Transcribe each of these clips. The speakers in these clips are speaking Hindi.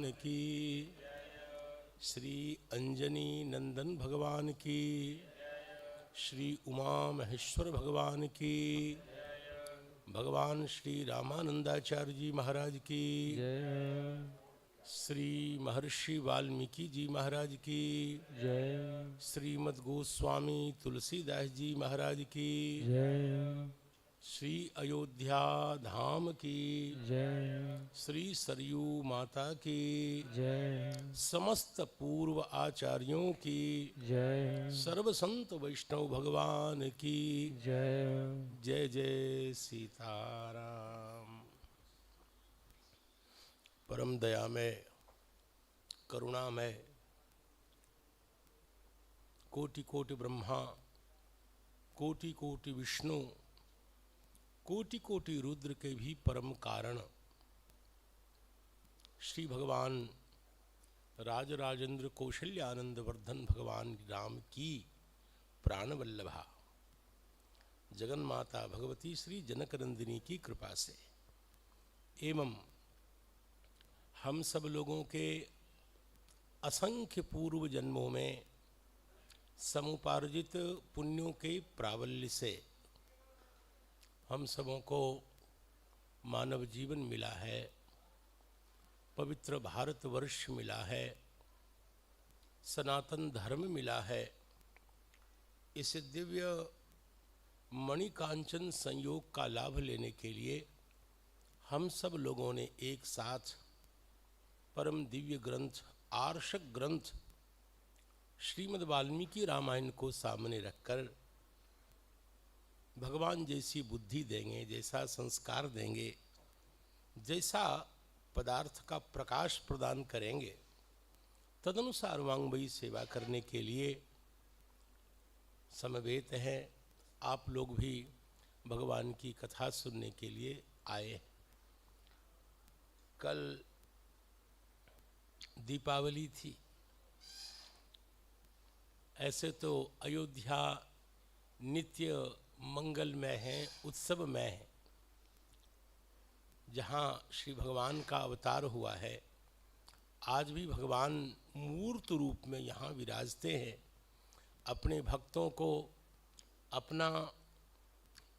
भगवान की, श्री अंजनी नंदन भगवान की, श्री उमा महेश्वर भगवान की, भगवान श्री रामानंदाचार्य जी महाराज की, श्री महर्षि वाल्मीकि जी महाराज की, श्रीमद् गोस्वामी तुलसीदास जी महाराज की, श्री अयोध्या धाम की, श्री सरयू माता की, समस्त पूर्व आचार्यों की, सर्व संत वैष्णव भगवान की जय जय सीताराम। परम दया में करुणा में कोटि कोटि ब्रह्मा, कोटि कोटि विष्णु, कोटि कोटि रुद्र के भी परम कारण श्री भगवान राजराजेंद्र कौशल्यानंद वर्धन भगवान राम की प्राणवल्लभा जगन माता भगवती श्री जनकनंदिनी की कृपा से एवं हम सब लोगों के असंख्य पूर्व जन्मों में समुपार्जित पुण्यों के प्राबल्य से हम सबों को मानव जीवन मिला है, पवित्र भारतवर्ष मिला है, सनातन धर्म मिला है। इस दिव्य मणिकांचन संयोग का लाभ लेने के लिए हम सब लोगों ने एक साथ परम दिव्य ग्रंथ, आर्षक ग्रंथ श्रीमद् वाल्मीकि रामायण को सामने रखकर भगवान जैसी बुद्धि देंगे, जैसा संस्कार देंगे, जैसा पदार्थ का प्रकाश प्रदान करेंगे, तदनुसार वांग्मयी सेवा करने के लिए समवेत हैं। आप लोग भी भगवान की कथा सुनने के लिए आए। कल दीपावली थी। ऐसे तो अयोध्या नित्य मंगलमय है, उत्सवमय है। जहाँ श्री भगवान का अवतार हुआ है, आज भी भगवान मूर्त रूप में यहाँ विराजते हैं। अपने भक्तों को अपना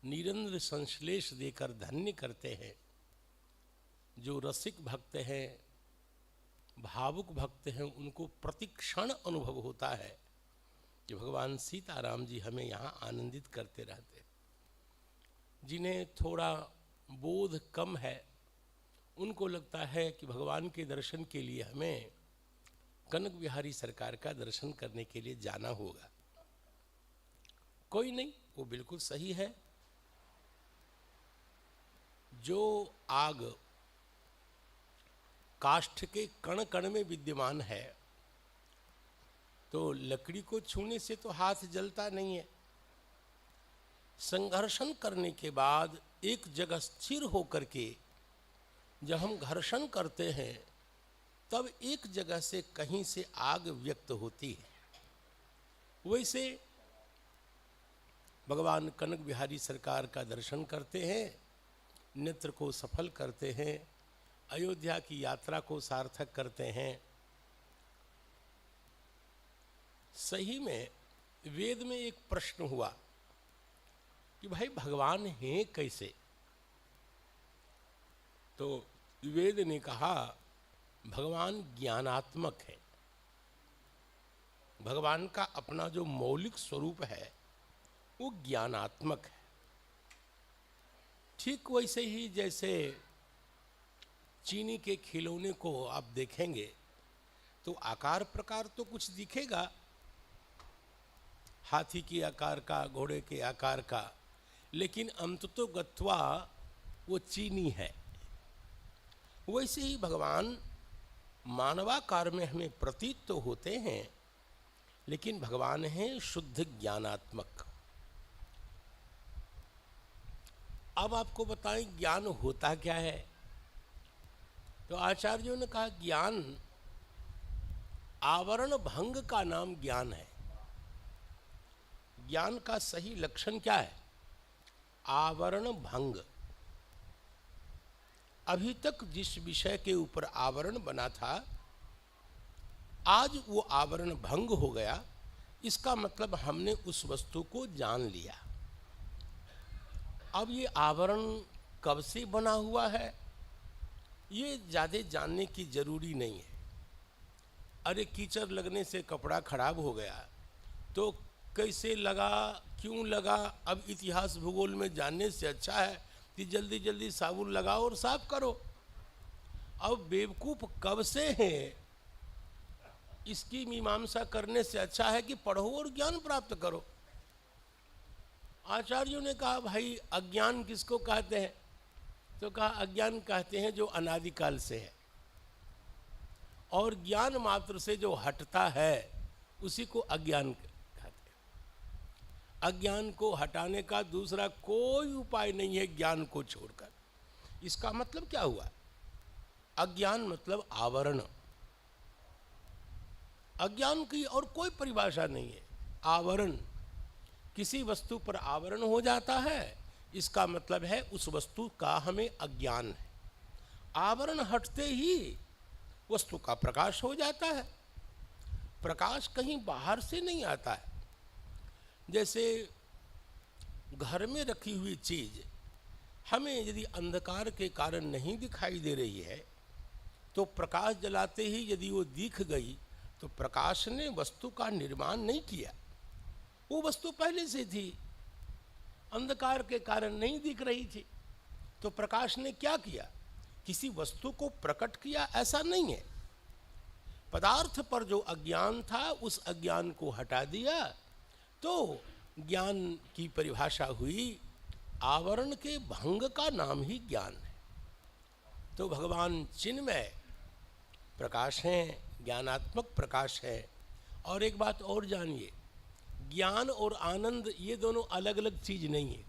निरंतर संश्लेष देकर धन्य करते हैं। जो रसिक भक्त हैं, भावुक भक्त हैं, उनको प्रतिक्षण अनुभव होता है कि भगवान सीताराम जी हमें यहाँ आनंदित करते रहते। जिन्हें थोड़ा बोध कम है, उनको लगता है कि भगवान के दर्शन के लिए हमें कनक बिहारी सरकार का दर्शन करने के लिए जाना होगा। कोई नहीं, वो बिल्कुल सही है। जो आग काष्ठ के कण कण में विद्यमान है, तो लकड़ी को छूने से तो हाथ जलता नहीं है। संघर्षण करने के बाद एक जगह स्थिर होकर के जब हम घर्षण करते हैं, तब एक जगह से कहीं से आग व्यक्त होती है। वैसे भगवान कनक बिहारी सरकार का दर्शन करते हैं, नेत्र को सफल करते हैं, अयोध्या की यात्रा को सार्थक करते हैं। सही में वेद में एक प्रश्न हुआ कि भाई भगवान हैं कैसे? तो वेद ने कहा भगवान ज्ञानात्मक है। भगवान का अपना जो मौलिक स्वरूप है वो ज्ञानात्मक है। ठीक वैसे ही जैसे चीनी के खिलौने को आप देखेंगे तो आकार प्रकार तो कुछ दिखेगा, हाथी के आकार का, घोड़े के आकार का, लेकिन अंततो गत्वा वो चीनी है। वैसे ही भगवान मानवाकार में हमें प्रतीत तो होते हैं, लेकिन भगवान हैं शुद्ध ज्ञानात्मक। अब आपको बताएं ज्ञान होता क्या है? तो आचार्यों ने कहा ज्ञान आवरण भंग का नाम ज्ञान है। ज्ञान का सही लक्षण क्या है? आवरण भंग। अभी तक जिस विषय के ऊपर आवरण बना था आज वो आवरण भंग हो गया, इसका मतलब हमने उस वस्तु को जान लिया। अब ये आवरण कब से बना हुआ है, ये ज़्यादा जानने की जरूरी नहीं है। अरे कीचड़ लगने से कपड़ा खराब हो गया तो कैसे लगा, क्यों लगा, अब इतिहास भूगोल में जानने से अच्छा है कि जल्दी जल्दी साबुन लगाओ और साफ करो। अब बेवकूफ़ कब से हैं, इसकी मीमांसा करने से अच्छा है कि पढ़ो और ज्ञान प्राप्त करो। आचार्यों ने कहा भाई अज्ञान किसको कहते हैं, तो कहा अज्ञान कहते हैं जो अनादिकाल से है, और ज्ञान मात्र से जो हटता है उसी को अज्ञान कहते हैं। अज्ञान को हटाने का दूसरा कोई उपाय नहीं है ज्ञान को छोड़कर। इसका मतलब क्या हुआ, अज्ञान मतलब आवरण। अज्ञान की और कोई परिभाषा नहीं है। आवरण, किसी वस्तु पर आवरण हो जाता है, इसका मतलब है उस वस्तु का हमें अज्ञान है। आवरण हटते ही वस्तु का प्रकाश हो जाता है। प्रकाश कहीं बाहर से नहीं आता है। जैसे घर में रखी हुई चीज हमें यदि अंधकार के कारण नहीं दिखाई दे रही है, तो प्रकाश जलाते ही यदि वो दिख गई तो प्रकाश ने वस्तु का निर्माण नहीं किया, वो वस्तु पहले से थी, अंधकार के कारण नहीं दिख रही थी। तो प्रकाश ने क्या किया, किसी वस्तु को प्रकट किया, ऐसा नहीं है। पदार्थ पर जो अज्ञान था उस अज्ञान को हटा दिया, तो ज्ञान की परिभाषा हुई, आवरण के भंग का नाम ही ज्ञान है। तो भगवान चिन्मय प्रकाश हैं, ज्ञानात्मक प्रकाश है। और एक बात और जानिए, ज्ञान और आनंद ये दोनों अलग अलग चीज नहीं है।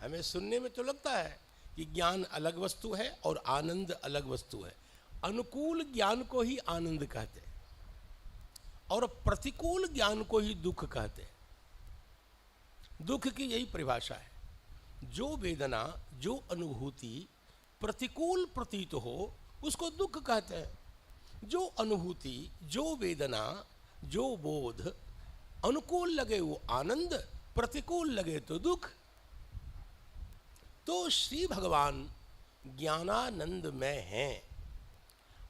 हमें सुनने में तो लगता है कि ज्ञान अलग वस्तु है और आनंद अलग वस्तु है। अनुकूल ज्ञान को ही आनंद कहते हैं और प्रतिकूल ज्ञान को ही दुख कहते हैं। दुख की यही परिभाषा है, जो वेदना, जो अनुभूति प्रतिकूल प्रतीत हो उसको दुख कहते हैं। जो अनुभूति, जो वेदना, जो बोध अनुकूल लगे वो आनंद, प्रतिकूल लगे तो दुख। तो श्री भगवान ज्ञानानंद में हैं।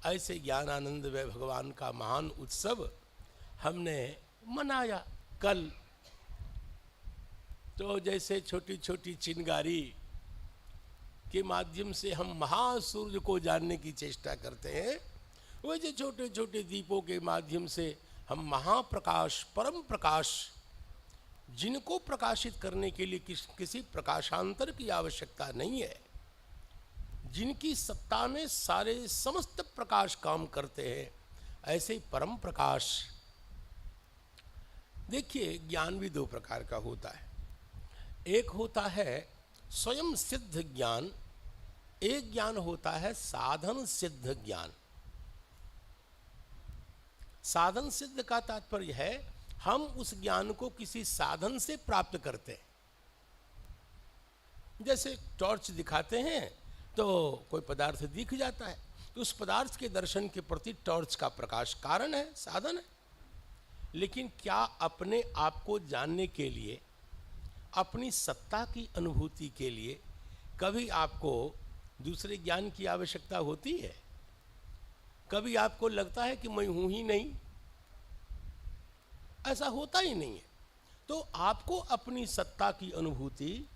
ऐसे ज्ञानानंद में भगवान का महान उत्सव हमने मनाया कल। तो जैसे छोटी छोटी चिंगारी के माध्यम से हम महासूर्य को जानने की चेष्टा करते हैं, वैसे छोटे छोटे दीपों के माध्यम से हम महाप्रकाश, परम प्रकाश, जिनको प्रकाशित करने के लिए किसी प्रकाशांतर की आवश्यकता नहीं है, जिनकी सत्ता में सारे समस्त प्रकाश काम करते हैं, ऐसे परम प्रकाश। देखिए, ज्ञान भी दो प्रकार का होता है। एक होता है स्वयं सिद्ध ज्ञान, एक ज्ञान होता है साधन सिद्ध ज्ञान। साधन सिद्ध का तात्पर्य है हम उस ज्ञान को किसी साधन से प्राप्त करते हैं। जैसे टॉर्च दिखाते हैं तो कोई पदार्थ दिख जाता है, तो उस पदार्थ के दर्शन के प्रति टॉर्च का प्रकाश कारण है, साधन है। लेकिन क्या अपने आप को जानने के लिए, अपनी सत्ता की अनुभूति के लिए कभी आपको दूसरे ज्ञान की आवश्यकता होती है? कभी आपको लगता है कि मैं हूं ही नहीं? ऐसा होता ही नहीं है। तो आपको अपनी सत्ता की अनुभूति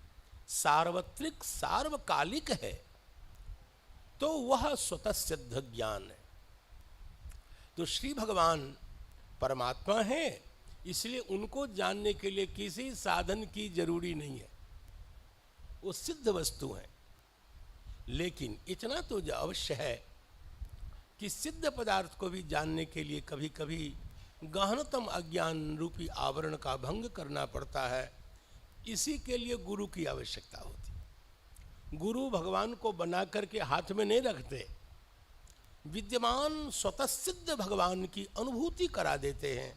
सार्वत्रिक, सार्वकालिक है, तो वह स्वतः सिद्ध ज्ञान है। तो श्री भगवान परमात्मा है, इसलिए उनको जानने के लिए किसी साधन की जरूरी नहीं है, वो सिद्ध वस्तु है। लेकिन इतना तो अवश्य है कि सिद्ध पदार्थ को भी जानने के लिए कभी कभी गहनतम अज्ञान रूपी आवरण का भंग करना पड़ता है। इसी के लिए गुरु की आवश्यकता होती। गुरु भगवान को बना करके हाथ में नहीं रखते, विद्यमान स्वतः सिद्ध भगवान की अनुभूति करा देते हैं,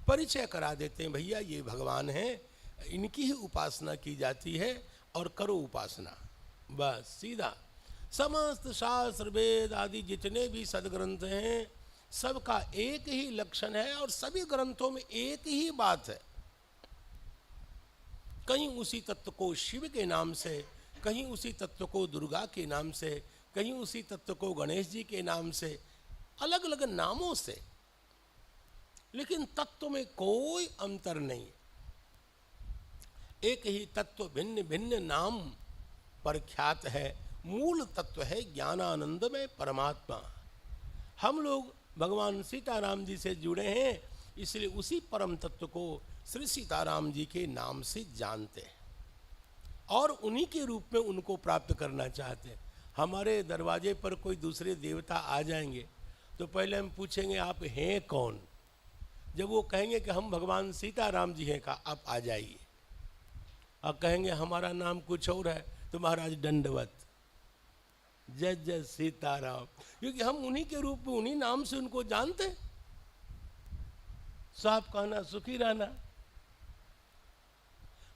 परिचय करा देते हैं। भैया ये भगवान हैं, इनकी ही उपासना की जाती है और करो उपासना, बस सीधा। समस्त शास्त्र वेद आदि जितने भी सदग्रंथ हैं सबका एक ही लक्षण है और सभी ग्रंथों में एक ही बात है। कहीं उसी तत्व को शिव के नाम से, कहीं उसी तत्व को दुर्गा के नाम से, कहीं उसी तत्व को गणेश जी के नाम से, अलग अलग नामों से, लेकिन तत्व में कोई अंतर नहीं। एक ही तत्व भिन्न भिन्न नाम पर ख्यात है, मूल तत्व है ज्ञानानंद में परमात्मा। हम लोग भगवान सीताराम जी से जुड़े हैं, इसलिए उसी परम तत्व को श्री सीताराम जी के नाम से जानते हैं और उन्हीं के रूप में उनको प्राप्त करना चाहते हैं। हमारे दरवाजे पर कोई दूसरे देवता आ जाएंगे तो पहले हम पूछेंगे आप हैं कौन। जब वो कहेंगे कि हम भगवान सीताराम जी हैं, कहा आप आ जाइए। और कहेंगे हमारा नाम कुछ और है तो महाराज दंडवत, जय जय सीताराम, क्योंकि हम उन्हीं के रूप में उन्हीं नाम से उनको जानते हैं। साफ कहना सुखी रहना।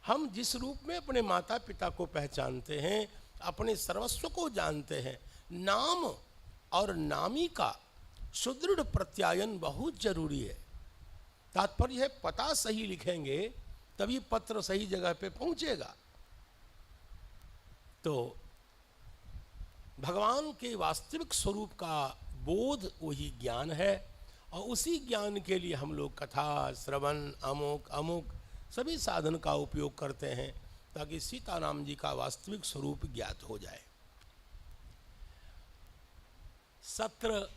हम जिस रूप में अपने माता पिता को पहचानते हैं, अपने सर्वस्व को जानते हैं, नाम और नामी का सुदृढ़ प्रत्यायन बहुत जरूरी है। तात्पर्य है पता सही लिखेंगे तभी पत्र सही जगह पे पहुंचेगा। तो भगवान के वास्तविक स्वरूप का बोध वही ज्ञान है और उसी ज्ञान के लिए हम लोग कथा श्रवण अमुक अमुक सभी साधन का उपयोग करते हैं ताकि सीताराम जी का वास्तविक स्वरूप ज्ञात हो जाए। सत्र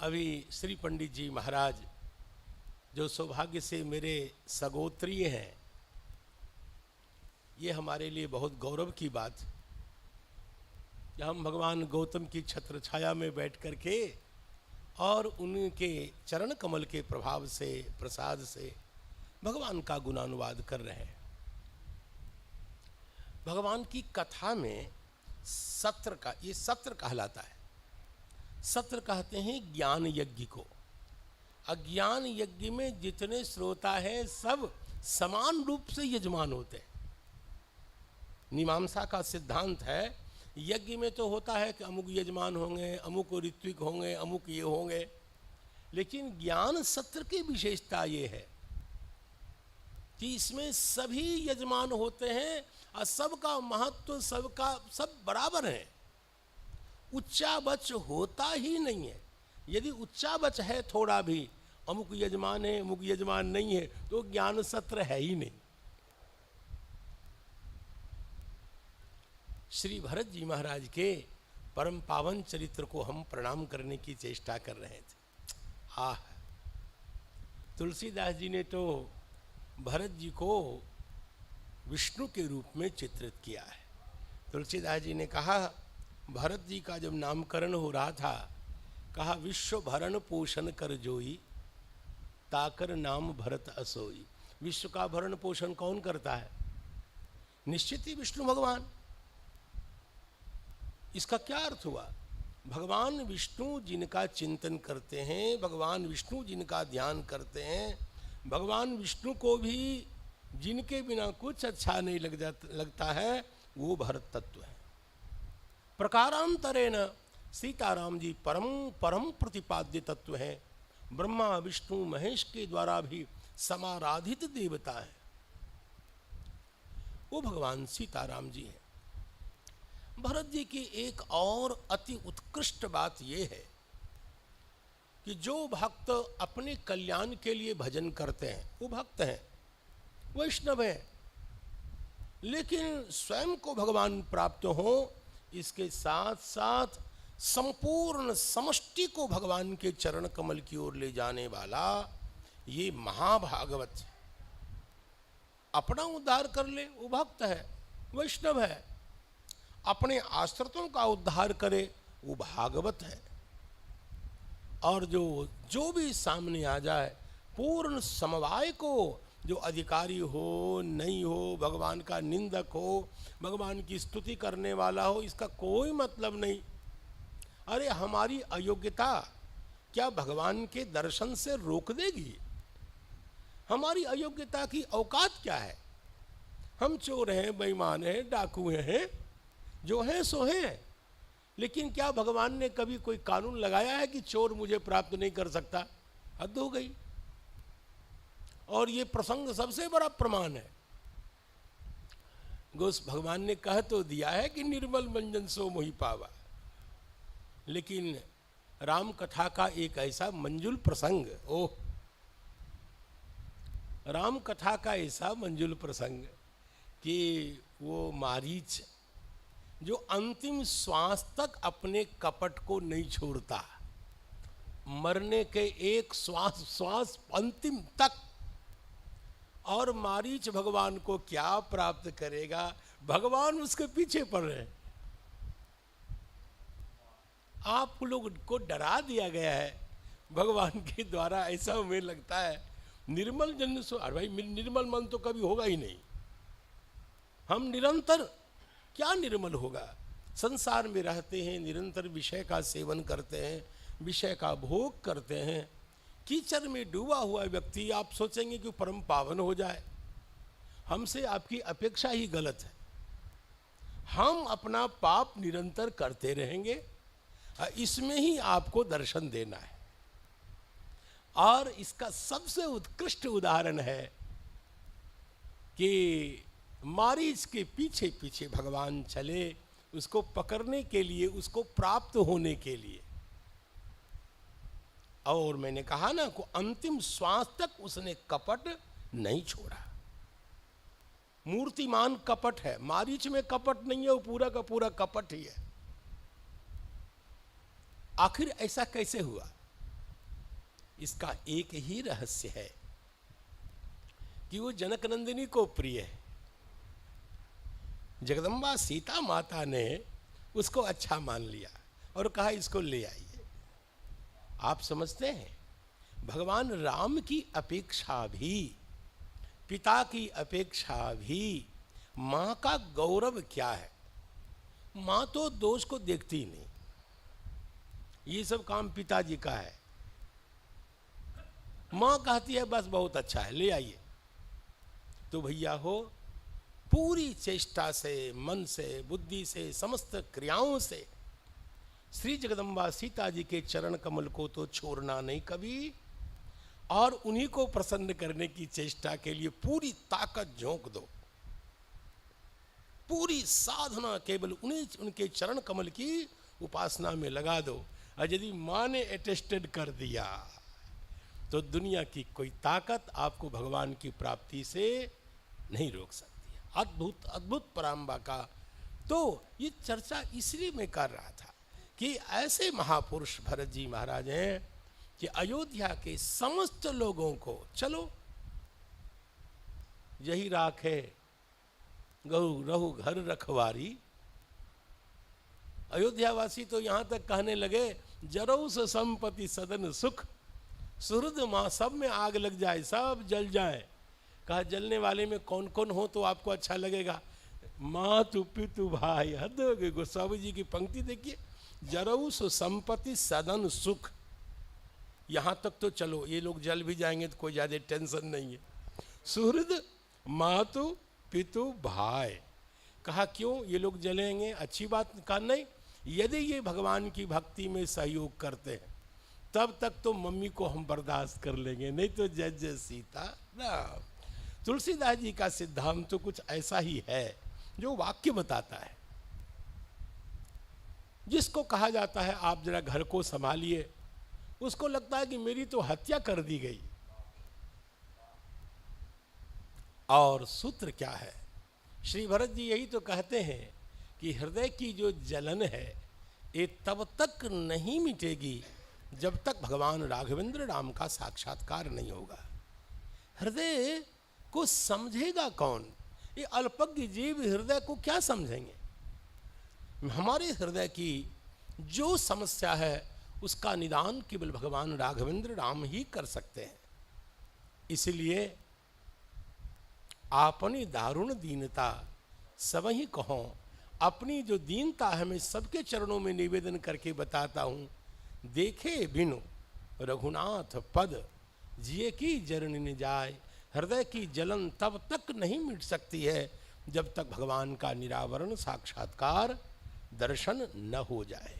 अभी श्री पंडित जी महाराज जो सौभाग्य से मेरे सगोत्रीय हैं, ये हमारे लिए बहुत गौरव की बात कि हम भगवान गौतम की छत्र छाया में बैठ कर के और उनके चरण कमल के प्रभाव से प्रसाद से भगवान का गुणानुवाद कर रहे हैं। भगवान की कथा में सत्र का, ये सत्र कहलाता है। सत्र कहते हैं ज्ञान यज्ञ को। अज्ञान यज्ञ में जितने श्रोता हैं सब समान रूप से यजमान होते हैं। मीमांसा का सिद्धांत है यज्ञ में तो होता है कि अमुक यजमान होंगे, अमुक ऋत्विक होंगे, अमुक ये होंगे, लेकिन ज्ञान सत्र की विशेषता ये है कि इसमें सभी यजमान होते हैं और सबका महत्व सब बराबर है। उच्चा बच होता ही नहीं है। यदि उच्चा बच है थोड़ा भी, अमुक यजमान है अमुक यजमान नहीं है, तो ज्ञान सत्र है ही नहीं। श्री भरत जी महाराज के परम पावन चरित्र को हम प्रणाम करने की चेष्टा कर रहे थे। आह, तुलसीदास जी ने तो भरत जी को विष्णु के रूप में चित्रित किया है। तुलसीदास जी ने कहा, भरत जी का जब नामकरण हो रहा था, कहा विश्व भरण पोषण कर जोई, ताकर नाम भरत असोई। विश्व का भरण पोषण कौन करता है? निश्चित ही विष्णु भगवान। इसका क्या अर्थ हुआ? भगवान विष्णु जिनका चिंतन करते हैं, भगवान विष्णु जिनका ध्यान करते हैं, भगवान विष्णु को भी जिनके बिना कुछ अच्छा नहीं लगता है, वो भरत तत्व है। प्रकारांतरेण सीताराम जी परम परम प्रतिपाद्य तत्व है। ब्रह्मा विष्णु महेश के द्वारा भी समाराधित देवता है, वो भगवान सीताराम जी हैं। भरत जी की एक और अति उत्कृष्ट बात यह है कि जो भक्त अपने कल्याण के लिए भजन करते हैं वो भक्त हैं, वैष्णव हैं, लेकिन स्वयं को भगवान प्राप्त हो, इसके साथ साथ संपूर्ण समष्टि को भगवान के चरण कमल की ओर ले जाने वाला ये महाभागवत है। अपना उद्धार कर ले वो भक्त है, वैष्णव है। अपने आश्रितों का उद्धार करे वो भागवत है। और जो भी सामने आ जाए, पूर्ण समवाय को, जो अधिकारी हो नहीं हो, भगवान का निंदक हो, भगवान की स्तुति करने वाला हो, इसका कोई मतलब नहीं। अरे हमारी अयोग्यता क्या भगवान के दर्शन से रोक देगी? हमारी अयोग्यता की औकात क्या है? हम चोर हैं, बेईमान हैं, डाकू हैं, जो हैं सो हैं। लेकिन क्या भगवान ने कभी कोई कानून लगाया है कि चोर मुझे प्राप्त नहीं कर सकता? हद हो गई। और ये प्रसंग सबसे बड़ा प्रमाण है। गोस भगवान ने कह तो दिया है कि निर्मल मंजन सो मोहि पावा, लेकिन राम कथा का एक ऐसा मंजुल प्रसंग, ओह, राम कथा का ऐसा मंजुल प्रसंग कि वो मारीच जो अंतिम श्वास तक अपने कपट को नहीं छोड़ता, मरने के एक श्वास अंतिम तक, और मारीच भगवान को क्या प्राप्त करेगा, भगवान उसके पीछे पड़ रहे हैं। आप लोग को डरा दिया गया है भगवान के द्वारा, ऐसा हमें लगता है। निर्मल जन सो, अरे भाई निर्मल मन तो कभी होगा ही नहीं। हम निरंतर क्या निर्मल होगा? संसार में रहते हैं, निरंतर विषय का सेवन करते हैं, विषय का भोग करते हैं। कीचड़ में डूबा हुआ व्यक्ति आप सोचेंगे कि परम पावन हो जाए, हमसे आपकी अपेक्षा ही गलत है। हम अपना पाप निरंतर करते रहेंगे, इसमें ही आपको दर्शन देना है। और इसका सबसे उत्कृष्ट उदाहरण है कि मारीच के पीछे पीछे भगवान चले, उसको पकड़ने के लिए, उसको प्राप्त होने के लिए। और मैंने कहा ना को अंतिम श्वास तक उसने कपट नहीं छोड़ा। मूर्तिमान कपट है, मारीच में कपट नहीं है, वो पूरा का पूरा कपट ही है। आखिर ऐसा कैसे हुआ? इसका एक ही रहस्य है कि वो जनक नंदिनी को प्रिय है। जगदम्बा सीता माता ने उसको अच्छा मान लिया और कहा इसको ले आइए। आप समझते हैं भगवान राम की अपेक्षा भी, पिता की अपेक्षा भी मां का गौरव क्या है? मां तो दोष को देखती ही नहीं, ये सब काम पिताजी का है। मां कहती है बस बहुत अच्छा है, ले आइए। तो भैया हो, पूरी चेष्टा से, मन से, बुद्धि से, समस्त क्रियाओं से श्री जगदम्बा सीता जी के चरण कमल को तो छोड़ना नहीं कभी, और उन्हीं को प्रसन्न करने की चेष्टा के लिए पूरी ताकत झोंक दो, पूरी साधना केवल उन्हीं उनके चरण कमल की उपासना में लगा दो। और यदि माँ ने अटेस्टेड कर दिया तो दुनिया की कोई ताकत आपको भगवान की प्राप्ति से नहीं रोक सकती। अद्भुत अद्भुत पराम्बा का तो ये चर्चा इसलिए मैं कर रहा था कि ऐसे महापुरुष भरत जी महाराज हैं कि अयोध्या के समस्त लोगों को, चलो यही राखे गहु रहु घर रखवारी। अयोध्यावासी तो यहां तक कहने लगे जरऊ से संपत्ति सदन सुख, सुहृद मां सब में आग लग जाए, सब जल जाए। कहा जलने वाले में कौन कौन हो तो आपको अच्छा लगेगा? माँ तू पितु भाई, हद हो गई। गोस्वामी जी की पंक्ति देखिए, जरऊ से संपत्ति सदन सुख। यहां तक तो चलो ये लोग जल भी जाएंगे तो कोई ज्यादा टेंशन नहीं है। सुहृद मातु पितु भाई, कहा क्यों ये लोग जलेंगे? अच्छी बात कहा नहीं, यदि ये भगवान की भक्ति में सहयोग करते हैं तब तक तो मम्मी को हम बर्दाश्त कर लेंगे, नहीं तो जय जय सीता राम। तुलसीदास जी का सिद्धांत तो कुछ ऐसा ही है जो वाक्य बताता है, जिसको कहा जाता है आप जरा घर को संभालिए, उसको लगता है कि मेरी तो हत्या कर दी गई। और सूत्र क्या है? श्री भरत जी यही तो कहते हैं कि हृदय की जो जलन है ये तब तक नहीं मिटेगी जब तक भगवान राघवेंद्र राम का साक्षात्कार नहीं होगा। हृदय को समझेगा कौन? ये अल्पज्ञ जीव हृदय को क्या समझेंगे? हमारे हृदय की जो समस्या है उसका निदान केवल भगवान राघवेंद्र राम ही कर सकते हैं। इसलिए आपनी दारुण दीनता सब ही कहो, अपनी जो दीनता है मैं सबके चरणों में निवेदन करके बताता हूँ। देखे बिनु रघुनाथ पद, जिए की जरनी न जाए। हृदय की जलन तब तक नहीं मिट सकती है जब तक भगवान का निरावरण साक्षात्कार दर्शन न हो जाए।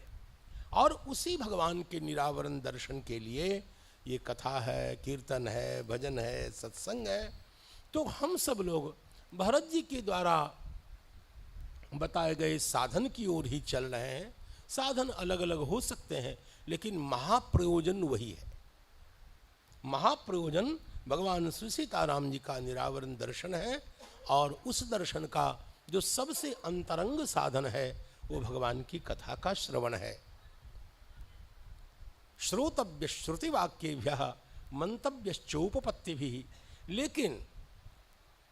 और उसी भगवान के निरावरण दर्शन के लिए ये कथा है, कीर्तन है, भजन है, सत्संग है। तो हम सब लोग भरत जी के द्वारा बताए गए साधन की ओर ही चल रहे हैं। साधन अलग अलग हो सकते हैं, लेकिन महाप्रयोजन वही है। महाप्रयोजन भगवान श्री सीताराम जी का निरावरण दर्शन है, और उस दर्शन का जो सबसे अंतरंग साधन है वो भगवान की कथा का श्रवण है। श्रोतव्य श्रुतिवाक्येभ्यः मंतव्यश्चोपपत्तिभिः। लेकिन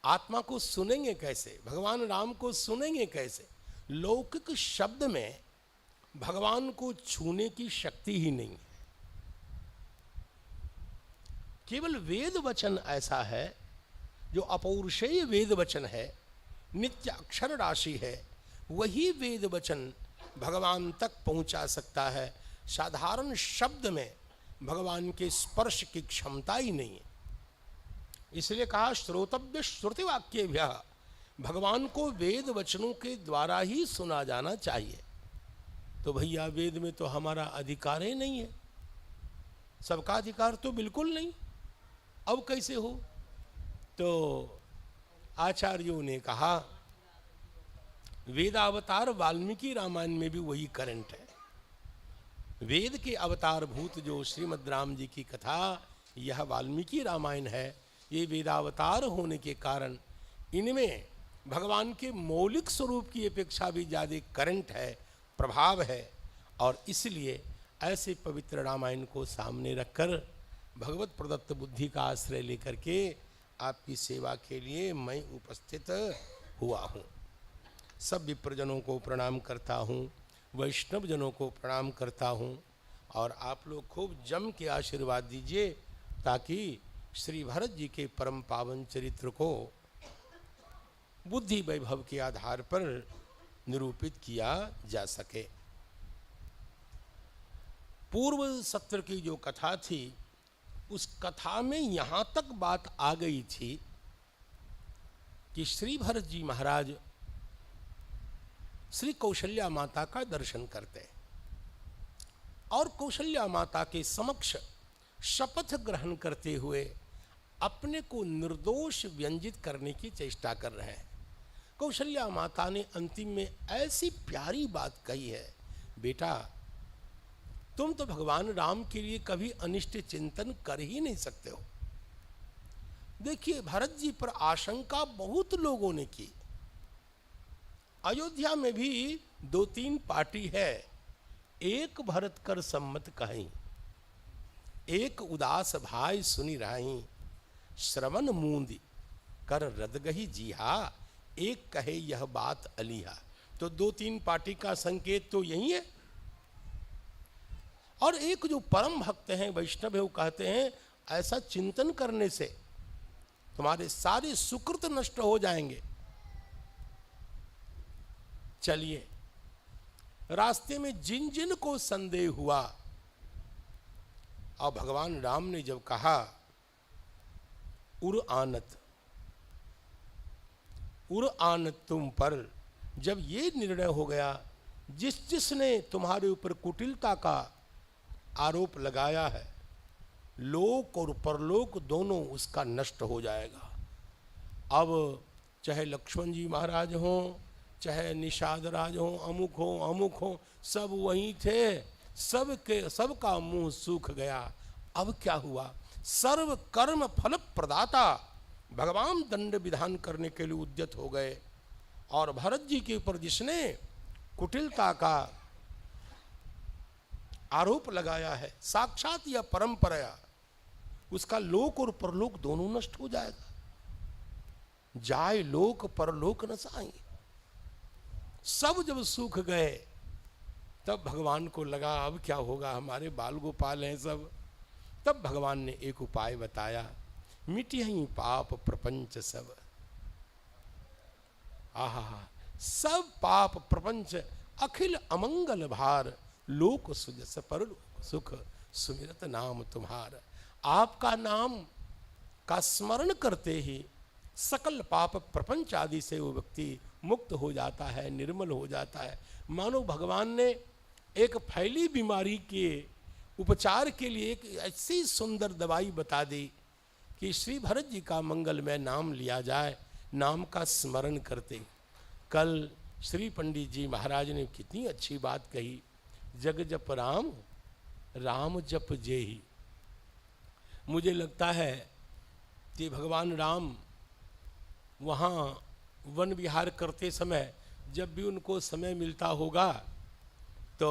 आत्मा को सुनेंगे कैसे, भगवान राम को सुनेंगे कैसे? लौकिक शब्द में भगवान को छूने की शक्ति ही नहीं है। केवल वेद वचन ऐसा है जो अपौरुषेय वेद वचन है, नित्य अक्षर राशि है, वही वेद वचन भगवान तक पहुंचा सकता है। साधारण शब्द में भगवान के स्पर्श की क्षमता ही नहीं है। इसलिए कहा श्रोतव्य श्रुतिवाक्येभ्यः, भगवान को वेद वचनों के द्वारा ही सुना जाना चाहिए। तो भैया वेद में तो हमारा अधिकार ही नहीं है, सबका अधिकार तो बिल्कुल नहीं। अब कैसे हो? तो आचार्यों ने कहा वेदावतार वाल्मीकि रामायण में भी वही करंट है। वेद के अवतार भूत जो श्रीमद् राम जी की कथा, यह वाल्मीकि रामायण है। ये वेदावतार होने के कारण इनमें भगवान के मौलिक स्वरूप की अपेक्षा भी ज़्यादा करंट है, प्रभाव है। और इसलिए ऐसे पवित्र रामायण को सामने रखकर भगवत प्रदत्त बुद्धि का आश्रय लेकर के आपकी सेवा के लिए मैं उपस्थित हुआ हूँ। सब विप्रजनों को प्रणाम करता हूँ, वैष्णव जनों को प्रणाम करता हूँ, और आप लोग खूब जम के आशीर्वाद दीजिए ताकि श्री भरत जी के परम पावन चरित्र को बुद्धि वैभव के आधार पर निरूपित किया जा सके। पूर्व सत्र की जो कथा थी, उस कथा में यहाँ तक बात आ गई थी कि श्री भरत जी महाराज श्री कौशल्या माता का दर्शन करते और कौशल्या माता के समक्ष शपथ ग्रहण करते हुए अपने को निर्दोष व्यंजित करने की चेष्टा कर रहे हैं। कौशल्या माता ने अंतिम में ऐसी प्यारी बात कही है, बेटा तुम तो भगवान राम के लिए कभी अनिष्ट चिंतन कर ही नहीं सकते हो। देखिए भरत जी पर आशंका बहुत लोगों ने की। अयोध्या में भी 2-3 पार्टी है, एक भरत कर सम्मत कहीं, एक उदास भाई सुनी राही, श्रवण मूंद कर रद गही जीहा, एक कहे यह बात अलीहा। तो 2-3 पार्टी का संकेत तो यही है। और एक जो परम भक्त हैं, वैष्णव है, वो कहते हैं ऐसा चिंतन करने से तुम्हारे सारे सुकृत नष्ट हो जाएंगे। चलिए, रास्ते में जिन जिन को संदेह हुआ और भगवान राम ने जब कहा उर आनत तुम पर, जब ये निर्णय हो गया जिस जिसने तुम्हारे ऊपर कुटिलता का आरोप लगाया है, लोक और परलोक दोनों उसका नष्ट हो जाएगा। अब चाहे लक्ष्मण जी महाराज हों, चाहे निषाद राज हो, अमुक हो, सब वहीं थे, सबका मुंह सूख गया। अब क्या हुआ? सर्व कर्म फल प्रदाता भगवान दंड विधान करने के लिए उद्यत हो गए, और भरत जी के ऊपर जिसने कुटिलता का आरोप लगाया है, साक्षात या परंपरा, उसका लोक और परलोक दोनों नष्ट हो जाएगा। जाए लोक परलोक न साई। सब जब सूख गए तब भगवान को लगा अब क्या होगा, हमारे बाल गोपाल हैं सब। तब भगवान ने एक उपाय बताया, मिटियहि पाप प्रपंच सब। आहा, सब पाप प्रपंच अखिल अमंगल भार, लोक सुजस परलोक सुख, सुमिरत नाम तुम्हार। आपका नाम का स्मरण करते ही सकल पाप प्रपंच आदि से वो व्यक्ति मुक्त हो जाता है, निर्मल हो जाता है। मानो भगवान ने एक फैली बीमारी के उपचार के लिए एक ऐसी सुंदर दवाई बता दी कि श्री भरत जी का मंगलमय नाम लिया जाए, नाम का स्मरण करते। कल श्री पंडित जी महाराज ने कितनी अच्छी बात कही, जग जप राम, राम जप जेहि। मुझे लगता है कि भगवान राम वहाँ वन विहार करते समय जब भी उनको समय मिलता होगा तो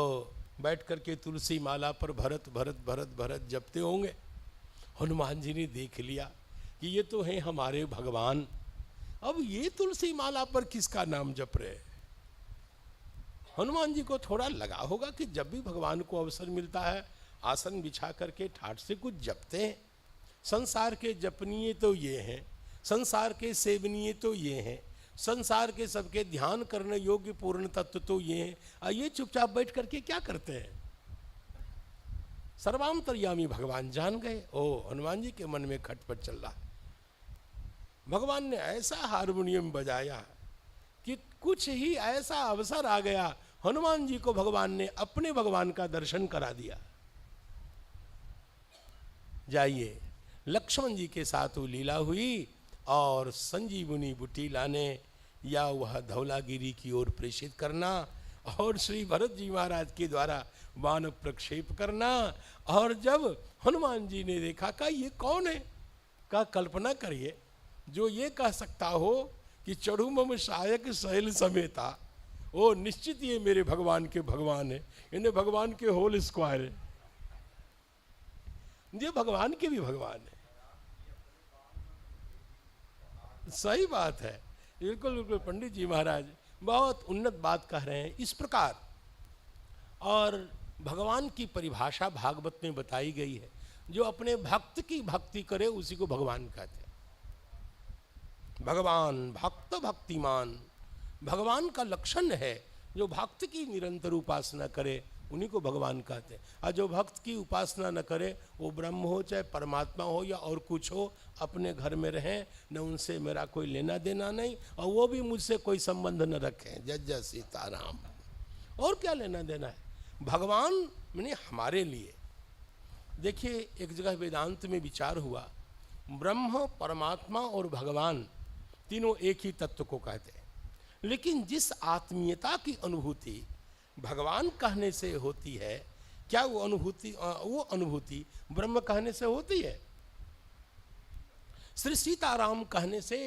बैठ करके तुलसी माला पर भरत भरत भरत भरत जपते होंगे। हनुमान जी ने देख लिया कि ये तो हैं हमारे भगवान, अब ये तुलसी माला पर किसका नाम जप रहे। हनुमान जी को थोड़ा लगा होगा कि जब भी भगवान को अवसर मिलता है आसन बिछा करके ठाठ से कुछ जपते हैं। संसार के जपनीय तो ये हैं, संसार के सेवनीय तो ये हैं, संसार के सबके ध्यान करने योग्य पूर्ण तत्व तो ये हैं। ये चुपचाप बैठ करके क्या करते हैं। सर्वांतर्यामी भगवान जान गए। ओ हनुमान जी के मन में खटपट चल रहा। भगवान ने ऐसा हारमोनियम बजाया कि कुछ ही ऐसा अवसर आ गया, हनुमान जी को भगवान ने अपने भगवान का दर्शन करा दिया। जाइए, लक्ष्मण जी के साथ वो लीला हुई और संजीवनी बूटी लाने या वह धौलागिरी की ओर प्रेषित करना और श्री भरत जी महाराज के द्वारा बाण प्रक्षेप करना। और जब हनुमान जी ने देखा का ये कौन है, का कल्पना करिए जो ये कह सकता हो कि चढ़ू मम सायक शैल समेता, ओ निश्चित ये मेरे भगवान के भगवान है, इन्हें भगवान के होल स्क्वायर है, ये भगवान के भी भगवान है। सही बात है, बिल्कुल बिल्कुल। पंडित जी महाराज बहुत उन्नत बात कह रहे हैं इस प्रकार। और भगवान की परिभाषा भागवत में बताई गई है, जो अपने भक्त की भक्ति करे उसी को भगवान कहते हैं। भगवान भक्त भक्तिमान, भगवान का लक्षण है। जो भक्त की निरंतर उपासना करे उन्हीं को भगवान कहते हैं। और जो भक्त की उपासना न करे, वो ब्रह्म हो चाहे परमात्मा हो या और कुछ हो, अपने घर में रहें, न उनसे मेरा कोई लेना देना नहीं और वो भी मुझसे कोई संबंध न रखें। जय जय सीताराम। और क्या लेना देना है भगवान मैंने हमारे लिए। देखिए, एक जगह वेदांत में विचार हुआ, ब्रह्म परमात्मा और भगवान तीनों एक ही तत्व को कहते हैं, लेकिन जिस आत्मीयता की अनुभूति भगवान कहने से होती है, क्या वो अनुभूति ब्रह्म कहने से होती है? श्री सीताराम कहने से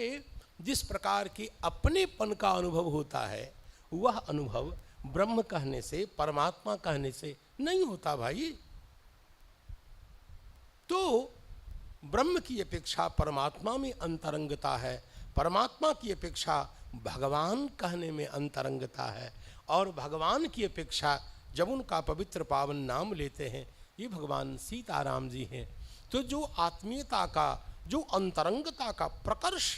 जिस प्रकार की अपनेपन का अनुभव होता है, वह अनुभव ब्रह्म कहने से, परमात्मा कहने से नहीं होता भाई। तो ब्रह्म की अपेक्षा परमात्मा में अंतरंगता है, परमात्मा की अपेक्षा भगवान कहने में अंतरंगता है, और भगवान की अपेक्षा जब उनका पवित्र पावन नाम लेते हैं, ये भगवान सीताराम जी हैं। तो जो आत्मीयता का, जो अंतरंगता का प्रकर्ष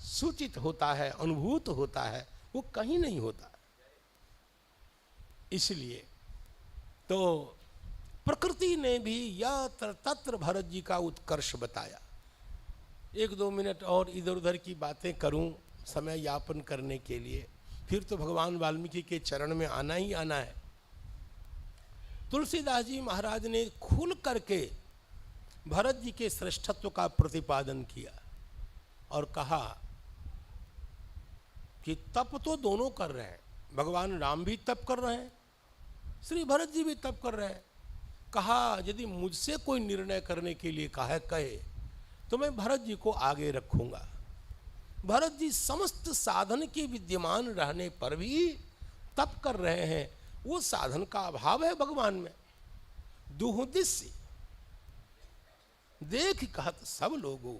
सूचित होता है, अनुभूत होता है, वो कहीं नहीं होता। इसलिए तो प्रकृति ने भी यत्र तत्र भरत जी का उत्कर्ष बताया। एक दो मिनट और इधर उधर की बातें करूं समय यापन करने के लिए, फिर तो भगवान वाल्मीकि के चरण में आना ही आना है। तुलसीदास जी महाराज ने खुल करके भरत जी के श्रेष्ठत्व का प्रतिपादन किया और कहा कि तप तो दोनों कर रहे हैं, भगवान राम भी तप कर रहे हैं, श्री भरत जी भी तप कर रहे हैं। कहा यदि मुझसे कोई निर्णय करने के लिए कहे तो मैं भरत जी को आगे रखूंगा। भरत जी समस्त साधन के विद्यमान रहने पर भी तप कर रहे हैं, वो साधन का अभाव है भगवान में। दुहुदिस्य देख कहत सब लोगों,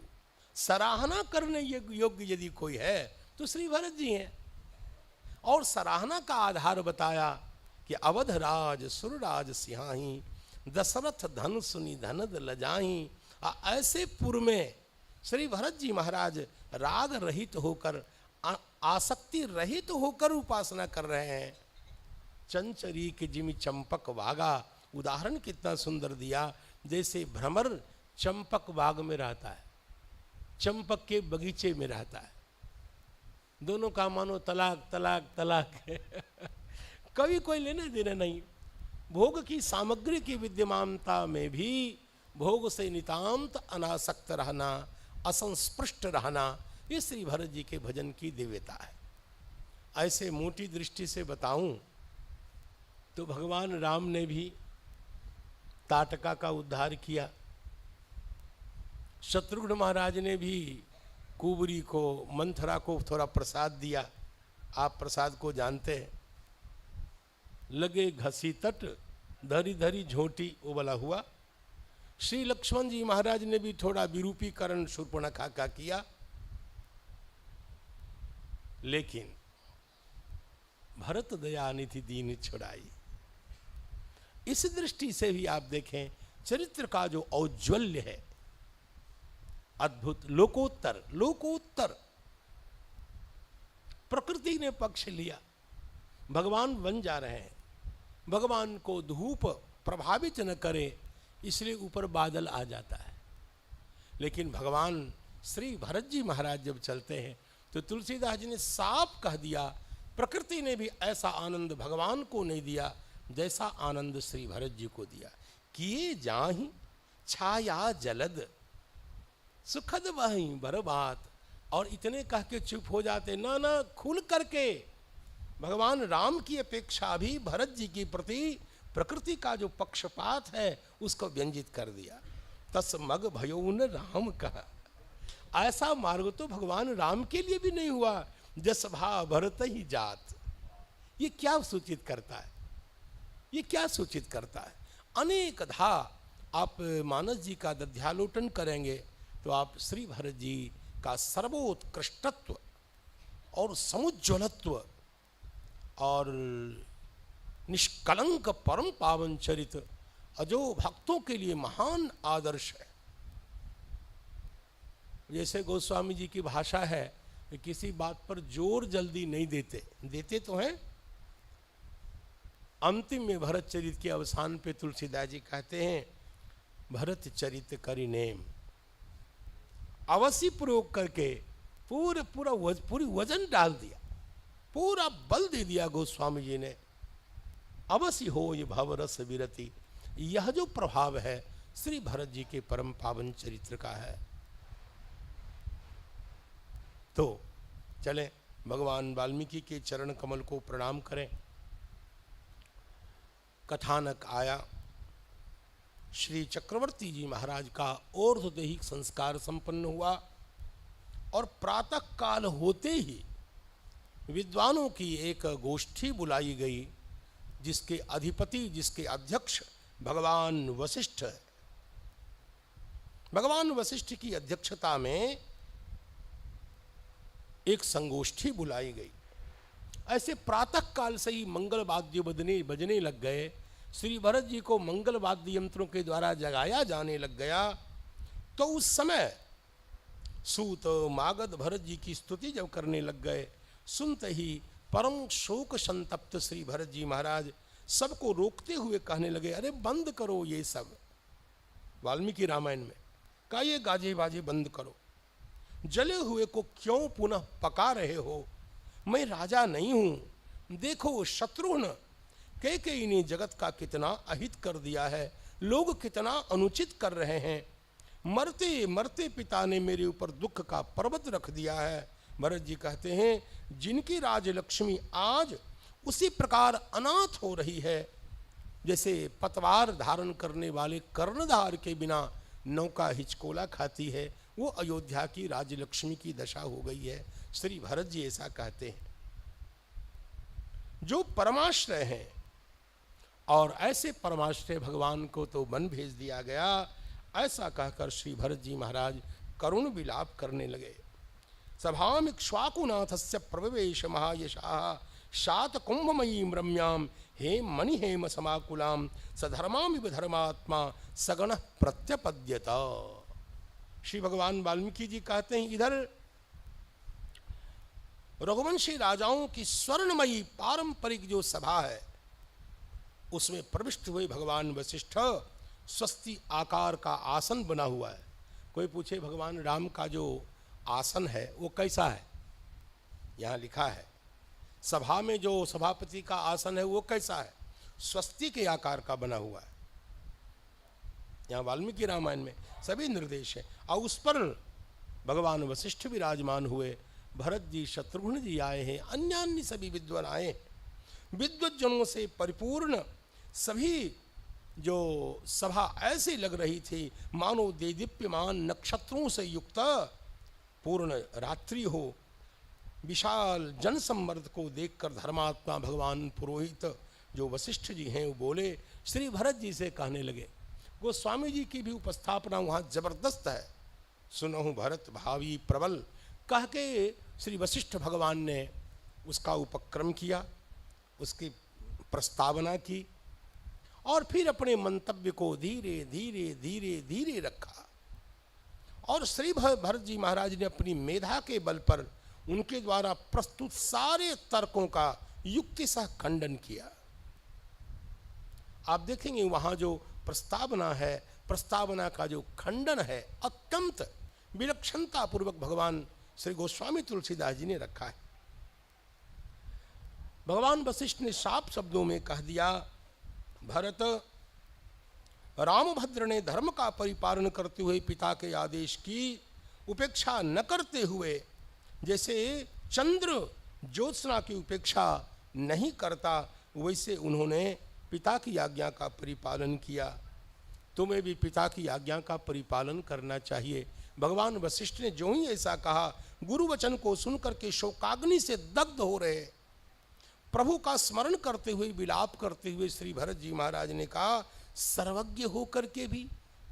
सराहना करने योग्य यदि कोई है तो श्री भरत जी हैं। और सराहना का आधार बताया कि अवध राज सुरराज सिंहाही, दशरथ धन सुनी धनद लजाही। ऐसे पुर में श्री भरत जी महाराज राग रहित होकर, आसक्ति रहित होकर उपासना कर रहे हैं। चंचरी के जिमि चंपक बागा, उदाहरण कितना सुंदर दिया। जैसे भ्रमर चंपक बाग में रहता है, चंपक के बगीचे में रहता है, दोनों का मानो तलाक तलाक तलाक है। कभी कोई लेना देना नहीं। भोग की सामग्री की विद्यमानता में भी भोग से नितांत अनासक्त रहना, असंस्पृष्ट रहना, ये श्री भरत जी के भजन की दिव्यता है। ऐसे मोटी दृष्टि से बताऊं तो भगवान राम ने भी ताटका का उद्धार किया, शत्रुघ्न महाराज ने भी कुबरी को, मंथरा को थोड़ा प्रसाद दिया। आप प्रसाद को जानते हैं। लगे घसी तट धरी धरी झोटी उबला हुआ। श्री लक्ष्मण जी महाराज ने भी थोड़ा विरूपीकरण शूर्पणखा का किया। लेकिन भरत दया निधि दीन छुड़ाई। इस दृष्टि से भी आप देखें चरित्र का जो औज्ज्वल्य है, अद्भुत, लोकोत्तर लोकोत्तर। प्रकृति ने पक्ष लिया। भगवान बन जा रहे हैं, भगवान को धूप प्रभावित न करे इसलिए ऊपर बादल आ जाता है। लेकिन भगवान श्री भरत जी महाराज जब चलते हैं तो तुलसीदास जी ने साफ कह दिया, प्रकृति ने भी ऐसा आनंद भगवान को नहीं दिया जैसा आनंद श्री भरत जी को दिया। किए जाहि छाया जलद सुखद वही बरबात। और इतने कह के चुप हो जाते, ना ना, खुल करके भगवान राम की अपेक्षा भी भरत जी की प्रति प्रकृति का जो पक्षपात है उसको व्यंजित कर दिया। तस मग भयोन राम कहा। ऐसा मार्ग तो भगवान राम के लिए भी नहीं हुआ। जस भा भरत ही जात। ये क्या सूचित करता है? ये क्या सूचित करता है? अनेकधा आप मानस जी का दध्यालोटन करेंगे तो आप श्री भरत जी का सर्वोत्कृष्टत्व और समुज्ज्वलत्व और निष्कलंक परम पावन चरित्र अजो भक्तों के लिए महान आदर्श है। जैसे गोस्वामी जी की भाषा है कि किसी बात पर जोर जल्दी नहीं देते, देते तो हैं। अंतिम में भरत चरित के अवसान पे तुलसीदास जी कहते हैं, भरत चरित करि नेम। अवश्य प्रयोग करके पूरी वजन डाल दिया, पूरा बल दे दिया गोस्वामी जी ने। अवश्य हो ये भवरस विरति। यह जो प्रभाव है श्री भरत जी के परम पावन चरित्र का है। तो चलें भगवान वाल्मीकि के चरण कमल को प्रणाम करें। कथानक आया, श्री चक्रवर्ती जी महाराज का और्ध्वदैहिक संस्कार संपन्न हुआ और प्रातः काल होते ही विद्वानों की एक गोष्ठी बुलाई गई, जिसके अधिपति, जिसके अध्यक्ष भगवान वशिष्ठ है। भगवान वशिष्ठ की अध्यक्षता में एक संगोष्ठी बुलाई गई। ऐसे प्रातः काल से ही मंगल वाद्य बजने लग गए। श्री भरत जी को मंगल वाद्य यंत्रों के द्वारा जगाया जाने लग गया। तो उस समय सूत मागध भरत जी की स्तुति जब करने लग गए, सुनते ही परम शोक संतप्त श्री भरत जी महाराज सबको रोकते हुए कहने लगे, अरे बंद करो ये सब। वाल्मीकि रामायण में कहा, ये गाजे बाजे बंद करो, जले हुए को क्यों पुनः पका रहे हो? मैं राजा नहीं हूं। देखो शत्रुघ्न कैकेयी ने जगत का कितना अहित कर दिया है, लोग कितना अनुचित कर रहे हैं। मरते मरते पिता ने मेरे ऊपर दुख का पर्वत रख दिया है। भरत जी कहते हैं, जिनकी राजलक्ष्मी आज उसी प्रकार अनाथ हो रही है जैसे पतवार धारण करने वाले कर्णधार के बिना नौका हिचकोला खाती है, वो अयोध्या की राजलक्ष्मी की दशा हो गई है। श्री भरत जी ऐसा कहते हैं। जो परमाश्रय हैं, और ऐसे परमाश्रय भगवान को तो वन भेज दिया गया, ऐसा कहकर श्री भरत जी महाराज करुण विलाप करने लगे। सभाम इक्ष्वाकुनाथस्य प्रवेश महायशाः शात कुंभमयीं रम्यां हे मणि हेम समाकुलां सधर्मामिव धर्मात्मा सगणः प्रत्यपद्यत। श्री भगवान वाल्मीकि जी कहते हैं, इधर रघुवंशी राजाओं की स्वर्णमयी पारंपरिक जो सभा है उसमें प्रविष्ट हुए भगवान वशिष्ठ स्वस्ति आकार का आसन बना हुआ है। कोई पूछे भगवान राम का जो आसन है वो कैसा है? यहाँ लिखा है, सभा में जो सभापति का आसन है वो कैसा है? स्वस्ति के आकार का बना हुआ है। यहाँ वाल्मीकि रामायण में सभी निर्देश है। और उस पर भगवान वशिष्ठ विराजमान हुए, भरत जी, शत्रुघ्न जी आए हैं, अन्य अन्य सभी विद्वान आए हैं। विद्वज्जनों से परिपूर्ण सभी जो सभा ऐसी लग रही थी मानो देदीप्यमान नक्षत्रों से युक्त पूर्ण रात्रि हो। विशाल जन सम्मर्द को देखकर धर्मात्मा भगवान पुरोहित जो वशिष्ठ जी हैं वो बोले, श्री भरत जी से कहने लगे, गोस्वामी जी की भी उपस्थापना वहाँ जबरदस्त है, सुनहु भरत भावी प्रबल, कह के श्री वशिष्ठ भगवान ने उसका उपक्रम किया, उसकी प्रस्तावना की और फिर अपने मंतव्य को धीरे धीरे धीरे धीरे रखा। और श्री भरत जी महाराज ने अपनी मेधा के बल पर उनके द्वारा प्रस्तुत सारे तर्कों का युक्ति सह खंडन किया। आप देखेंगे वहाँ जो प्रस्तावना है, प्रस्तावना का जो खंडन है अत्यंत विलक्षणता पूर्वक भगवान श्री गोस्वामी तुलसीदास जी ने रखा है। भगवान वशिष्ठ ने साफ शब्दों में कह दिया, भरत, रामभद्र ने धर्म का परिपालन करते हुए पिता के आदेश की उपेक्षा न करते हुए जैसे चंद्र ज्योत्सना की उपेक्षा नहीं करता, वैसे उन्होंने पिता की आज्ञा का परिपालन किया। तुम्हें भी पिता की आज्ञा का परिपालन करना चाहिए। भगवान वशिष्ठ ने जो ही ऐसा कहा, गुरु वचन को सुनकर के शोकाग्नि से दग्ध हो रहे प्रभु का स्मरण करते हुए, विलाप करते हुए श्री भरत जी महाराज ने कहा, सर्वज्ञ होकर के भी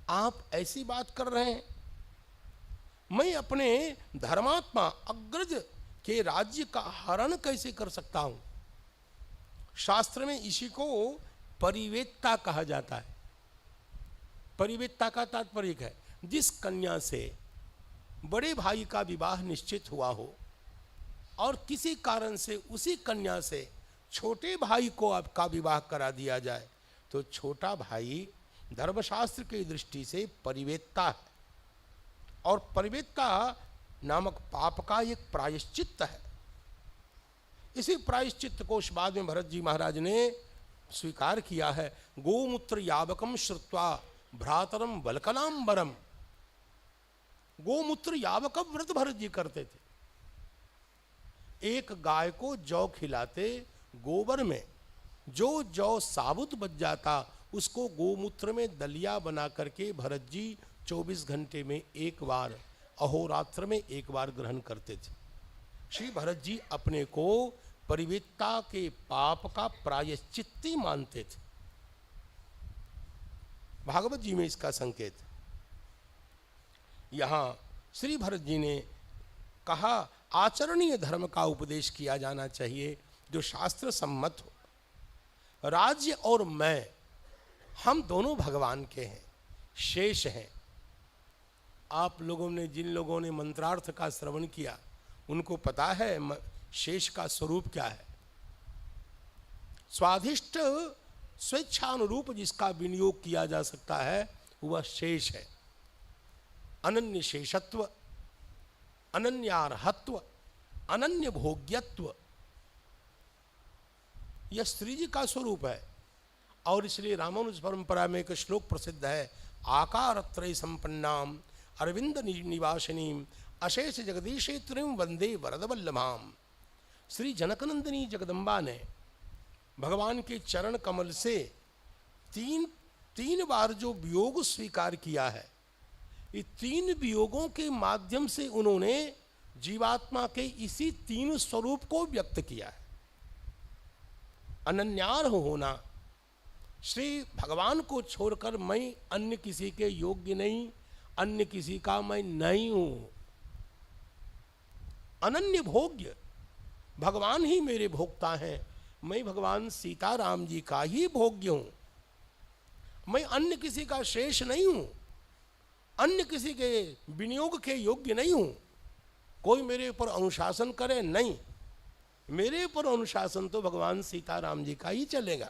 आप ऐसी बात कर रहे हैं? मैं अपने धर्मात्मा अग्रज के राज्य का हरण कैसे कर सकता हूं? शास्त्र में इसी को परिवेत्ता कहा जाता है। परिवेत्ता का तात्पर्य है जिस कन्या से बड़े भाई का विवाह निश्चित हुआ हो और किसी कारण से उसी कन्या से छोटे भाई को आपका विवाह करा दिया जाए तो छोटा भाई धर्मशास्त्र की दृष्टि से परिवेत्ता है और परिवेत्ता नामक पाप का एक प्रायश्चित्त है। इसी प्रायश्चित्त को बाद में भरत जी महाराज ने स्वीकार किया है। गोमूत्र यावकम श्रुत्वा भ्रातरम बलकलांबरम। गोमूत्र यावकम व्रत भरत जी करते थे। एक गाय को जौ खिलाते, गोबर में जो जौ साबुत बच जाता उसको गोमूत्र में दलिया बना करके भरत जी 24 घंटे में एक बार, अहोरात्र में एक बार ग्रहण करते थे। श्री भरत जी अपने को परिवेत्ता के पाप का प्रायश्चित्ती मानते थे। भागवत जी में इसका संकेत। यहाँ श्री भरत जी ने कहा आचरणीय धर्म का उपदेश किया जाना चाहिए जो शास्त्र सम्मत हो। राज्य और मैं, हम दोनों भगवान के हैं, शेष हैं। आप लोगों ने, जिन लोगों ने मंत्रार्थ का श्रवण किया उनको पता है शेष का स्वरूप क्या है। स्वाधिष्ठ स्वेच्छानुरूप जिसका विनियोग किया जा सकता है वह शेष है। अनन्य शेषत्व, अनन्यार्हत्व, अनन्य भोग्यत्व, यह श्री जी का स्वरूप है। और इसलिए रामानुज परंपरा में एक श्लोक प्रसिद्ध है, आकारत्रय संपन्नाम अरविंद निवासिनीम अशेष जगदीशेत्रीम वंदे वरदवल्लभाम। श्री जनकनंदिनी जगदम्बा ने भगवान के चरण कमल से तीन बार जो वियोग स्वीकार किया है, ये 3 वियोगों के माध्यम से उन्होंने जीवात्मा के इसी 3 स्वरूप को व्यक्त किया है। अनन्यार्ह होना, श्री भगवान को छोड़कर मैं अन्य किसी के योग्य नहीं, अन्य किसी का मैं नहीं हूं। अनन्य भोग्य, भगवान ही मेरे भोक्ता हैं, मैं भगवान सीताराम जी का ही भोग्य हूं। मैं अन्य किसी का शेष नहीं हूं, अन्य किसी के विनियोग के योग्य नहीं हूं। कोई मेरे ऊपर अनुशासन करे नहीं, मेरे ऊपर अनुशासन तो भगवान सीताराम जी का ही चलेगा।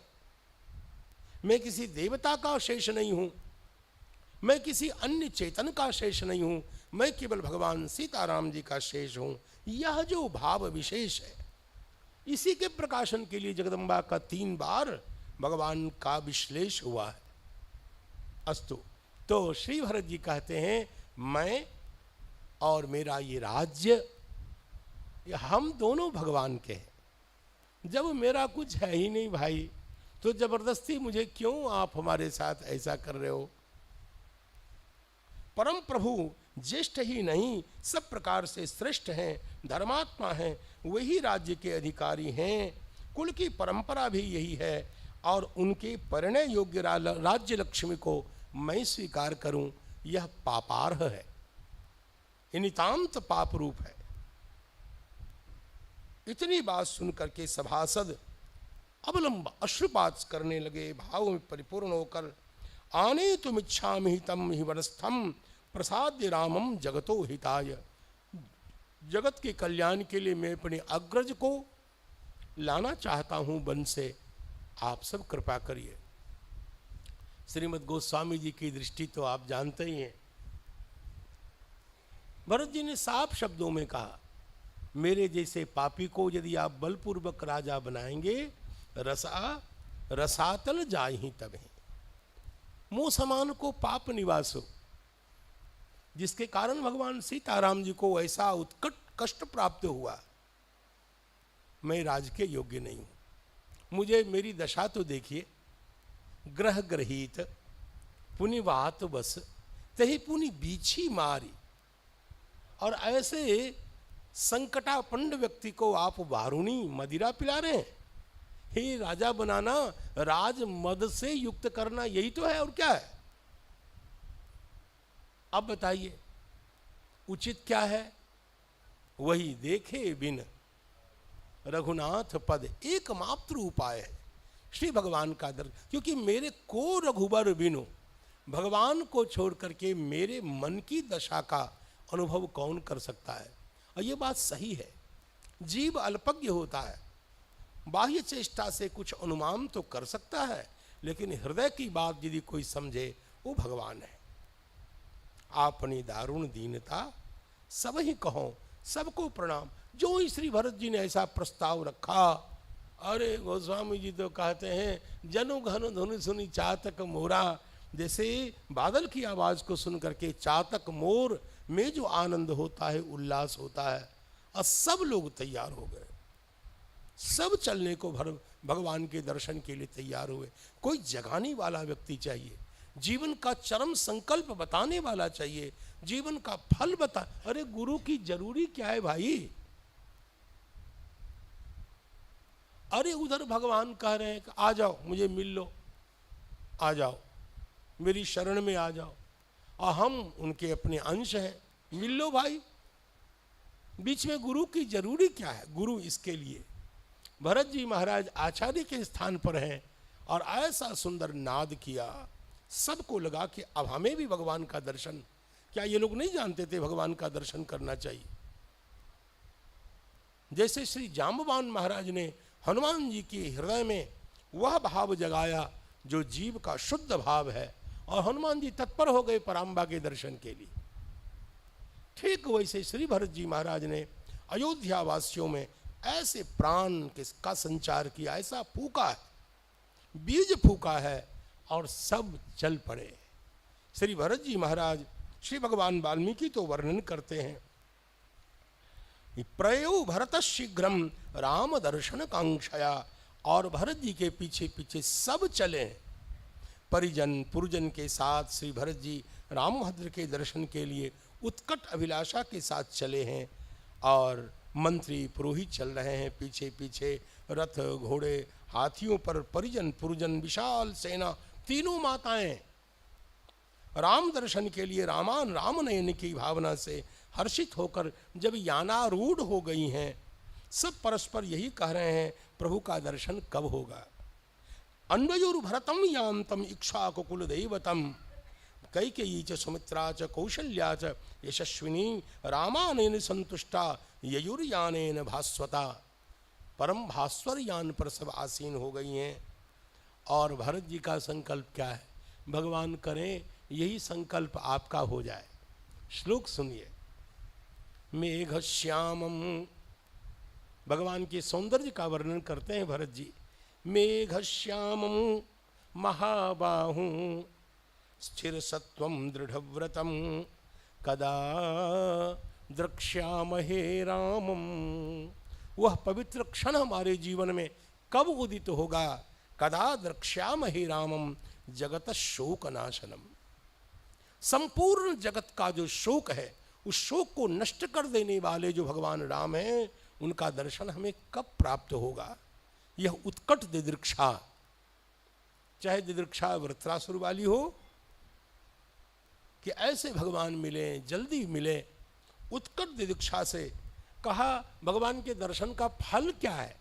मैं किसी देवता का शेष नहीं हूं, मैं किसी अन्य चेतन का शेष नहीं हूं, मैं केवल भगवान सीताराम जी का शेष हूं। यह जो भाव विशेष है, इसी के प्रकाशन के लिए जगदम्बा का 3 बार भगवान का विश्लेष हुआ है। अस्तु, तो श्री भरत जी कहते हैं मैं और मेरा ये राज्य, हम दोनों भगवान के हैं। जब मेरा कुछ है ही नहीं भाई, तो जबरदस्ती मुझे क्यों आप हमारे साथ ऐसा कर रहे हो? परम प्रभु ज्येष्ठ ही नहीं, सब प्रकार से श्रेष्ठ हैं, धर्मात्मा हैं, वही राज्य के अधिकारी हैं। कुल की परंपरा भी यही है और उनके परिणय योग्य राज्य लक्ष्मी को मैं स्वीकार करूं, यह पापार्ह है, नितांत पाप रूप है। इतनी बात सुनकर के सभासद अवलंब अश्रुपात करने लगे, भाव में परिपूर्ण होकर। आने तुम इच्छामि तम हि वनस्थम प्रसाद्य रामम जगतो हिताय। जगत के कल्याण के लिए मैं अपने अग्रज को लाना चाहता हूं वन से, आप सब कृपा करिए। श्रीमद् गोस्वामी जी की दृष्टि तो आप जानते ही हैं। भरत जी ने साफ शब्दों में कहा, मेरे जैसे पापी को यदि आप बलपूर्वक राजा बनाएंगे, रसातल जाय ही तब मुंह समान को पाप निवासो, जिसके कारण भगवान सीताराम जी को ऐसा उत्कट कष्ट प्राप्त हुआ। मैं राज के योग्य नहीं हूं। मुझे मेरी दशा तो देखिए, ग्रह ग्रहित पुनिवात बस तही पुनि बीछी मारी। और ऐसे संकटापंड व्यक्ति को आप वारुणी मदिरा पिला रहे हैं। हे राजा बनाना, राज मद से युक्त करना, यही तो है और क्या है? अब बताइए उचित क्या है? वही देखे बिन रघुनाथ पद एकमात्र उपाय है, श्री भगवान का दर्शन। क्योंकि मेरे को रघुबर बिनु, भगवान को छोड़ करके मेरे मन की दशा का अनुभव कौन कर सकता है? और ये बात सही है। जीव अल्पज्ञ होता है, बाह्य चेष्टा से कुछ अनुमान तो कर सकता है, लेकिन हृदय की बात यदि कोई समझे, वो भगवान है। आपनी दारुण दीनता सब ही कहो, सबको प्रणाम। जो ही श्री भरत जी ने ऐसा प्रस्ताव रखा, अरे गोस्वामी जी तो कहते हैं जनु घन धुनि सुनी चातक मोरा। जैसे बादल की आवाज को सुन करके चातक मोर में जो आनंद होता है, उल्लास होता है, और सब लोग तैयार हो गए, सब चलने को भगवान के दर्शन के लिए तैयार हुए। कोई जगाने वाला व्यक्ति चाहिए, जीवन का चरम संकल्प बताने वाला चाहिए, जीवन का फल बता। अरे गुरु की जरूरी क्या है भाई? अरे उधर भगवान कह रहे हैं कि आ जाओ मुझे मिल लो, आ जाओ मेरी शरण में आ जाओ, और हम उनके अपने अंश हैं, मिल लो भाई। बीच में गुरु की जरूरी क्या है? गुरु इसके लिए भरत जी महाराज आचार्य के स्थान पर हैं और ऐसा सुंदर नाद किया, सबको लगा कि अब हमें भी भगवान का दर्शन। क्या ये लोग नहीं जानते थे भगवान का दर्शन करना चाहिए? जैसे श्री जाम्बवान महाराज ने हनुमान जी के हृदय में वह भाव जगाया जो जीव का शुद्ध भाव है, और हनुमान जी तत्पर हो गए पराम्बा के दर्शन के लिए। ठीक वैसे श्री भरत जी महाराज ने अयोध्या वासियों में ऐसे प्राण का संचार किया, ऐसा फूका है, बीज फूका है, और सब चल पड़े। श्री भरत जी महाराज, श्री भगवान वाल्मीकि तो वर्णन करते हैं, प्रयो भरत शीघ्रम राम दर्शन कांक्षया। और भरत जी के पीछे पीछे सब चले, परिजन पुरजन के साथ श्री भरत जी रामभद्र के दर्शन के लिए उत्कट अभिलाषा के साथ चले हैं। और मंत्री पुरोहित चल रहे हैं पीछे पीछे, रथ घोड़े हाथियों पर परिजन पुरजन विशाल सेना, तीनों माताएं राम दर्शन के लिए रामान राम नयन की भावना से हर्षित होकर जब यानारूढ़ हो गई हैं, सब परस्पर यही कह रहे हैं प्रभु का दर्शन कब होगा। अन्वयुर्भरतम यान्तम इक्ष्वाकुकुल दैवतम कैकेयी च सुमित्रा च कौशल्या च यशस्विनी रामानेन संतुष्टा ययुर्यानेन भास्वता। परम भास्वर यान पर सब आसीन हो गई हैं। और भरत जी का संकल्प क्या है? भगवान करें यही संकल्प आपका हो जाए। श्लोक सुनिए, मेघ श्यामम। भगवान के सौंदर्य का वर्णन करते हैं भरत जी। मेघ श्यामम महाबाहु स्थिर सत्वम दृढ़व्रतम कदा द्रक्ष्यामहे रामम। वह पवित्र क्षण हमारे जीवन में कब उदित होगा? कदा द्रक्ष्यामहे रामम जगत शोक नाशनम। संपूर्ण जगत का जो शोक है, उस शोक को नष्ट कर देने वाले जो भगवान राम हैं, उनका दर्शन हमें कब प्राप्त होगा? यह उत्कट दिदृक्षा, चाहे दिदृक्षा वृत्रासुर वाली हो कि ऐसे भगवान मिले, जल्दी मिले, उत्कट दिदृक्षा से कहा भगवान के दर्शन का फल क्या है?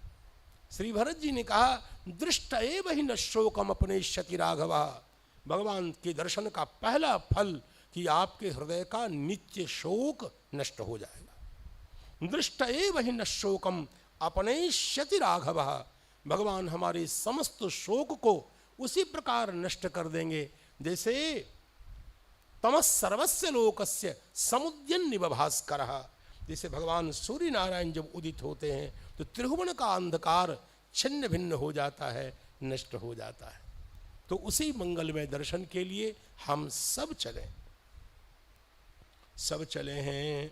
श्री भरत जी ने कहा दृष्ट एव हि न शोकम अपनेष्यति राघवा। भगवान के दर्शन का पहला फल कि आपके हृदय का नित्य शोक नष्ट हो जाएगा। दृष्ट एव हि न शोकम अपनेष्यति राघवा। भगवान हमारे समस्त शोक को उसी प्रकार नष्ट कर देंगे जैसे तमस सर्वस्य लोकस्य समुद्यन्निव भास्करः। जैसे भगवान सूर्य नारायण जब उदित होते हैं तो त्रिभुवन का अंधकार छिन्न भिन्न हो जाता है, नष्ट हो जाता है। तो उसी मंगलमय दर्शन के लिए हम सब चले हैं।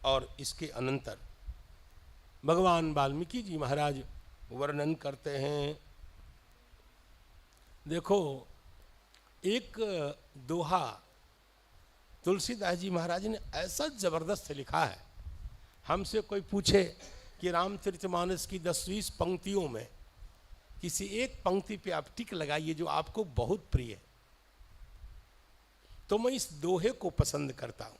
और इसके अनंतर भगवान वाल्मीकि जी महाराज वर्णन करते हैं। देखो, एक दोहा तुलसीदास जी महाराज ने ऐसा जबरदस्त लिखा है। हमसे कोई पूछे कि रामचरितमानस की 10-20 पंक्तियों में किसी एक पंक्ति पे आप टिक लगाइए जो आपको बहुत प्रिय है, तो मैं इस दोहे को पसंद करता हूं।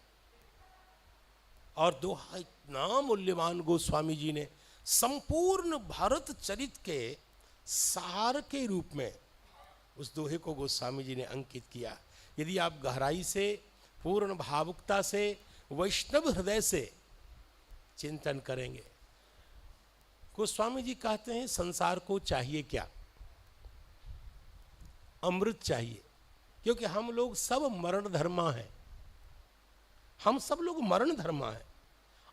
और दोहा इतना मूल्यवान गोस्वामी जी ने संपूर्ण भारत चरित के सार के रूप में उस दोहे को गोस्वामी जी ने अंकित किया। यदि आप गहराई से, पूर्ण भावुकता से, वैष्णव हृदय से चिंतन करेंगे, गोस्वामी जी कहते हैं संसार को चाहिए क्या? अमृत चाहिए, क्योंकि हम लोग सब मरण धर्मा हैं। हम सब लोग मरण धर्मा हैं।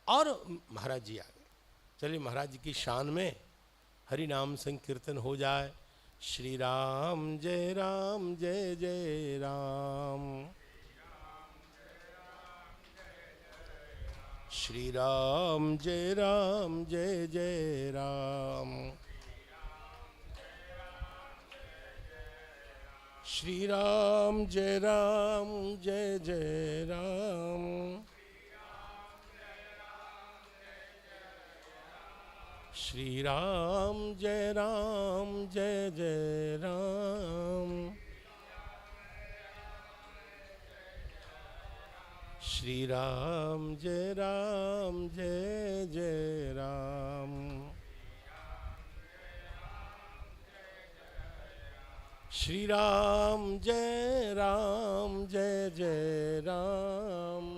और महाराज जी आ गए, चलिए महाराज जी की शान में हरि नाम संकीर्तन हो जाए। श्री राम जय राम जय जय राम, श्री राम जय राम जय जय राम, श्री राम जय राम जय जय राम, श्री राम जय राम जय जय राम, श्री राम जय राम जय जय राम, श्री राम जय राम जय जय राम,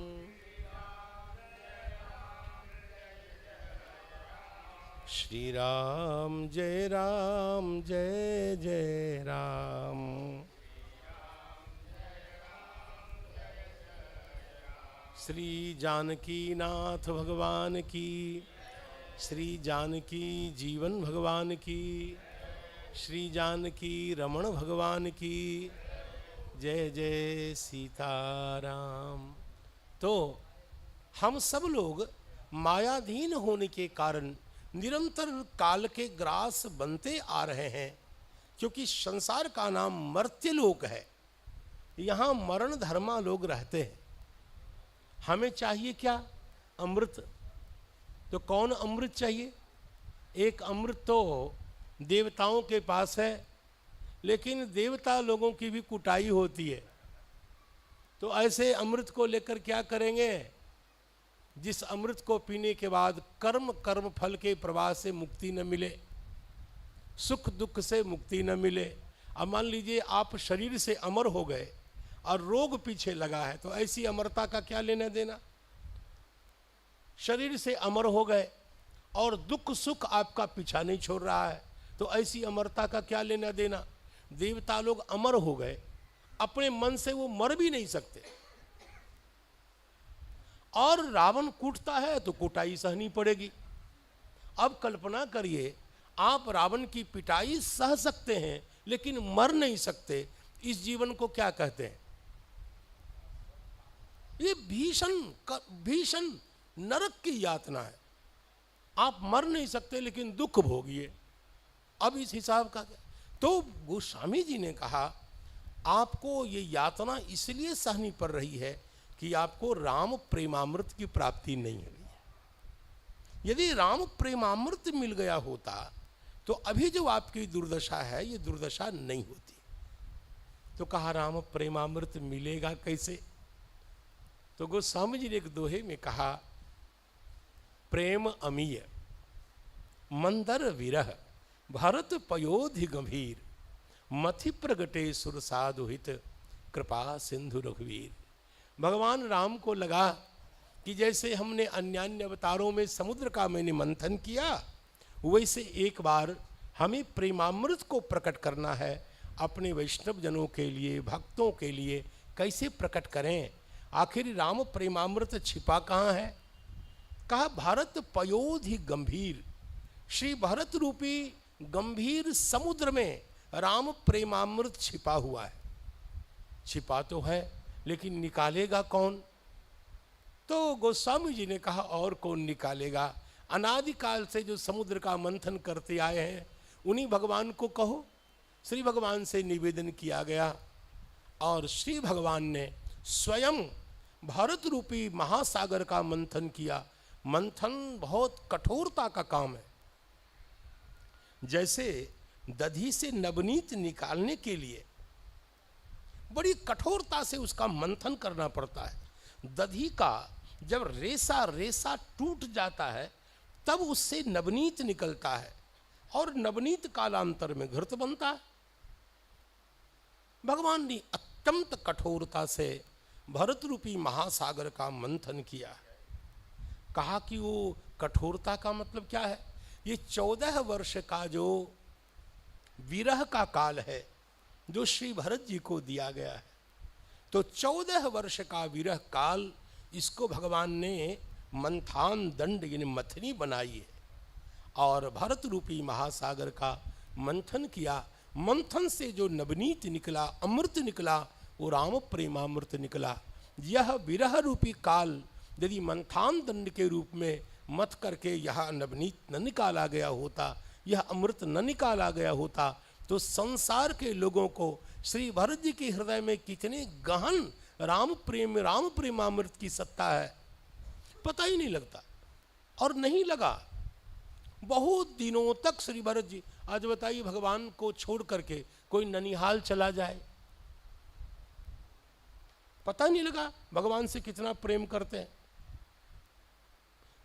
श्री राम जय राम जय जय राम, श्री जानकी नाथ भगवान की, श्री जानकी जीवन भगवान की, श्री जानकी रमण भगवान की जय जय सीताराम। तो हम सब लोग मायाधीन होने के कारण निरंतर काल के ग्रास बनते आ रहे हैं, क्योंकि संसार का नाम मर्त्यलोक है। यहाँ मरण धर्मा लोग रहते हैं। हमें चाहिए क्या? अमृत। तो कौन अमृत चाहिए? एक अमृत तो देवताओं के पास है, लेकिन देवता लोगों की भी कुटाई होती है। तो ऐसे अमृत को लेकर क्या करेंगे? जिस अमृत को पीने के बाद कर्म फल के प्रवाह से मुक्ति न मिले, सुख दुख से मुक्ति न मिले। अब मान लीजिए आप शरीर से अमर हो गए और रोग पीछे लगा है, तो ऐसी अमरता का क्या लेना देना? शरीर से अमर हो गए और दुख सुख आपका पीछा नहीं छोड़ रहा है, तो ऐसी अमरता का क्या लेना देना? देवता लोग अमर हो गए, अपने मन से वो मर भी नहीं सकते। और रावण कूटता है तो कुटाई सहनी पड़ेगी। अब कल्पना करिए, आप रावण की पिटाई सह सकते हैं लेकिन मर नहीं सकते। इस जीवन को क्या कहते हैं? ये भीषण नरक की यातना है। आप मर नहीं सकते लेकिन दुख भोगिए। अब इस हिसाब का क्या? तो गोस्वामी जी ने कहा आपको ये यातना इसलिए सहनी पड़ रही है कि आपको राम प्रेमामृत की प्राप्ति नहीं हुई है। यदि राम प्रेमामृत मिल गया होता तो अभी जो आपकी दुर्दशा है ये दुर्दशा नहीं होती। तो कहा राम प्रेमामृत मिलेगा कैसे? तो गोस्वामी जी ने एक दोहे में कहा, प्रेम अमीय मंदर विरह भरत पयोधि गंभीर मथि प्रगटे सुर साधुहित कृपा सिंधु रघुवीर। भगवान राम को लगा कि जैसे हमने अन्य अवतारों में समुद्र का मैंने मंथन किया, वैसे एक बार हमें प्रेमामृत को प्रकट करना है अपने वैष्णव जनों के लिए, भक्तों के लिए। कैसे प्रकट करें? आखिर राम प्रेमामृत छिपा कहाँ है? कहा भारत पयोधि गंभीर, श्री भरत रूपी गंभीर समुद्र में राम प्रेमामृत छिपा हुआ है। छिपा तो है लेकिन निकालेगा कौन? तो गोस्वामी जी ने कहा और कौन निकालेगा? अनादिकाल से जो समुद्र का मंथन करते आए हैं उन्हीं भगवान को कहो। श्री भगवान से निवेदन किया गया और श्री भगवान ने स्वयं भारत रूपी महासागर का मंथन किया। मंथन बहुत कठोरता का काम है। जैसे दधी से नवनीत निकालने के लिए बड़ी कठोरता से उसका मंथन करना पड़ता है। दधी का जब रेसा रेसा टूट जाता है तब उससे नवनीत निकलता है और नवनीत कालांतर में घृत बनता है। भगवान ने अत्यंत कठोरता से भरत रूपी महासागर का मंथन किया। कहा कि वो कठोरता का मतलब क्या है? ये 14 वर्ष का जो विरह का काल है जो श्री भरत जी को दिया गया है, तो 14 वर्ष का विरह काल इसको भगवान ने मंथान दंड यानी मथनी बनाई है और भरत रूपी महासागर का मंथन किया। मंथन से जो नवनीत निकला, अमृत निकला, वो राम प्रेमामृत निकला। यह विरह रूपी काल यदि मंथान दंड के रूप में मत करके यह नवनीत न निकाला गया होता, यह अमृत न निकाला गया होता, तो संसार के लोगों को श्री भरत जी के हृदय में कितने गहन राम प्रेमामृत की सत्ता है पता ही नहीं लगता। और नहीं लगा बहुत दिनों तक श्री भरत जी। आज बताइए, भगवान को छोड़ करके कोई ननिहाल चला जाए, पता नहीं लगा भगवान से कितना प्रेम करते हैं।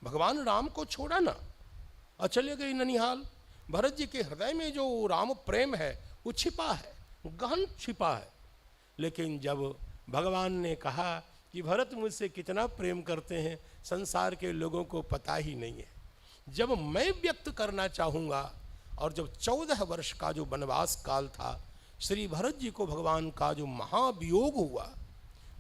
भगवान राम को छोड़ा ना और चले गए ननिहाल। भरत जी के हृदय में जो राम प्रेम है वो छिपा है, गहन छिपा है। लेकिन जब भगवान ने कहा कि भरत मुझसे कितना प्रेम करते हैं संसार के लोगों को पता ही नहीं है, जब मैं व्यक्त करना चाहूँगा, और जब 14 वर्ष का जो वनवास काल था, श्री भरत जी को भगवान का जो महावियोग हुआ,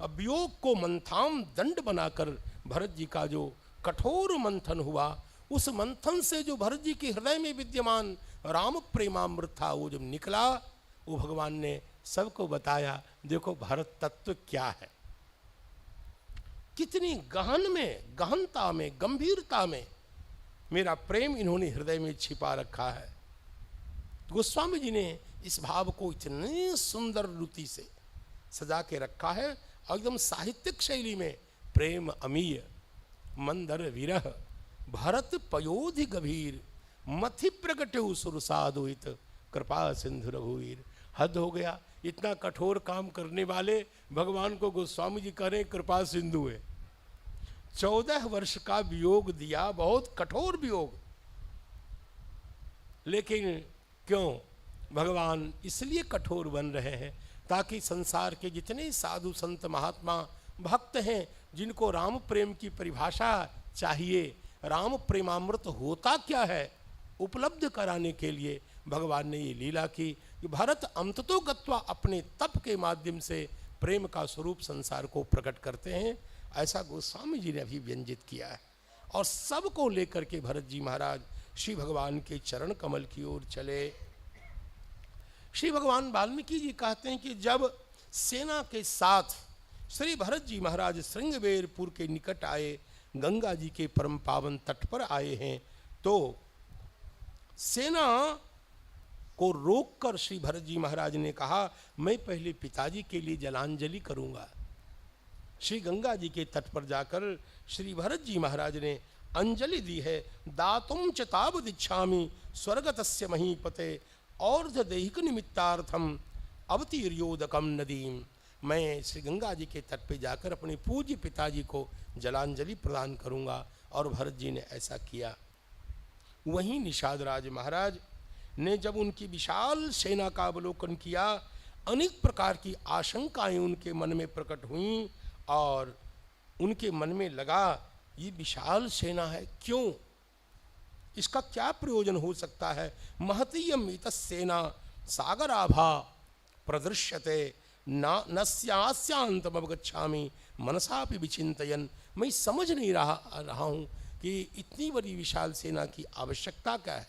अब वियोग को मंथान दंड बनाकर भरत जी का जो कठोर मंथन हुआ, उस मंथन से जो भरत जी के हृदय में विद्यमान राम प्रेमामृत था वो जब निकला, वो भगवान ने सबको बताया, देखो भरत तत्व क्या है, कितनी गहन में, गहनता में, गंभीरता में मेरा प्रेम इन्होंने हृदय में छिपा रखा है। गोस्वामी जी ने इस भाव को इतने सुंदर रीति से सजा के रखा है, एकदम साहित्यिक शैली में। प्रेम अमीय मंदर विरह भरत पयोधि गभीर मथि प्रगटे सुर साधुहित कृपा सिंधु रघुवीर। हद हो गया, इतना कठोर काम करने वाले भगवान को गोस्वामी जी कह रहे कृपा सिंधु है। 14 वर्ष का वियोग दिया, बहुत कठोर वियोग, लेकिन क्यों भगवान इसलिए कठोर बन रहे हैं ताकि संसार के जितने साधु संत महात्मा भक्त हैं जिनको राम प्रेम की परिभाषा चाहिए, राम प्रेमामृत होता क्या है, उपलब्ध कराने के लिए भगवान ने ये लीला की कि भरत अंततो गत्वा अपने तप के माध्यम से प्रेम का स्वरूप संसार को प्रकट करते हैं। ऐसा गोस्वामी जी ने अभी व्यंजित किया है। और सबको लेकर के भरत जी महाराज श्री भगवान के चरण कमल की ओर चले। श्री भगवान वाल्मीकि जी कहते हैं कि जब सेना के साथ श्री भरत जी महाराज श्रृंगबेरपुर के निकट आए, गंगा जी के परम पावन तट पर आए हैं, तो सेना को रोककर श्री भरत जी महाराज ने कहा, मैं पहले पिताजी के लिए जलांजलि करूंगा। श्री गंगा जी के तट पर जाकर श्री भरत जी महाराज ने अंजलि दी है। दातुम च तावद इच्छामि स्वर्गतस्य महीपते और्ध देहिक निमित्तार्थम अवतीर्योदकम नदीम। मैं श्री गंगा जी के तट पे जाकर अपने पूज्य पिताजी को जलांजलि प्रदान करूंगा। और भरत जी ने ऐसा किया। वहीं निषाद राज महाराज ने जब उनकी विशाल सेना का अवलोकन किया, अनेक प्रकार की आशंकाएं उनके मन में प्रकट हुईं और उनके मन में लगा, ये विशाल सेना है, क्यों, इसका क्या प्रयोजन हो सकता है। महतीयम इतस्सेना सागराभा प्रदृश्यते नस्यास्यांतम अवगच्छामि मनसापि विचिंतयन। मैं समझ नहीं रहा हूँ कि इतनी बड़ी विशाल सेना की आवश्यकता क्या है।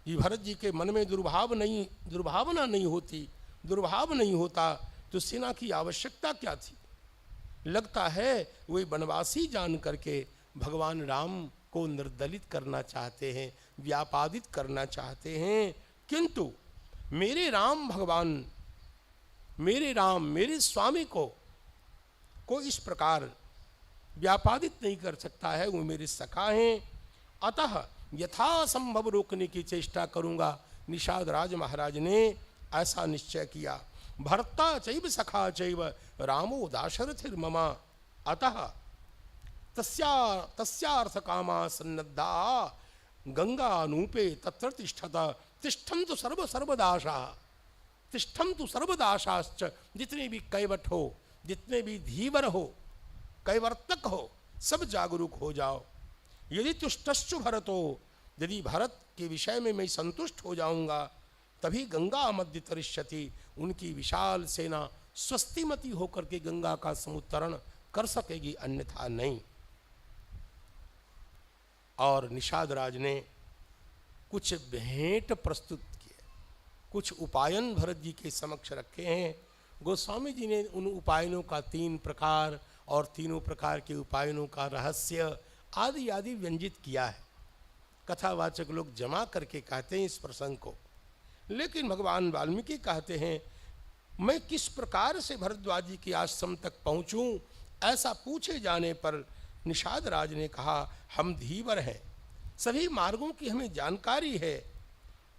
ये भरत जी के मन में दुर्भावना नहीं होता तो सेना की आवश्यकता क्या थी। लगता है वे वनवासी जान करके भगवान राम को निर्दलित करना चाहते हैं, व्यापादित करना चाहते हैं। किंतु मेरे राम भगवान, मेरे स्वामी को इस प्रकार व्यापादित नहीं कर सकता है, वो मेरे सखा हैं। अतः यथासंभव रोकने की चेष्टा करूंगा। निषाद राज महाराज ने ऐसा निश्चय किया। भर्ता चैव सखा चैव रामो दाशरथिर्ममा अतः तस्यार्थ कामा सन्नद्धा गंगानूपे तत्र तिष्ठन्तु सर्वदाशाश्च। जितने भी कैवट हो, जितने भी धीवर हो, कैवर्तक हो, सब जागरूक हो जाओ। यदि तुष्टश्चु भरतो, यदि भरत के विषय में मैं संतुष्ट हो जाऊंगा, तभी गंगा मध्य तरिष्यति। उनकी विशाल सेना स्वस्तिमती होकर के गंगा का समुत्तरण कर सकेगी, अन्यथा नहीं। और निषाद राज ने कुछ भेंट प्रस्तुत किए, कुछ उपायन भरत जी के समक्ष रखे हैं। गोस्वामी जी ने उन उपायनों का 3 प्रकार और तीनों प्रकार के उपायनों का रहस्य आदि आदि व्यंजित किया है। कथावाचक लोग जमा करके कहते हैं इस प्रसंग को, लेकिन भगवान वाल्मीकि कहते हैं, मैं किस प्रकार से भरद्वाज जी के आश्रम तक पहुंचूं। ऐसा पूछे जाने पर निषाद राज ने कहा, हम धीवर हैं, सभी मार्गों की हमें जानकारी है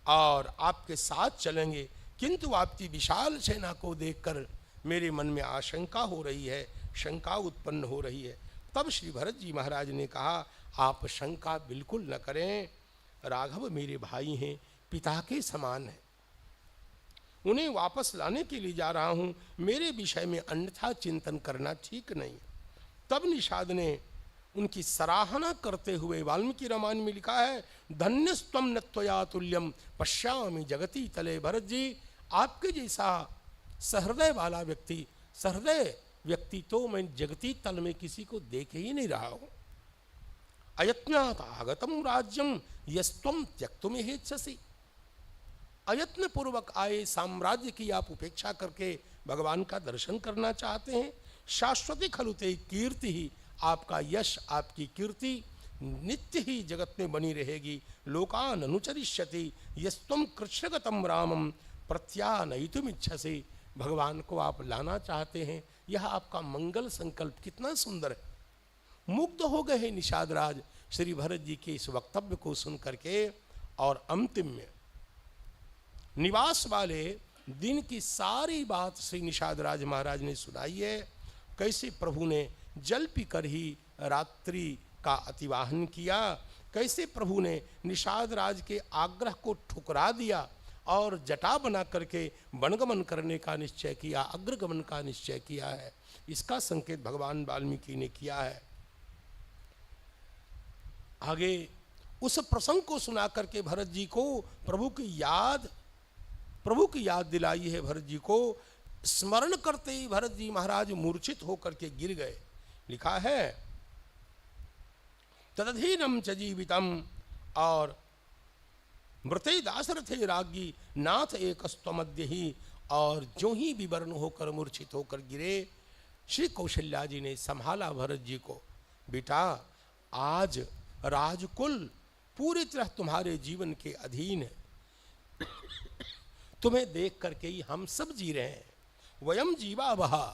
और आपके साथ चलेंगे, किंतु आपकी विशाल सेना को देखकर मेरे मन में आशंका हो रही है, शंका उत्पन्न हो रही है। तब श्री भरत जी महाराज ने कहा, आप शंका बिल्कुल न करें, राघव मेरे भाई हैं, पिता के समान हैं, उन्हें वापस लाने के लिए जा रहा हूँ, मेरे विषय में अन्यथा चिंतन करना ठीक नहीं। तब निषाद ने उनकी सराहना करते हुए वाल्मीकि रामायण में लिखा है, धन्यस्त्वम न त्वया तुल्यम पश्यामि जगती तले। भरत जी, आपके जैसा सहृदय वाला व्यक्ति, सहृदय व्यक्ति तो मैं जगती तल में किसी को देख ही नहीं रहा हूँ। अयत्नात् आगतम राज्यम यस्त्वम त्यक्तुमिहेच्छसि। अयत्न पूर्वक आए साम्राज्य की आप उपेक्षा करके भगवान का दर्शन करना चाहते हैं। शाश्वती खलुते कीर्ति ही, आपका यश, आपकी कीर्ति नित्य ही जगत में बनी रहेगी। लोकान अनुचरिष्यति यस्त्वम कृष्णगतम रामम प्रत्यानयितुमिच्छसि। भगवान को आप लाना चाहते हैं, यह आपका मंगल संकल्प कितना सुंदर है। मुग्ध हो गए हैं निषाद राज श्री भरत जी के इस वक्तव्य को सुन करके। और अंतिम में निवास वाले दिन की सारी बात श्री निषाद राज महाराज ने सुनाई है। कैसे प्रभु ने जल पीकर ही रात्रि का अतिवाहन किया, कैसे प्रभु ने निषाद राज के आग्रह को ठुकरा दिया और जटा बना करके वनगमन करने का निश्चय किया, अग्रगमन का निश्चय किया है। इसका संकेत भगवान वाल्मीकि ने किया है। आगे उस प्रसंग को सुना करके भरत जी को प्रभु की याद दिलाई है। भरत जी को स्मरण करते ही भरत जी महाराज मूर्छित होकर के गिर गए। लिखा है तदधीनम च जीवितम, और मृते दासरथे राज्ञी नाथ एकस्तमद्य ही। और जो ही विवर्ण होकर मूर्छित होकर गिरे, श्री कौशल्या जी ने संभाला भरत जी को। बेटा, आज राजकुल पूरी तरह तुम्हारे जीवन के अधीन है, तुम्हें देख करके ही हम सब जी रहे हैं। वयम जीवा वहा,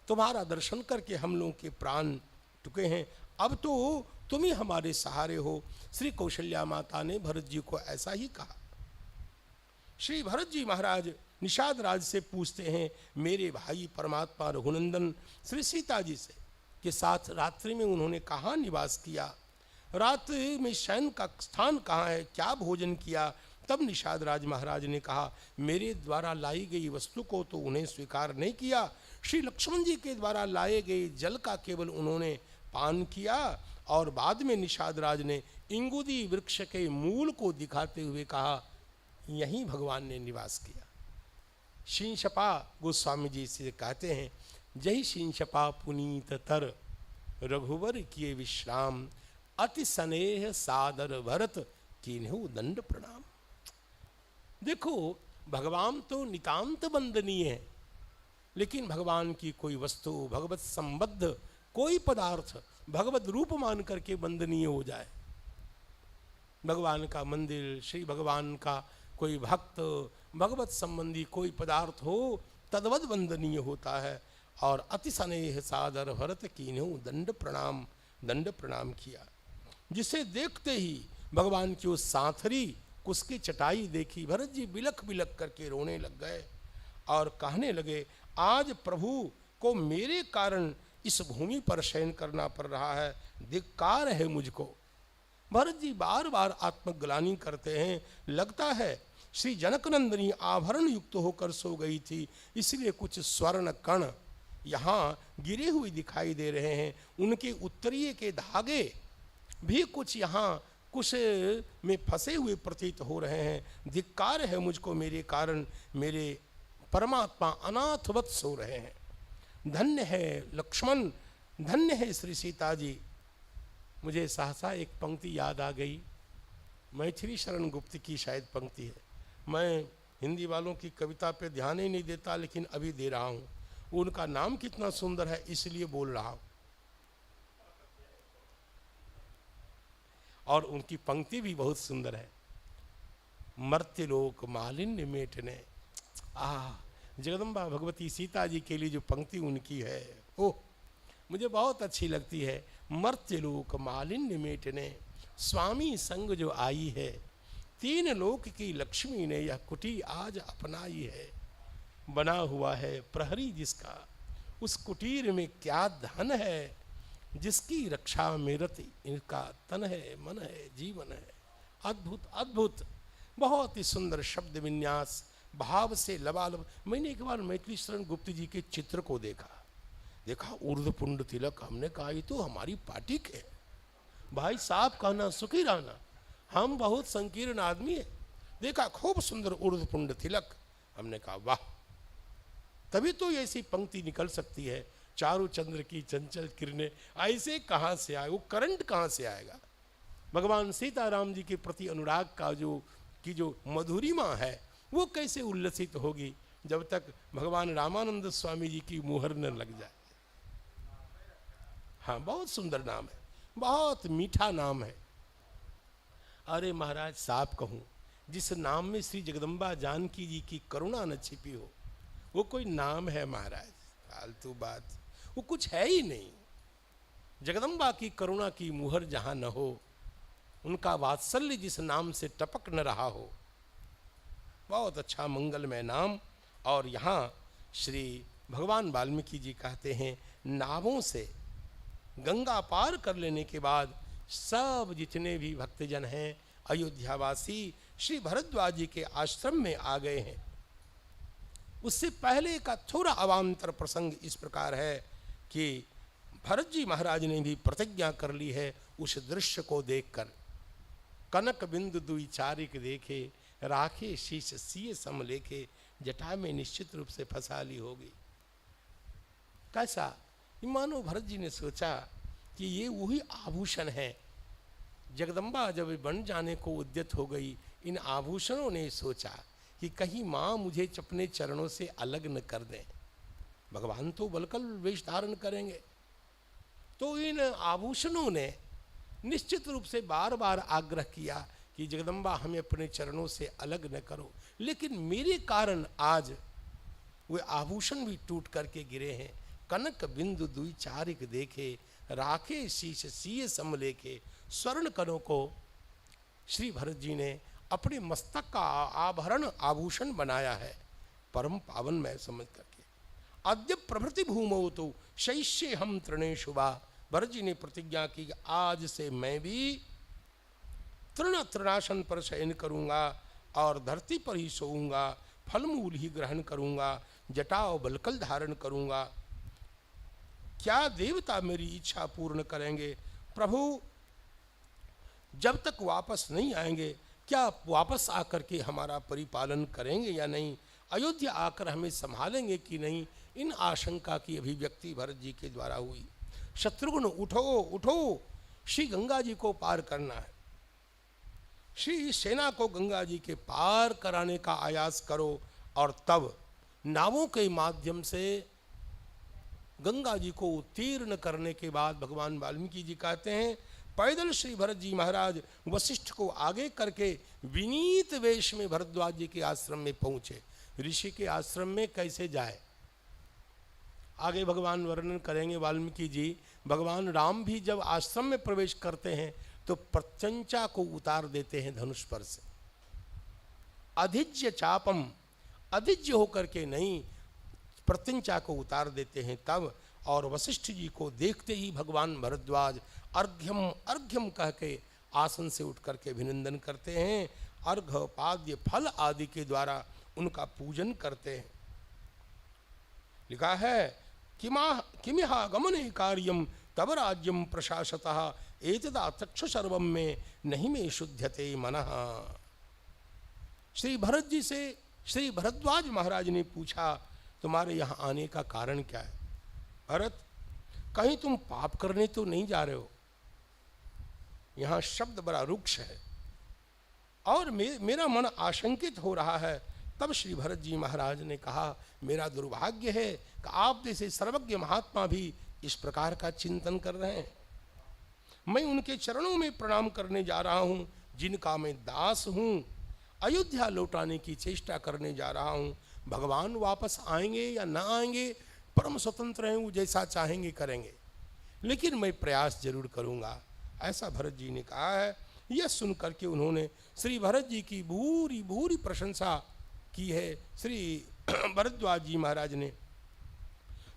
तुम्हारा दर्शन करके हम लोगों के प्राण टुके हैं, अब तो तुम ही हमारे सहारे हो। श्री कौशल्या माता ने भरत जी को ऐसा ही कहा। श्री भरत जी महाराज निषाद राज से पूछते हैं, मेरे भाई परमात्मा रघुनंदन श्री सीता जी से के साथ रात्रि में उन्होंने कहाँ निवास किया, रात्रि में शयन का स्थान कहाँ है, क्या भोजन किया। तब निषाद राज महाराज ने कहा, मेरे द्वारा लाई गई वस्तु को तो उन्हें स्वीकार नहीं किया, श्री लक्ष्मण जी के द्वारा लाए गए जल का केवल उन्होंने पान किया। और बाद में निषाद राज ने इंगुदी वृक्ष के मूल को दिखाते हुए कहा, यहीं भगवान ने निवास किया। शींशपा गोस्वामी जी से कहते हैं, जही शींशपा पुनीत तर रघुवर किए विश्राम, अति स्नेह सादर भरत कीन्हु दंड प्रणाम। देखो, भगवान तो नितांत वंदनीय है, लेकिन भगवान की कोई वस्तु, भगवत संबद्ध कोई पदार्थ भगवत रूप मान करके वंदनीय हो जाए, भगवान का मंदिर, श्री भगवान का कोई भक्त, भगवत संबंधी कोई पदार्थ हो, तद्वद वंदनीय होता है। और अति स्नेह सादर भरत कीन्हु दंड प्रणाम किया। जिसे देखते ही भगवान की उस सांथरी कुश की चटाई देखी, भरत जी बिलख बिलख करके रोने लग गए और कहने लगे, आज प्रभु को मेरे कारण इस भूमि पर शयन करना पड़ रहा है, धिक्कार है मुझको। भरत जी बार बार आत्मग्लानि करते हैं, लगता है श्री जनकनंदिनी आभरण युक्त होकर सो गई थी, इसलिए कुछ स्वर्ण कण यहाँ गिरे हुए दिखाई दे रहे हैं, उनके उत्तरीय के धागे भी कुछ यहाँ कुछ में फंसे हुए प्रतीत हो रहे हैं। धिक्कार है मुझको, मेरे कारण मेरे परमात्मा अनाथवत सो रहे हैं। धन्य है लक्ष्मण, धन्य है श्री सीता जी। मुझे सहसा एक पंक्ति याद आ गई, मैथिली शरण गुप्त की शायद पंक्ति है। मैं हिंदी वालों की कविता पे ध्यान ही नहीं देता, लेकिन अभी दे रहा हूँ। उनका नाम कितना सुंदर है, इसलिए बोल रहा हूँ, और उनकी पंक्ति भी बहुत सुंदर है। मर्त्यलोक मालिन्य मेटने, जगदम्बा भगवती सीता जी के लिए जो पंक्ति उनकी है, ओह मुझे बहुत अच्छी लगती है। मर्त्यलोक मालिन्य मेटने, स्वामी संग जो आई है, तीन लोक की लक्ष्मी ने यह कुटी आज अपनाई है। बना हुआ है प्रहरी जिसका, उस कुटीर में क्या धन है, जिसकी रक्षा में रति इनका तन है, मन है, जीवन है। अद्भुत अद्भुत, बहुत ही सुंदर शब्द विन्यास, भाव से लबालब। मैंने एक बार मैथिली शरण गुप्त जी के चित्र को देखा ऊर्ध्वपुंड तिलक। हमने कहा ये तो हमारी पार्टी के है। भाई साहब कहना सुखी रहना, हम बहुत संकीर्ण आदमी है। देखा खूब सुंदर ऊर्ध्वपुंड तिलक, हमने कहा वाह, तभी तो ऐसी पंक्ति निकल सकती है, चारु चंद्र की चंचल किरणें। ऐसे कहाँ से आए, वो करंट कहाँ से आएगा। भगवान सीताराम जी के प्रति अनुराग का जो मधुरिमा है, वो कैसे उल्लसित होगी जब तक भगवान रामानंद स्वामी जी की मुहर न लग जाए। हाँ, बहुत सुंदर नाम है, बहुत मीठा नाम है। अरे महाराज साहब कहूँ, जिस नाम में श्री जगदम्बा जानकी जी की करुणा न छिपी हो, वो कोई नाम है महाराज? फालतू बात, वो कुछ है ही नहीं। जगदम्बा की करुणा की मुहर जहाँ न हो, उनका वात्सल्य जिस नाम से टपक न रहा हो, बहुत अच्छा मंगलमय नाम। और यहाँ श्री भगवान वाल्मीकि जी कहते हैं, नावों से गंगा पार कर लेने के बाद सब जितने भी भक्तजन हैं अयोध्यावासी श्री भरद्वाज जी के आश्रम में आ गए हैं। उससे पहले का थोड़ा अवान्तर प्रसंग इस प्रकार है कि भरत जी महाराज ने भी प्रतिज्ञा कर ली है उस दृश्य को देखकर। कनक बिंदु दुई चारिक देखे, राखे शीश सिए सम लेखे, जटा में निश्चित रूप से फंसा ली होगी। कैसा मानो भरत जी ने सोचा कि ये वही आभूषण है। जगदम्बा जब बन जाने को उद्यत हो गई, इन आभूषणों ने सोचा कि कहीं माँ मुझे अपने चरणों से अलग न कर दें। भगवान तो बलकल वेश धारण करेंगे। तो इन आभूषणों ने निश्चित रूप से बार बार आग्रह किया कि जगदम्बा हमें अपने चरणों से अलग न करो, लेकिन मेरे कारण आज वे आभूषण भी टूट करके गिरे हैं। कनक बिंदु दुई चारिक देखे, राखे शीश सीय समलेखे। स्वर्ण कणों को श्री भरत जी ने अपने मस्तक का आभरण आभूषण बनाया है, परम पावन मैं समझ करके। अद्य प्रभृति भूमौ तो शैष्ये हम तृणे शुभा। भरत जी ने प्रतिज्ञा की कि आज से मैं भी तृणासन पर शयन करूंगा और धरती पर ही सोऊंगा, फलमूल ही ग्रहण करूंगा, जटा और बलकल धारण करूंगा। क्या देवता मेरी इच्छा पूर्ण करेंगे? प्रभु जब तक वापस नहीं आएंगे, क्या वापस आकर के हमारा परिपालन करेंगे या नहीं? अयोध्या आकर हमें संभालेंगे कि नहीं? इन आशंका की अभिव्यक्ति भरत जी के द्वारा हुई। शत्रुघ्न उठो उठो, श्री गंगा जी को पार करना है। श्री सेना को गंगा जी के पार कराने का आयास करो। और तब नावों के माध्यम से गंगा जी को उत्तीर्ण करने के बाद भगवान वाल्मीकि जी कहते हैं, पैदल श्री भरत जी महाराज वशिष्ठ को आगे करके विनीत वेश में भरद्वाज जी के आश्रम में पहुंचे। ऋषि के आश्रम में कैसे जाए, आगे भगवान वर्णन करेंगे वाल्मीकि जी। भगवान राम भी जब आश्रम में प्रवेश करते हैं तो प्रत्यंचा को उतार देते हैं धनुष पर से। अधिज्य चापम, अधिज्य होकर के नहीं, प्रत्यंचा को उतार देते हैं तब। और वशिष्ठ जी को देखते ही भगवान भरद्वाज अर्घ्यम अर्घ्यम कह के आसन से उठ करके अभिनंदन करते हैं। अर्घ पाद्य फल आदि के द्वारा उनका पूजन करते हैं। लिखा है किमिहा गमने कार्यम तब राज्यम प्रशासतः एतदा चक्षु सर्वम में नहीं में शुद्धते मनः। श्री भरत जी से श्री भरद्वाज महाराज ने पूछा, तुम्हारे यहाँ आने का कारण क्या है? भरत, कहीं तुम पाप करने तो नहीं जा रहे हो? यहाँ शब्द बड़ा रुक्ष है और मेरा मन आशंकित हो रहा है। तब श्री भरत जी महाराज ने कहा, मेरा दुर्भाग्य है कि आप जैसे सर्वज्ञ महात्मा भी इस प्रकार का चिंतन कर रहे हैं। मैं उनके चरणों में प्रणाम करने जा रहा हूँ जिनका मैं दास हूँ। अयोध्या लौटाने की चेष्टा करने जा रहा हूँ। भगवान वापस आएंगे या ना आएंगे परम स्वतंत्र हैं, वो जैसा चाहेंगे करेंगे, लेकिन मैं प्रयास जरूर करूँगा, ऐसा भरत जी ने कहा है। यह सुन करके उन्होंने श्री भरत जी की भूरी भूरी प्रशंसा की है। श्री भरद्वाज जी महाराज ने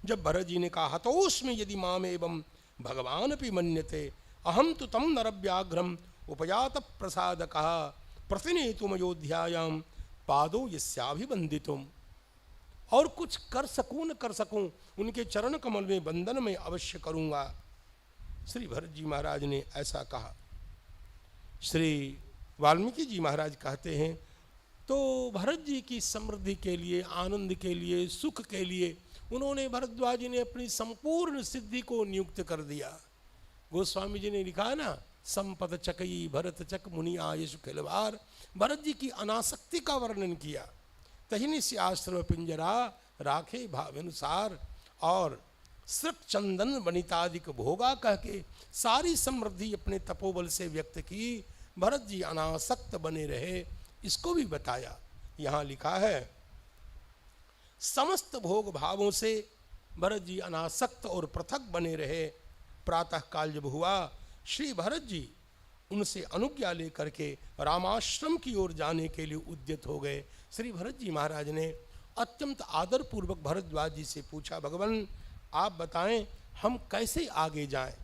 जब भरत जी ने कहा, हतोस्मि यदि माम एवं भगवान अपि मन्यते अहम तो तम नरव्याघ्रम उपजात प्रसादकः प्रतिनेतुम अयोध्यायाम पादो यस्याभिवंदितुम। और कुछ कर सकूं न कर सकूं, उनके चरण कमल में बंधन में अवश्य करूंगा। श्री भरत जी महाराज ने ऐसा कहा। श्री वाल्मीकि जी महाराज कहते हैं, तो भरत जी की समृद्धि के लिए, आनंद के लिए, सुख के लिए उन्होंने भरद्वाज जी ने अपनी संपूर्ण सिद्धि को नियुक्त कर दिया। गोस्वामी जी ने लिखा है ना, संपद चकई भरत चक मुनि आयुष खिलवार। भरत जी की अनासक्ति का वर्णन किया। तहिनी से आश्रम पिंजरा राखे भावानुसार और सृप चंदन वनितादिक भोगा कह के सारी समृद्धि अपने तपोबल से व्यक्त की। भरत जी अनासक्त बने रहे, इसको भी बताया। यहाँ लिखा है, समस्त भोग भावों से भरत जी अनासक्त और पृथक बने रहे। प्रातः काल जब हुआ, श्री भरत जी उनसे अनुज्ञा लेकर के रामाश्रम की ओर जाने के लिए उद्यत हो गए। श्री भरत जी महाराज ने अत्यंत आदर पूर्वक भरद्वाज जी से पूछा, भगवान आप बताएं हम कैसे आगे जाएं?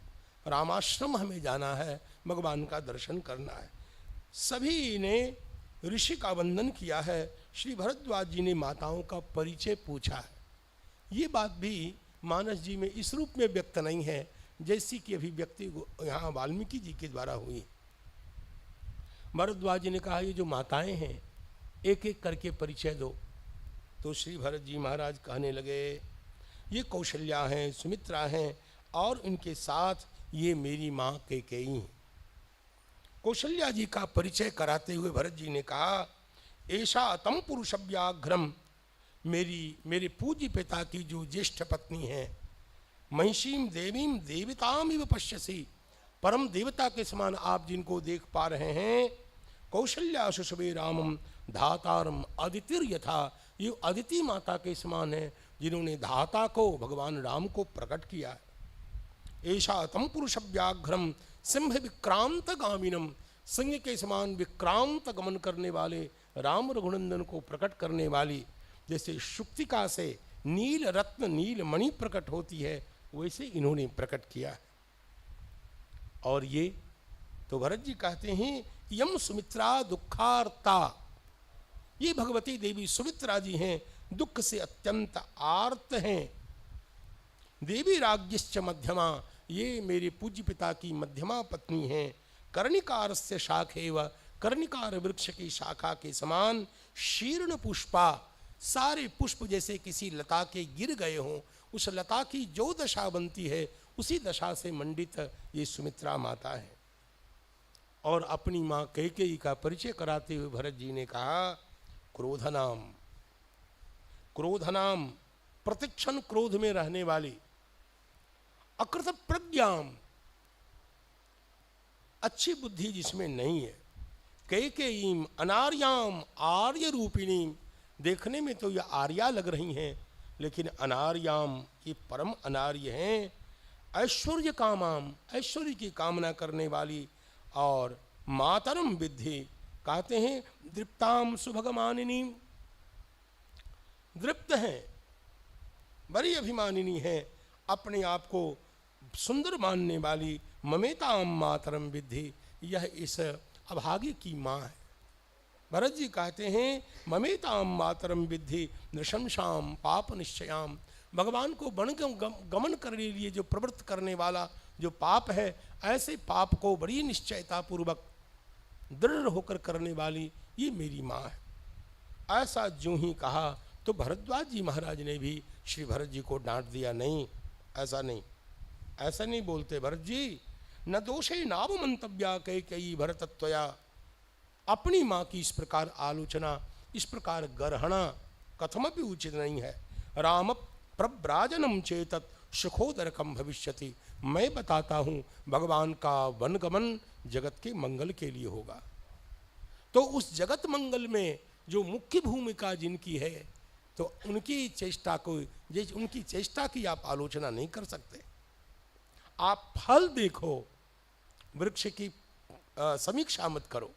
रामाश्रम हमें जाना है, भगवान का दर्शन करना है। सभी ने ऋषि का वंदन किया है। श्री भरद्वाज जी ने माताओं का परिचय पूछा है। ये बात भी मानस जी में इस रूप में व्यक्त नहीं है जैसी कि अभिव्यक्ति यहाँ वाल्मीकि जी के द्वारा हुई। भरद्वाज जी ने कहा, ये जो माताएं हैं एक एक करके परिचय दो। तो श्री भरत जी महाराज कहने लगे, ये कौशल्या हैं, सुमित्रा हैं और उनके साथ ये मेरी माँ कैकेयी हैं। कौशल्या जी का परिचय कराते हुए भरत जी ने कहा, ऐसा तम पुरुष व्याघ्रम, मेरे पूज्य पिता की जो ज्येष्ठ पत्नी है, महिषीम देवीम देवताम इव पश्यसी, परम देवता के समान आप जिनको देख पा रहे हैं, कौशल्या सुषुवे रामम धातारम अदितिर यथा, ये अदिति माता के समान है जिन्होंने धाता को, भगवान राम को प्रकट किया है। ऐसा तम पुरुष व्याघ्रम सिंह विक्रांत गामिनम, सिंह के समान विक्रांत गमन करने वाले राम रघुनंदन को प्रकट करने वाली, जैसे शुक्तिका से नील रत्न नील मणि प्रकट होती है, वैसे इन्होंने प्रकट किया है। और ये तो भरत जी कहते हैं, यम सुमित्रा दुखार्ता, ये भगवती देवी सुमित्रा जी हैं, दुख से अत्यंत आर्त हैं। देवी राज्ञश्च मध्यमा, ये मेरे पूज्य पिता की मध्यमा पत्नी हैं। कर्णिकार से शाखेव, कर्णिकार वृक्ष की शाखा के समान शीर्ण पुष्पा, सारे पुष्प जैसे किसी लता के गिर गए हों, उस लता की जो दशा बनती है उसी दशा से मंडित ये सुमित्रा माता है। और अपनी माँ कैकेयी का परिचय कराते हुए भरत जी ने कहा, क्रोधनाम, क्रोधनाम प्रतिक्षण क्रोध में रहने वाली, अकृत प्रज्ञाम, अच्छी बुद्धि जिसमें नहीं है, कैकेयीम अनार्याम आर्य रूपिणीम, देखने में तो ये आर्या लग रही हैं लेकिन अनार्याम, ये परम अनार्य हैं। ऐश्वर्य कामाम, ऐश्वर्य की कामना करने वाली, और मातरम विद्धि, कहते हैं दृप्ताम सुभगमानिनी, दृप्त हैं, बड़ी अभिमानिनी है, अपने आप को सुंदर मानने वाली, ममेताम मातरम विद्धि, यह इस अभागे की माँ है। भरत जी कहते हैं, ममेताम मातरम विद्धि नृशंसाम पाप निश्चयाम, भगवान को वन गमन करने के लिए जो प्रवृत्त करने वाला जो पाप है, ऐसे पाप को बड़ी निश्चयता पूर्वक दृढ़ होकर करने वाली ये मेरी माँ है। ऐसा जो ही कहा तो भरद्वाज जी महाराज ने भी श्री भरत जी को डांट दिया, नहीं ऐसा नहीं, ऐसा नहीं बोलते भरत जी, न दोषे नाव मंतव्या कैकेयी भरतत्वया, अपनी माँ की इस प्रकार आलोचना, इस प्रकार गर्हणा कथमपि उचित नहीं है। राम प्रव्राजनम चेतत सुखोदरकम भविष्यति, मैं बताता हूँ भगवान का वनगमन जगत के मंगल के लिए होगा, तो उस जगत मंगल में जो मुख्य भूमिका जिनकी है, तो उनकी चेष्टा को, उनकी चेष्टा की आप आलोचना नहीं कर सकते। आप फल देखो, वृक्ष की समीक्षा मत करो।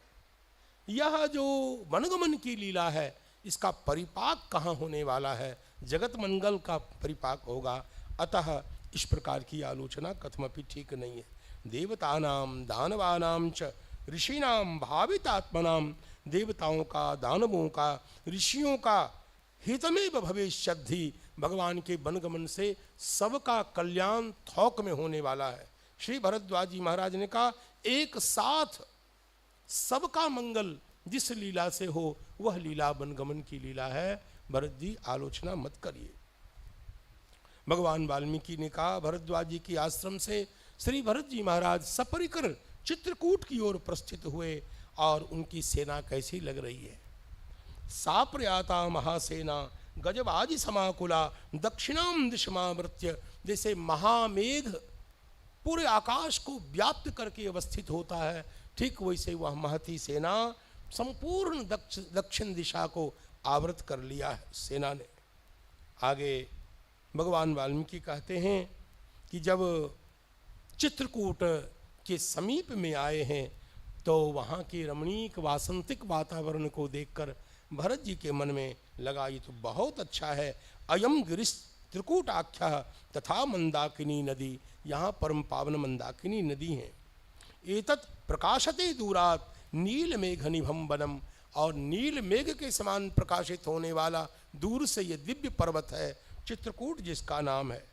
यह जो वनगमन की लीला है, इसका परिपाक कहाँ होने वाला है, जगत मंगल का परिपाक होगा, अतः इस प्रकार की आलोचना कथमपि ठीक नहीं है। देवतानाम दानवानाम च ऋषिनाम भावितात्मनाम, देवताओं का, दानवों का, ऋषियों का हितमेव भविष्यद्धि, भगवान के वनगमन से सबका कल्याण थोक में होने वाला है। श्री भरद्वाज जी महाराज ने कहा, एक साथ सबका मंगल जिस लीला से हो वह लीला वनगमन की लीला है। भरत जी आलोचना मत करिए। भगवान वाल्मीकि ने कहा, भरद्वाज जी की आश्रम से श्री भरत जी महाराज सपरिकर चित्रकूट की ओर प्रस्थित हुए, और उनकी सेना कैसी लग रही है। सा प्रयाता महासेना गजबाजी समाकुला दक्षिणाम दिशमावृत्य, जैसे महामेघ पूरे आकाश को व्याप्त करके अवस्थित होता है, ठीक वैसे वह महती सेना संपूर्ण दक्षिण दिशा को आवृत कर लिया है सेना ने। आगे भगवान वाल्मीकि कहते हैं कि जब चित्रकूट के समीप में आए हैं तो वहाँ के रमणीक वासंतिक वातावरण को देखकर भरत जी के मन में लगा, ये तो बहुत अच्छा है। अयम गिरिश त्रिकूट आख्या तथा मंदाकिनी नदी, यहाँ परम पावन मंदाकिनी नदी है। एतत् प्रकाशते दूरात नील मेघ निभम वनम, और नील मेघ के समान प्रकाशित होने वाला दूर से ये दिव्य पर्वत है चित्रकूट जिसका नाम है।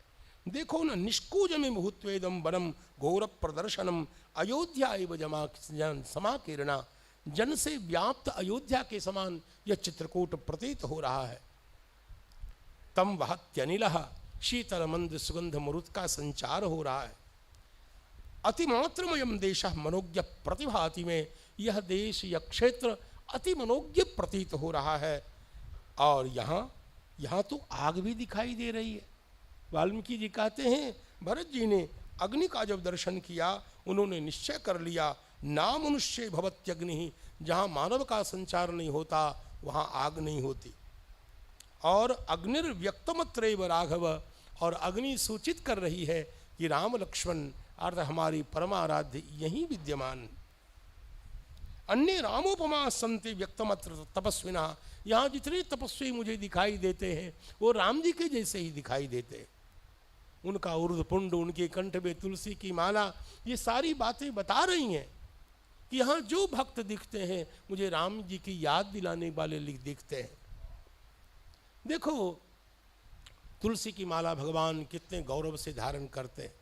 देखो न, निष्कूज में मुहूत्वेदम वनम घोर प्रदर्शनम अयोध्या एव जमा समाकीर्णा, जन से व्याप्त अयोध्या के समान यह चित्रकूट प्रतीत हो रहा है। तम वहत्यनिलः शीतल मंद सुगंध मरुत का संचार हो रहा है। अतिमात्रमयम देश मनोज्ञ प्रतिभाति में, यह देश यह क्षेत्र अति मनोज्ञ प्रतीत हो रहा है। और यहाँ तो आग भी दिखाई दे रही है। वाल्मीकि जी कहते हैं भरत जी ने अग्नि का जब दर्शन किया, उन्होंने निश्चय कर लिया ना मनुष्य भवत्यग्नि, जहाँ मानव का संचार नहीं होता वहाँ आग नहीं होती। और अग्निर्व्यक्तमत्रैव राघव, और अग्नि सूचित कर रही है कि राम लक्ष्मण अर्थ हमारी परमाराध्य यहीं विद्यमान। अन्य रामोपमा संति व्यक्तमत्र तपस्विना, यहाँ जितने तपस्वी मुझे दिखाई देते हैं वो राम जी के जैसे ही दिखाई देते हैं। उनका उर्ध्वपुंड, उनके कंठ में तुलसी की माला, ये सारी बातें बता रही हैं कि यहाँ जो भक्त दिखते हैं मुझे राम जी की याद दिलाने वाले दिखते हैं। देखो तुलसी की माला भगवान कितने गौरव से धारण करते हैं।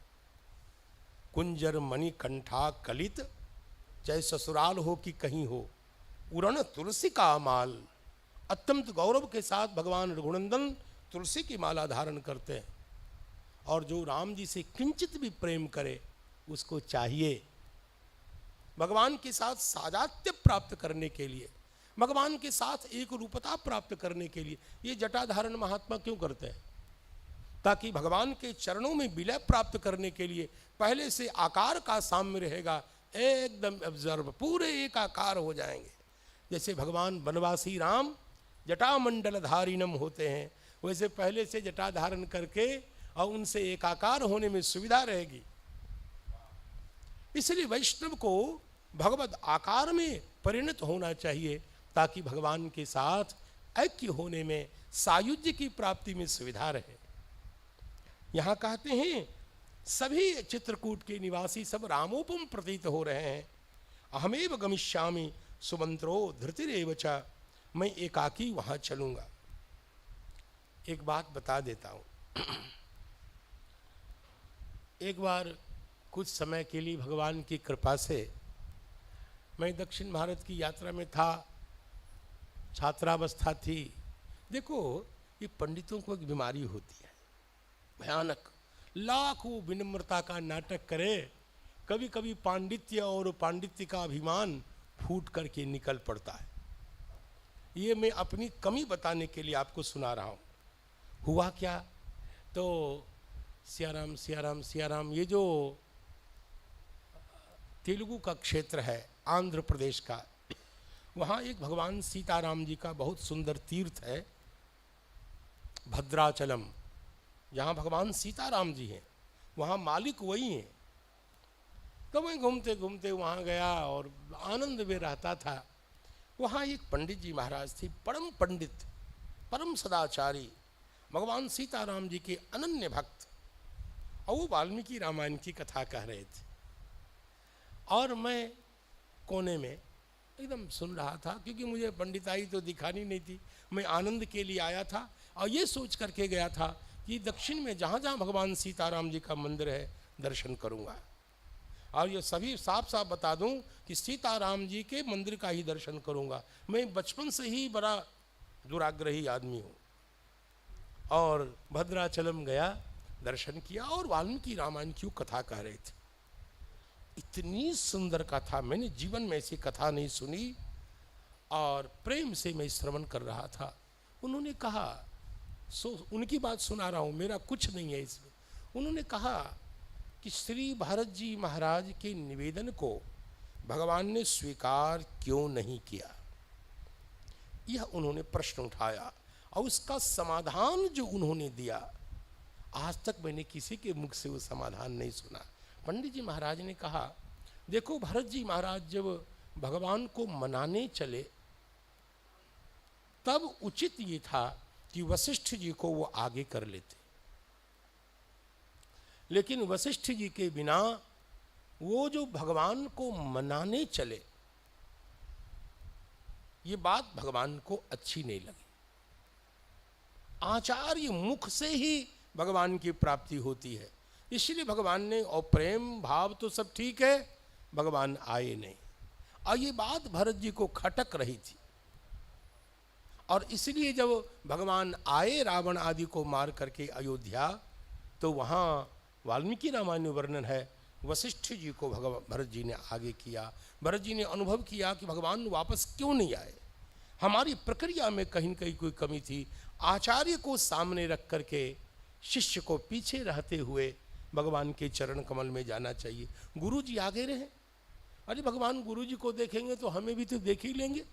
कुंजर मणि कंठा कलित, चाहे ससुराल हो कि कहीं हो, उरण तुलसी का माल। अत्यंत गौरव के साथ भगवान रघुनंदन तुलसी की माला धारण करते हैं। और जो राम जी से किंचित भी प्रेम करे उसको चाहिए भगवान के साथ साजात्य प्राप्त करने के लिए, भगवान के साथ एक रूपता प्राप्त करने के लिए ये जटाधारण महात्मा क्यों करते हैं? ताकि भगवान के चरणों में विलय प्राप्त करने के लिए पहले से आकार का साम्य रहेगा, एकदम ऑब्जर्व, पूरे एक आकार हो जाएंगे। जैसे भगवान वनवासी राम जटामंडल धारिणम होते हैं, वैसे पहले से जटा धारण करके और उनसे एकाकार होने में सुविधा रहेगी। इसलिए वैष्णव को भगवत आकार में परिणत होना चाहिए ताकि भगवान के साथ ऐक्य होने में, सायुज्य की प्राप्ति में सुविधा रहे। यहाँ कहते हैं सभी चित्रकूट के निवासी सब रामोपम प्रतीत हो रहे हैं। अहमेव गमिष्यामि सुमंत्रो धृतिरेव च, मैं एकाकी वहाँ चलूँगा। एक बात बता देता हूँ। एक बार कुछ समय के लिए भगवान की कृपा से मैं दक्षिण भारत की यात्रा में था, छात्रावस्था थी। देखो ये पंडितों को एक बीमारी होती है भयानक, लाखों विनम्रता का नाटक करे, कभी कभी पांडित्य और पांडित्य का अभिमान फूट करके निकल पड़ता है। ये मैं अपनी कमी बताने के लिए आपको सुना रहा हूँ। हुआ क्या, तो सियाराम सियाराम सियाराम, ये जो तेलुगु का क्षेत्र है आंध्र प्रदेश का, वहाँ एक भगवान सीताराम जी का बहुत सुंदर तीर्थ है भद्राचलम, जहाँ भगवान सीताराम जी हैं, वहाँ मालिक वही हैं। तो मैं घूमते घूमते वहाँ गया और आनंद में रहता था। वहाँ एक पंडित जी महाराज थे, परम पंडित, परम सदाचारी, भगवान सीताराम जी के अनन्य भक्त, और वो वाल्मीकि रामायण की कथा कह रहे थे। और मैं कोने में एकदम सुन रहा था, क्योंकि मुझे पंडिताई तो दिखानी नहीं थी, मैं आनंद के लिए आया था और ये सोच करके गया था कि दक्षिण में जहाँ जहाँ भगवान सीताराम जी का मंदिर है दर्शन करूँगा। और ये सभी साफ साफ बता दूं कि सीताराम जी के मंदिर का ही दर्शन करूँगा। मैं बचपन से ही बड़ा दुराग्रही आदमी हूँ। और भद्राचलम गया, दर्शन किया और वाल्मीकि रामायण की कथा कह रहे थे। इतनी सुंदर कथा, मैंने जीवन में ऐसी कथा नहीं सुनी और प्रेम से मैं श्रवण कर रहा था। उन्होंने कहा, उनकी बात सुना रहा हूँ, मेरा कुछ नहीं है इसमें। उन्होंने कहा कि श्री भरत जी महाराज के निवेदन को भगवान ने स्वीकार क्यों नहीं किया, यह उन्होंने प्रश्न उठाया और उसका समाधान जो उन्होंने दिया, आज तक मैंने किसी के मुख से वो समाधान नहीं सुना। पंडित जी महाराज ने कहा, देखो भरत जी महाराज जब भगवान को मनाने चले तब उचित ये था कि वशिष्ठ जी को वो आगे कर लेते, लेकिन वशिष्ठ जी के बिना वो जो भगवान को मनाने चले, ये बात भगवान को अच्छी नहीं लगी। आचार्य मुख से ही भगवान की प्राप्ति होती है, इसलिए भगवान ने, और प्रेम भाव तो सब ठीक है, भगवान आए नहीं। और ये बात भरत जी को खटक रही थी और इसलिए जब भगवान आए रावण आदि को मार करके अयोध्या, तो वहाँ वाल्मीकि रामायण में वर्णन है, वशिष्ठ जी को भरत जी ने आगे किया। भरत जी ने अनुभव किया कि भगवान वापस क्यों नहीं आए, हमारी प्रक्रिया में कहीं न कहीं कोई कमी थी। आचार्य को सामने रख करके शिष्य को पीछे रहते हुए भगवान के चरण कमल में जाना चाहिए। गुरु जी आगे रहे, अरे भगवान गुरु जी को देखेंगे तो हमें भी तो देख ही लेंगे।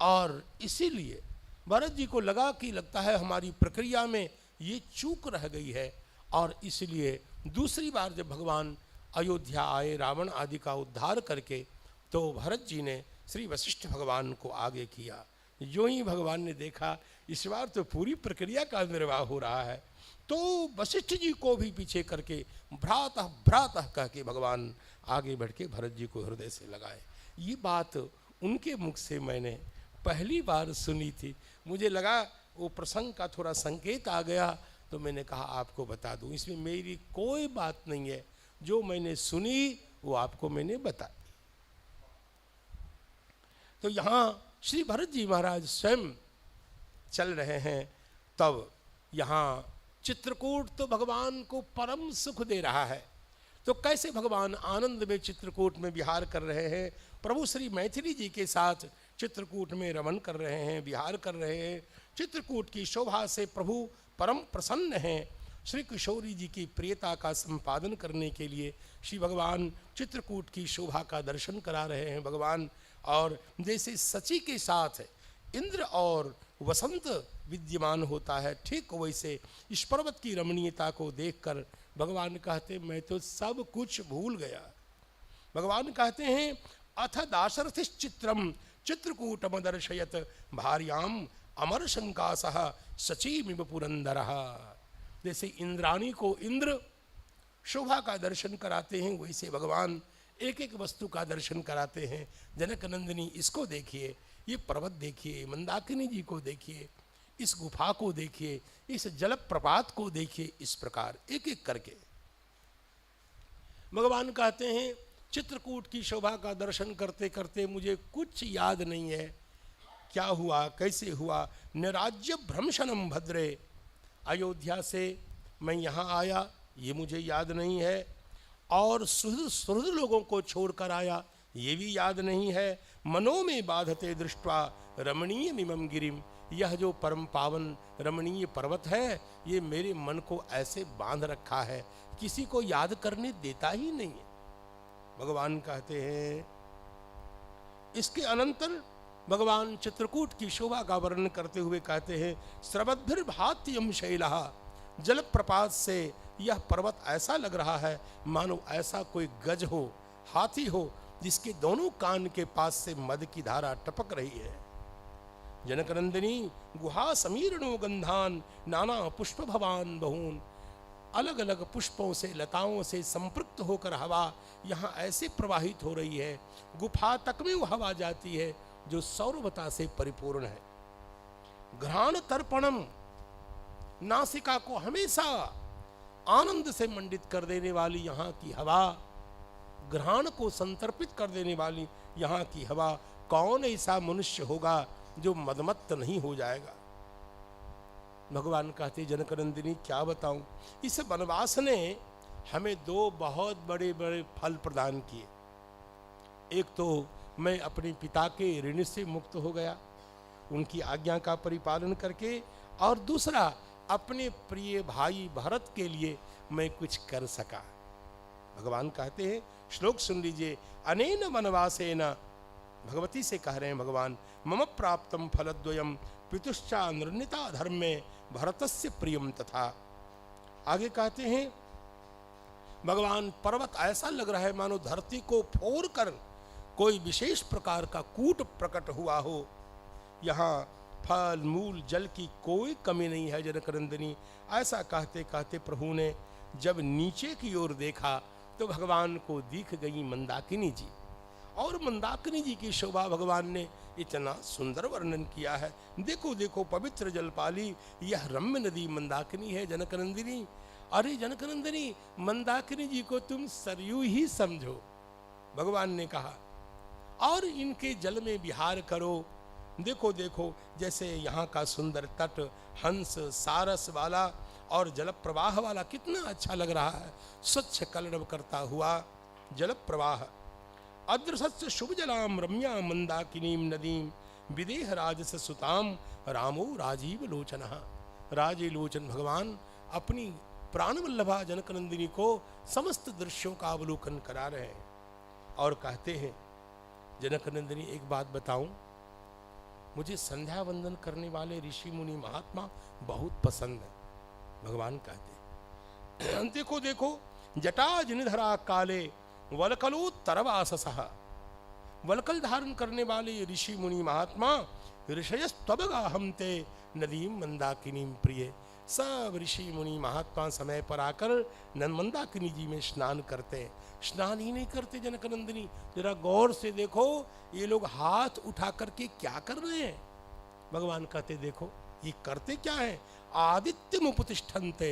और इसीलिए भरत जी को लगा कि लगता है हमारी प्रक्रिया में ये चूक रह गई है, और इसलिए दूसरी बार जब भगवान अयोध्या आए रावण आदि का उद्धार करके, तो भरत जी ने श्री वशिष्ठ भगवान को आगे किया। जो ही भगवान ने देखा इस बार तो पूरी प्रक्रिया का निर्वाह हो रहा है, तो वशिष्ठ जी को भी पीछे करके भ्रातः भ्रातः कह के भगवान आगे बढ़ के भरत जी को हृदय से लगाए। ये बात उनके मुख से मैंने पहली बार सुनी थी। मुझे लगा वो प्रसंग का थोड़ा संकेत आ गया, तो मैंने कहा आपको बता दूं। इसमें मेरी कोई बात नहीं है, जो मैंने सुनी वो आपको मैंने बताई। तो यहाँ श्री भरत जी महाराज स्वयं चल रहे हैं, तब यहाँ चित्रकूट तो भगवान को परम सुख दे रहा है। तो कैसे भगवान आनंद में चित्रकूट में विहार कर रहे हैं, प्रभु श्री मैथिली जी के साथ चित्रकूट में रमण कर रहे हैं, विहार कर रहे हैं। चित्रकूट की शोभा से प्रभु परम प्रसन्न हैं। श्री किशोरी जी की प्रियता का संपादन करने के लिए श्री भगवान चित्रकूट की शोभा का दर्शन करा रहे हैं भगवान। और जैसे सची के साथ इंद्र और वसंत विद्यमान होता है, ठीक वैसे इस पर्वत की रमणीयता को देखकर भगवान कहते मैं तो सब कुछ भूल गया। भगवान कहते हैं अथ दाशरथिश्चित्रम चित्रकूटमदर्शयत भार्याम अमर शंकासः सचीमिव पुरंदरः। जैसे इंद्राणी को इंद्र शोभा का दर्शन कराते हैं, वैसे भगवान एक एक वस्तु का दर्शन कराते हैं। जनक नंदिनी इसको देखिए, ये पर्वत देखिए, मंदाकिनी जी को देखिए, इस गुफा को देखिए, इस जल प्रपात को देखिए। इस प्रकार एक एक करके भगवान कहते हैं चित्रकूट की शोभा का दर्शन करते करते मुझे कुछ याद नहीं है, क्या हुआ कैसे हुआ। निराज्य भ्रंशनम भद्रे, अयोध्या से मैं यहाँ आया ये मुझे याद नहीं है, और सुहृद लोगों को छोड़कर आया ये भी याद नहीं है। मनो में बाधते दृष्ट्वा रमणीय मिमम गिरिम, यह जो परम पावन रमणीय पर्वत है ये मेरे मन को ऐसे बांध रखा है, किसी को याद करने देता ही नहीं है। भगवान कहते हैं इसके अनंतर भगवान चित्रकूट की शोभा का वर्णन करते हुए कहते हैं स्रवद्भिर्भात्यम शैलः, जल प्रपात से यह पर्वत ऐसा लग रहा है मानो ऐसा कोई गज हो, हाथी हो, जिसके दोनों कान के पास से मद की धारा टपक रही है। जनकनंदिनी गुहा समीरणो गंधान नाना पुष्प भवान बहून, अलग अलग पुष्पों से लताओं से संपृक्त होकर हवा यहाँ ऐसे प्रवाहित हो रही है, गुफा तक में वो हवा जाती है जो सौरभता से परिपूर्ण है। घ्राण तर्पणम, नासिका को हमेशा आनंद से मंडित कर देने वाली यहाँ की हवा, घ्राण को संतर्पित कर देने वाली यहाँ की हवा, कौन ऐसा मनुष्य होगा जो मदमत्त नहीं हो जाएगा। भगवान कहते जनकनंदिनी क्या बताऊं, इस वनवास ने हमें दो बहुत बड़े बड़े फल प्रदान किए। एक तो मैं अपने पिता के ऋण से मुक्त हो गया उनकी आज्ञा का परिपालन करके, और दूसरा अपने प्रिय भाई भरत के लिए मैं कुछ कर सका। भगवान कहते हैं श्लोक सुन लीजिए, अनेन वनवासेन, भगवती से कह रहे हैं भगवान, मम प्राप्तम फलद्वयम पितुश्चा निर्णिता धर्मे भरतस्य प्रियम तथा। आगे कहते हैं भगवान पर्वत ऐसा लग रहा है मानो धरती को फोड़ कर कोई विशेष प्रकार का कूट प्रकट हुआ हो। यहाँ फल मूल जल की कोई कमी नहीं है जनकनंदिनी। ऐसा कहते कहते प्रभु ने जब नीचे की ओर देखा तो भगवान को दिख गई मंदाकिनी जी, और मंदाकिनी जी की शोभा भगवान ने इतना सुंदर वर्णन किया है। देखो देखो पवित्र जलपाली यह रम्य नदी मंदाकिनी है जनकनंदिनी। अरे जनकनंदिनी, मंदाकिनी जी को तुम सरयू ही समझो, भगवान ने कहा, और इनके जल में विहार करो। देखो देखो जैसे यहाँ का सुंदर तट हंस सारस वाला, और जल प्रवाह वाला कितना अच्छा लग रहा है, स्वच्छ कलरव करता हुआ जल प्रवाह। अद्रसत्य शुभ जलाम रम्या मंदाकिनीम नदीम विदेह राजस सुताम रामो राजीव लोचनः। राजे लोचन भगवान अपनी प्राणवल्लभा जनकनंदिनी को समस्त दृश्यों का अवलोकन करा रहे हैं और कहते हैं, जनकनंदिनी एक बात बताऊं, मुझे संध्या वंदन करने वाले ऋषि मुनि महात्मा बहुत पसंद है। भगवान कहते हैं, देखो देखो जटा जिनधरा काले वलकलो तरवाससः। वलकल धारण करने वाले ऋषि मुनि महात्मा ऋषयस्त्वबगाहं ते नदीम मंदाकिनीम प्रिय। सब ऋषि मुनि महात्मा समय पर आकर मंदाकिनी जी में स्नान करते हैं। स्नान ही नहीं करते जनकनंदिनी, जरा गौर से देखो ये लोग हाथ उठा करके क्या कर रहे हैं। भगवान कहते देखो ये करते क्या है, आदित्यम उपतिष्ठन्ते।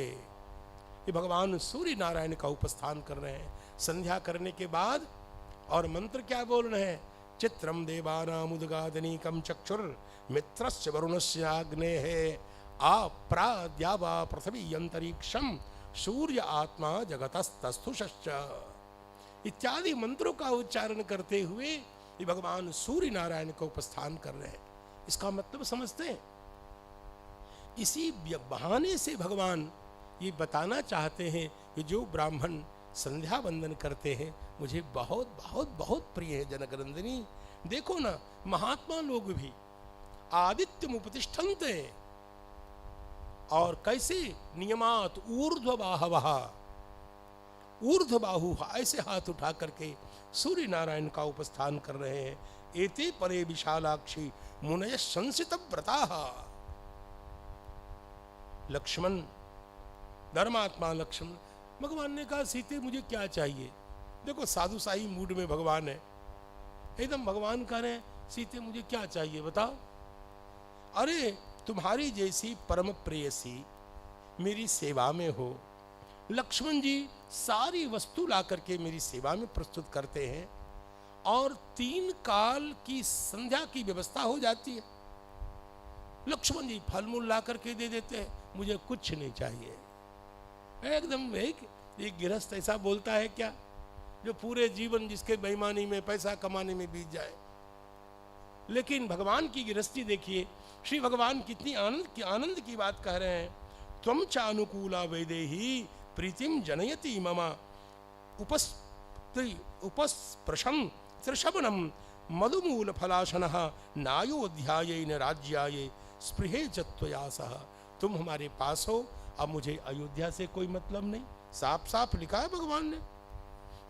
ये भगवान सूर्य नारायण का उपस्थान कर रहे हैं संध्या करने के बाद। और मंत्र क्या बोल रहे हैं, चित्रम देवानामुदगादनीकम चक्षुर मित्रस्य वरुणस्य अग्नेः आप्राद्यावा पृथ्वी अंतरिक्षम सूर्य आत्मा जगतस्तस्थुषश्च इत्यादि मंत्रों का उच्चारण करते हुए ये भगवान सूर्य नारायण का उपस्थान कर रहे हैं। इसका मतलब समझते हैं, इसी बहाने से भगवान ये बताना चाहते हैं कि जो ब्राह्मण संध्या वंदन करते हैं मुझे बहुत बहुत बहुत प्रिय है। जनकनंदिनी देखो ना, महात्मा लोग भी आदित्यम उपतिष्ठन्ते, और कैसे नियमात ऊर्ध्वबाहवः, ऊर्ध्वबाहु ऐसे हाथ उठा करके सूर्य नारायण का उपस्थान कर रहे हैं। एते परे विशालाक्षी मुनय संसित व्रताः। लक्ष्मण, धर्मात्मा लक्ष्मण, भगवान ने कहा सीते मुझे क्या चाहिए। देखो साधु साई मूड में भगवान है, एकदम भगवान कह रहे हैं सीते मुझे क्या चाहिए बताओ। अरे तुम्हारी जैसी परम प्रेयसी मेरी सेवा में हो। लक्ष्मण जी सारी वस्तु ला करके मेरी सेवा में प्रस्तुत करते हैं और 3 काल की संध्या की व्यवस्था हो जाती है। लक्ष्मण जी फल मूल ला करके दे देते हैं, मुझे कुछ नहीं चाहिए। एकदम एक गृहस्थ ऐसा बोलता है क्या, जो पूरे जीवन जिसके बेईमानी में पैसा कमाने में बीत जाए। लेकिन भगवान की गृहस्थी देखिए, श्री भगवान कितनी आनंद की बात कह रहे हैं। त्वं च अनुकूला वैदेही प्रीतिम जनयति मम उपस्पृशं त्रिशवनम मधुमूल फलाशनः नायोध्यायेन राज्याये स्पृहे च त्वया सह। तुम हमारे पास हो, अब मुझे अयोध्या से कोई मतलब नहीं। साफ साफ लिखा है भगवान ने,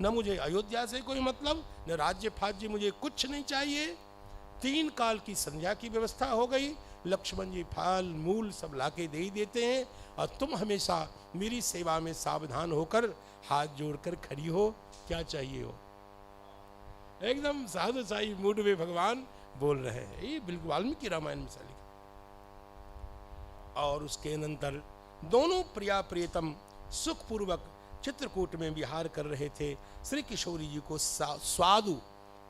न मुझे अयोध्या से कोई मतलब, न राज्य फाज्य, मुझे कुछ नहीं चाहिए। 3 काल की संध्या की व्यवस्था हो गई। लक्ष्मण जी फल मूल सब लाके दे ही देते हैं और तुम हमेशा मेरी सेवा में सावधान होकर हाथ जोड़कर खड़ी हो, क्या चाहिए हो। एकदम साधु साई मूड में भगवान बोल रहे हैं। ये बिल्कुल वाल्मीकि रामायण में लिखा। और उसके अनंतर दोनों प्रिया प्रियतम सुखपूर्वक चित्रकूट में विहार कर रहे थे। श्री किशोरी जी को स्वादु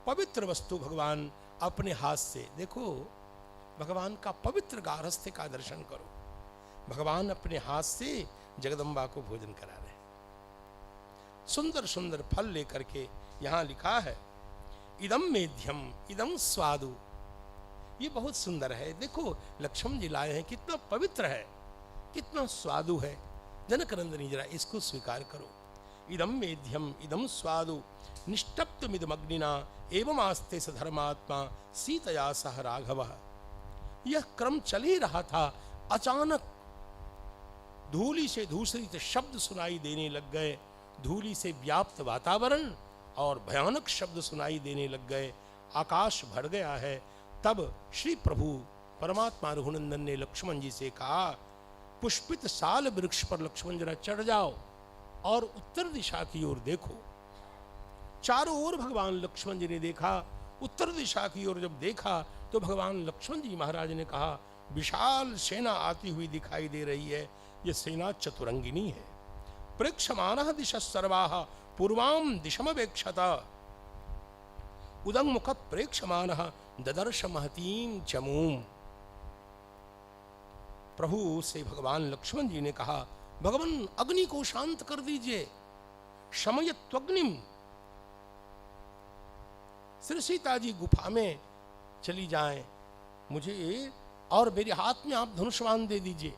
पवित्र वस्तु भगवान अपने हाथ से, देखो भगवान का पवित्र गारस्थ्य का दर्शन करो। भगवान अपने हाथ से जगदम्बा को भोजन करा रहे हैं, सुंदर सुंदर फल लेकर के। यहां लिखा है इदम मेध्यम इदम स्वादु, ये बहुत सुंदर है। देखो लक्ष्मण जी लाए हैं, कितना पवित्र है, कितना स्वादु है। जनकनंदिनी जरा इसको स्वीकार करो। इदम मेध्यम इदम स्वादु निष्टप्तमिदमग्निना एवं आस्ते स धर्मात्मा सीतया सह राघवः। यह क्रम चल ही रहा था, अचानक धूलि से दूसरी शब्द सुनाई देने लग गए। धूलि से व्याप्त वातावरण और भयानक शब्द सुनाई देने लग गए। आकाश भर गया है। तब श्री प्रभु परमात्मा रघुनंदन ने लक्ष्मण जी से कहा, पुष्पित साल वृक्ष पर लक्ष्मण जरा चढ़ जाओ और उत्तर दिशा की ओर देखो। चारों ओर भगवान लक्ष्मण जी ने देखा। उत्तर दिशा की ओर जब देखा तो भगवान लक्ष्मण जी महाराज ने कहा, विशाल सेना आती हुई दिखाई दे रही है। यह सेना चतुरंगिनी है। प्रेक्षमानः दिशः सर्वाः पूर्वां दिशमवेक्षत। उदङ्मुख प्रेक्षमानः ददर्श महतीं चमूं। प्रभु से भगवान लक्ष्मण जी ने कहा, भगवान अग्नि को शांत कर दीजिए, शमयत्वग्निम। श्री सीता जी गुफा में चली जाएं, मुझे और मेरे हाथ में आप धनुष्मान दे दीजिए।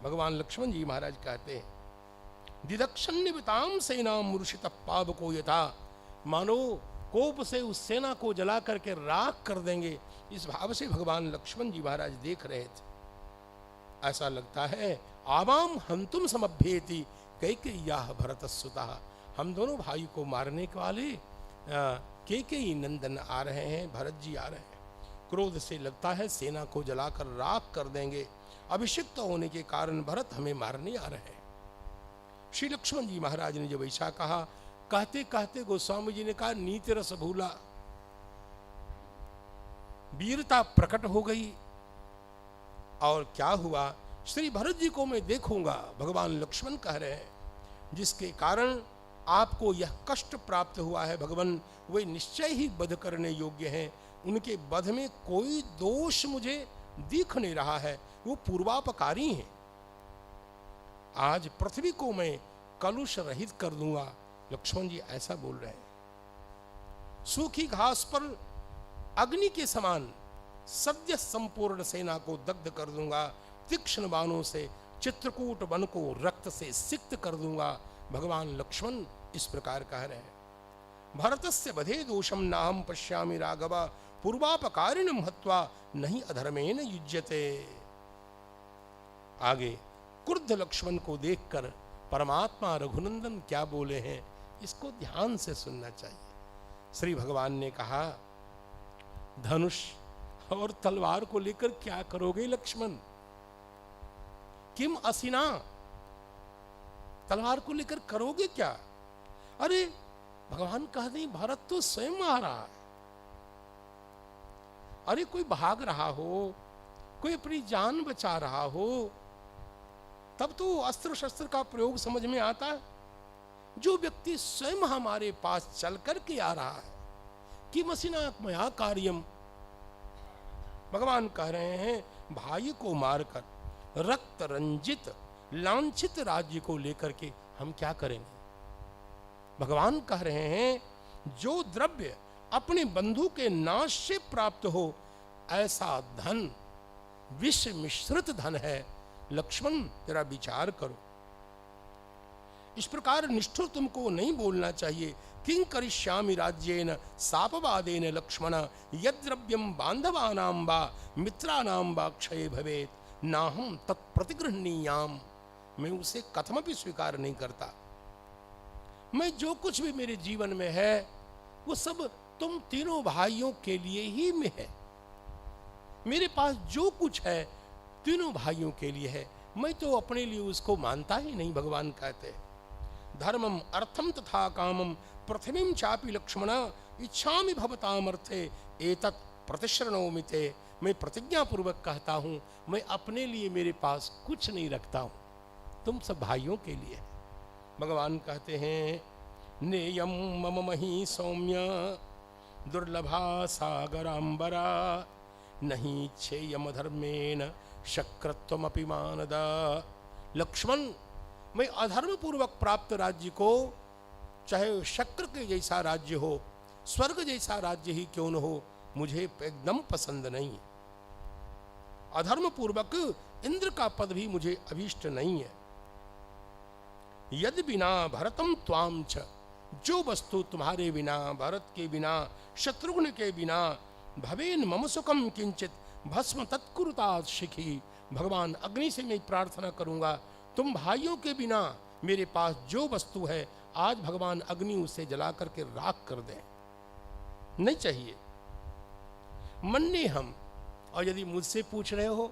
भगवान लक्ष्मण जी महाराज कहते हैं, दिदक्षन्निवताम सेना मूर्छित पावको यथा, मानो कोप से उस सेना को जला करके राख कर देंगे, इस भाव से भगवान लक्ष्मण जी महाराज देख रहे थे। ऐसा लगता है आवाम हंतुम समभ्येति कैकेय्याः भरतस्सुतः, हम दोनों भाई को मारने वाले कैकेयी नंदन आ रहे हैं, भरत जी आ रहे हैं। क्रोध से लगता है सेना को जलाकर राख कर देंगे, अभिषिक्त होने के कारण भरत हमें मारने आ रहे हैं। श्री लक्ष्मण जी महाराज ने जब ऐसा कहा, कहते कहते गोस्वामी जी ने कहा, नीति रस भूला, वीरता प्रकट हो गई। और क्या हुआ, श्री भरत जी को मैं देखूंगा, भगवान लक्ष्मण कह रहे हैं, जिसके कारण आपको यह कष्ट प्राप्त हुआ है भगवान, वे निश्चय ही वध करने योग्य हैं, उनके वध में कोई दोष मुझे दिख नहीं रहा है, वो पूर्वापकारी हैं। आज पृथ्वी को मैं कलुष रहित कर दूंगा, लक्ष्मण जी ऐसा बोल रहे हैं। सूखी घास पर अग्नि के समान सद्य संपूर्ण सेना को दग्ध कर दूंगा, तीक्ष्ण बाणों से चित्रकूट वन को रक्त से सिक्त कर दूंगा, भगवान लक्ष्मण इस प्रकार कह रहे हैं। भरतस्य वधे दोषम नाहं पश्यामि राघव, पूर्वापकारिणं हत्वा नहीं अधर्मेण युज्यते। आगे क्रुद्ध लक्ष्मण को देखकर परमात्मा रघुनंदन क्या बोले हैं, इसको ध्यान से सुनना चाहिए। श्री भगवान ने कहा, धनुष और तलवार को लेकर क्या करोगे लक्ष्मण? किम असिना, तलवार को लेकर करोगे क्या? अरे भगवान कहते हैं, भारत तो स्वयं आ रहा है। अरे कोई भाग रहा हो, कोई अपनी जान बचा रहा हो, तब तो अस्त्र शस्त्र का प्रयोग समझ में आता है। जो व्यक्ति स्वयं हमारे पास चल करके आ रहा है, कि मसीना मया कार्यम, भगवान कह रहे हैं, भाई को मारकर रक्त रंजित लांछित राज्य को लेकर के हम क्या करेंगे? भगवान कह रहे हैं, जो द्रव्य अपने बंधु के नाश से प्राप्त हो, ऐसा धन विष मिश्रित धन है। लक्ष्मण तेरा विचार करो। इस प्रकार निष्ठुर तुमको नहीं बोलना चाहिए। किं करिष्यामि राज्येन सापवादेन लक्ष्मण, यद्द्रव्यम बांधवानां वा मित्राणां वा क्षये भवेत् नाहं तत्प्रतिगृह्णीयाम। मैं उसे कथमपि स्वीकार नहीं करता। मैं जो कुछ भी मेरे जीवन में है, वो सब तुम तीनों भाइयों के लिए ही में है। मेरे पास जो कुछ है तीनों भाइयों के लिए है, मैं तो अपने लिए उसको मानता ही नहीं। भगवान कहते हैं, धर्मम अर्थम तथा कामम पृथ्वीं चापि लक्ष्मण इच्छामि भवताम अर्थे एतत् प्रतिश्रणोमि ते। मैं प्रतिज्ञा पूर्वक कहता हूँ, मैं अपने लिए मेरे पास कुछ नहीं रखता हूँ, तुम सब भाइयों के लिए है। भगवान कहते हैं, नेयम मम मही सौम्य दुर्लभा सागरांबरा, नहीं छेयम धर्मेण शक्रत्वमपि मानद। लक्ष्मण, मैं अधर्म पूर्वक प्राप्त राज्य को, चाहे शक्र के जैसा राज्य हो, स्वर्ग जैसा राज्य ही क्यों न हो, मुझे एकदम पसंद नहीं। अधर्म पूर्वक इंद्र का पद भी मुझे अभीष्ट नहीं है। यदि बिना भरतम त्वाम च, जो वस्तु तुम्हारे बिना, भरत के बिना, शत्रुघ्न के बिना, भवेन मम सुखम किंचित भस्म तत्कुरुता शिखी। भगवान अग्नि से मैं प्रार्थना करूंगा, तुम भाइयों के बिना मेरे पास जो वस्तु है, आज भगवान अग्नि उसे जला करके राख कर दें, नहीं चाहिए। मन्ने हम, और यदि मुझसे पूछ रहे हो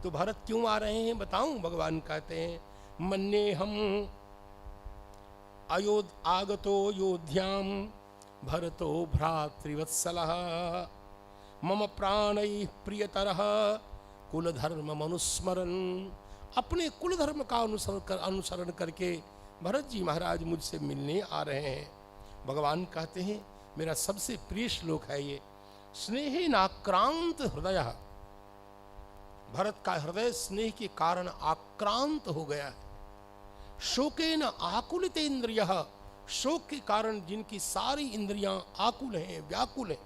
तो भरत क्यों आ रहे हैं बताऊं? भगवान कहते हैं, मन्ने हम आगतो योध्याम भरतो भ्रातृवत्सलः, मम प्राणैः प्रियतरः कुल धर्म मनुस्मरन। अपने कुल धर्म का अनुसरण करके भरत जी महाराज मुझसे मिलने आ रहे हैं। भगवान कहते हैं, मेरा सबसे प्रिय श्लोक है ये, स्नेहे नाक्रांत हृदय। भरत का हृदय स्नेह के कारण आक्रांत हो गया है। शोकेन आकुलितेन्द्रियः, शोक के कारण जिनकी सारी इंद्रियां आकुल हैं, व्याकुल हैं।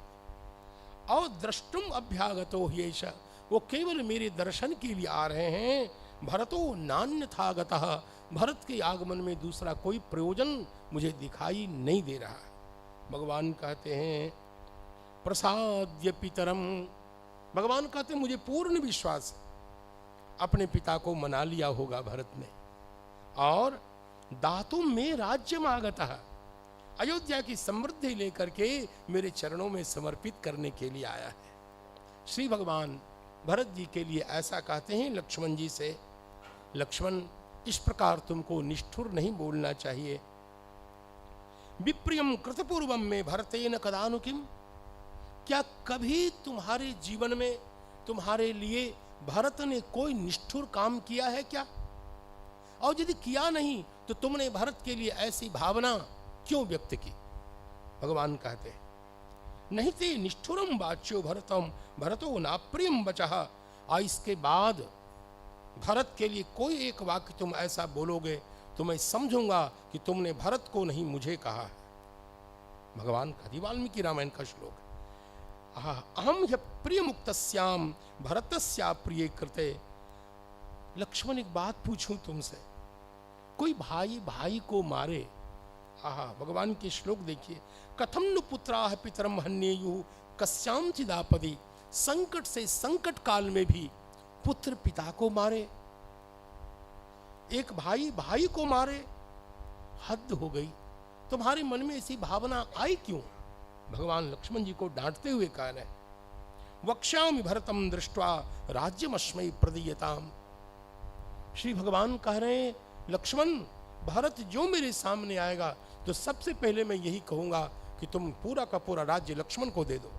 और द्रष्टुम अभ्यागतो ह्येष, वो केवल मेरे दर्शन के लिए आ रहे हैं। भरतो नान्यथा गतः, भरत के आगमन में दूसरा कोई प्रयोजन मुझे दिखाई नहीं दे रहा है। भगवान कहते हैं प्रसाद्य पितरम, भगवान कहते हैं मुझे पूर्ण विश्वास है अपने पिता को मना लिया होगा भरत ने, और दातुम में राज्य आगतः, अयोध्या की समृद्धि लेकर के मेरे चरणों में समर्पित करने के लिए आया है। श्री भगवान भरत जी के लिए ऐसा कहते हैं लक्ष्मण जी से, लक्ष्मण इस प्रकार तुमको निष्ठुर नहीं बोलना चाहिए। विप्रियम कृतपूर्वम में भरतेन कदानुकिम, क्या कभी तुम्हारे जीवन में तुम्हारे लिए भरत ने कोई निष्ठुर काम किया है क्या? और यदि किया नहीं तो तुमने भरत के लिए ऐसी भावना क्यों व्यक्त की? भगवान कहते हैं नहीं ते निष्ठुरम वाच्यो भरतम भरतो नाप्रियम बचः, इसके बाद भरत के लिए कोई एक वाक्य तुम ऐसा बोलोगे तो मैं समझूंगा कि तुमने भरत को नहीं मुझे कहा है। भगवान का वाल्मीकि रामायण का श्लोक है। अहम ह्य प्रिय मुक्तस्याम भरतस्या प्रिय कृते। लक्ष्मण एक बात पूछूं तुमसे, कोई भाई भाई को मारे, भगवान के श्लोक देखिए, कथम नु पुत्राः पितरम हन्येयुः कस्यांचिदापदि, संकट से संकट काल में भी पुत्र पिता को मारे, एक भाई भाई को मारे, हद हो गई। तुम्हारे मन में ऐसी भावना आई क्यों? भगवान लक्ष्मण जी को डांटते हुए कह रहे हैं वक्ष्यामि भरतम दृष्ट्वा राज्यमस्मै प्रदीयताम। श्री भगवान कह रहे हैं लक्ष्मण, भरत जो मेरे सामने आएगा तो सबसे पहले मैं यही कहूंगा कि तुम पूरा का पूरा राज्य लक्ष्मण को दे दो।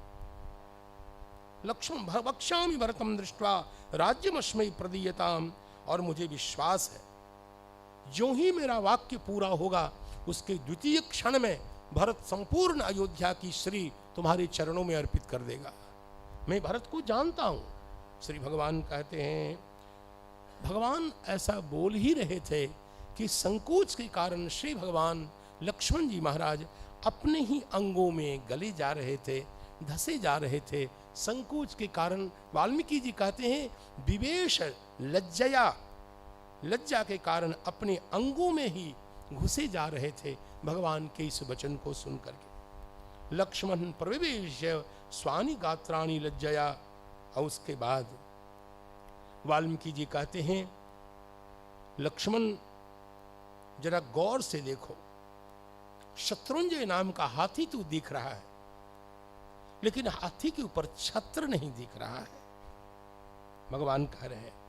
लक्ष्मण वक्ष्यामि भरतम दृष्ट्वा राज्यमस्मै प्रदीयताम, और मुझे विश्वास है जो ही मेरा वाक्य पूरा होगा उसके द्वितीय क्षण में भरत संपूर्ण अयोध्या की श्री तुम्हारे चरणों में अर्पित कर देगा। मैं भरत को जानता हूं। श्री भगवान कहते हैं, भगवान ऐसा बोल ही रहे थे कि संकोच के कारण श्री भगवान लक्ष्मण जी महाराज अपने ही अंगों में गले जा रहे थे, धसे जा रहे थे। संकोच के कारण वाल्मीकि जी कहते हैं विवेश लज्जया, लज्जा के कारण अपने अंगों में ही घुसे जा रहे थे भगवान के इस वचन को सुनकर के। लक्ष्मण प्रविवेश स्वानि गात्राणि लज्जया। और उसके बाद वाल्मीकि जी कहते हैं लक्ष्मण जरा गौर से देखो, शत्रुंजय नाम का हाथी तो दिख रहा है, लेकिन हाथी के ऊपर छत्र नहीं दिख रहा है। भगवान कह रहे हैं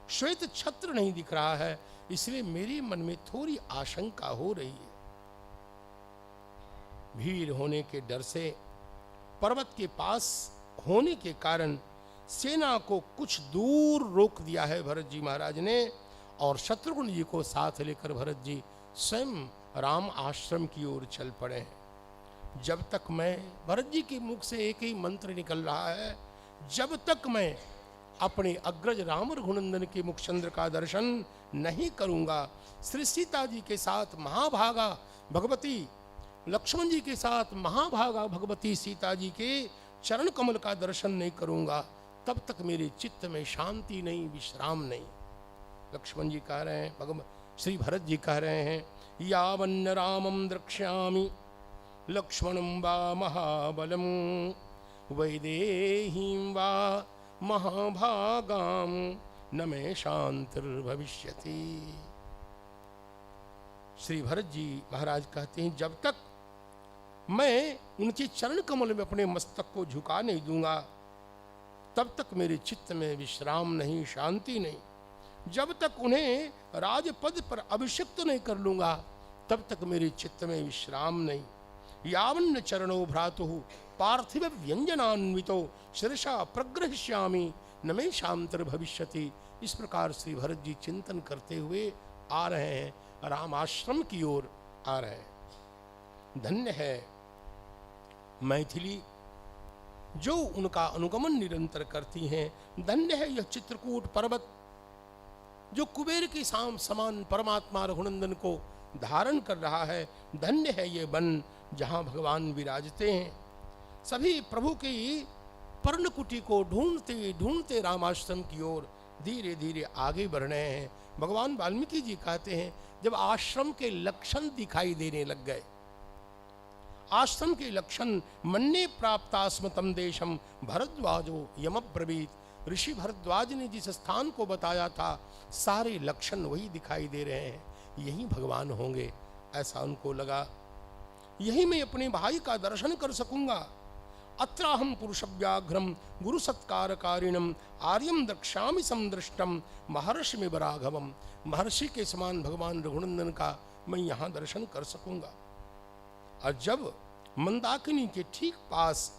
श्वेत छत्र नहीं दिख रहा है, इसलिए मेरे मन में थोड़ी आशंका हो रही है। भीड़ होने के डर से, पर्वत के पास होने के कारण सेना को कुछ दूर रोक दिया है भरत जी महाराज ने, और शत्रुघ्न जी को साथ लेकर भरत जी स्वयं राम आश्रम की ओर चल पड़े हैं। जब तक मैं, भरत जी के मुख से एक ही मंत्र निकल रहा है, जब तक मैं अपने अग्रज राम रघुनंदन के मुखचंद्र का दर्शन नहीं करूंगा, श्री सीता जी के साथ महाभागा भगवती, लक्ष्मण जी के साथ महाभागा भगवती सीता जी के चरण कमल का दर्शन नहीं करूंगा, तब तक मेरे चित्त में शांति नहीं, विश्राम नहीं। लक्ष्मण जी कह रहे हैं, श्री भरत जी कह रहे हैं यावन्न रामं द्रक्ष्यामि लक्ष्मणं वा महाबलम वैदेहीं वा महाभागाम न मे शांतिर्भविष्यति। श्री भरत जी महाराज कहते हैं जब तक मैं उनके चरण कमल में अपने मस्तक को झुका नहीं दूंगा, तब तक मेरे चित्त में विश्राम नहीं, शांति नहीं। जब तक उन्हें राजपद पर अभिषिक्त नहीं कर लूंगा, तब तक मेरे चित्त में विश्राम नहीं। यावन्न चरणो भ्रातुः पार्थिव व्यंजनान्वितो शिरसा प्रग्रहिष्यामि न मे शांतिर्भविष्यति। इस प्रकार श्री भरत जी चिंतन करते हुए आ रहे हैं, राम आश्रम की ओर आ रहे हैं। धन्य है मैथिली जो उनका अनुगमन निरंतर करती हैं। धन्य है यह चित्रकूट पर्वत जो कुबेर के समान परमात्मा रघुनंदन को धारण कर रहा है। धन्य है ये वन जहाँ भगवान विराजते हैं। सभी प्रभु की पर्णकुटी को ढूंढते ढूंढते रामाश्रम की ओर धीरे धीरे आगे बढ़ रहे हैं। भगवान वाल्मीकि जी कहते हैं, जब आश्रम के लक्षण दिखाई देने लग गए, आश्रम के लक्षण, मन्ने प्राप्तास्म तम देशम भरद्वाजो यमब्रवीत। ऋषि भरद्वाज ने जिस स्थान को बताया था, सारे लक्षण वही दिखाई दे रहे हैं, यही भगवान होंगे, ऐसा उनको लगा। यही मैं अपने भाई का दर्शन कर सकूंगा। अत्राहम पुरुषव्याघ्रम गुरु सत्कारकारिणम आर्यम द्रक्ष्यामि समदृष्टम महर्षि में बराघवम। महर्षि के समान भगवान रघुनंदन का मैं यहाँ दर्शन कर सकूंगा। और जब मंदाकिनी के ठीक पास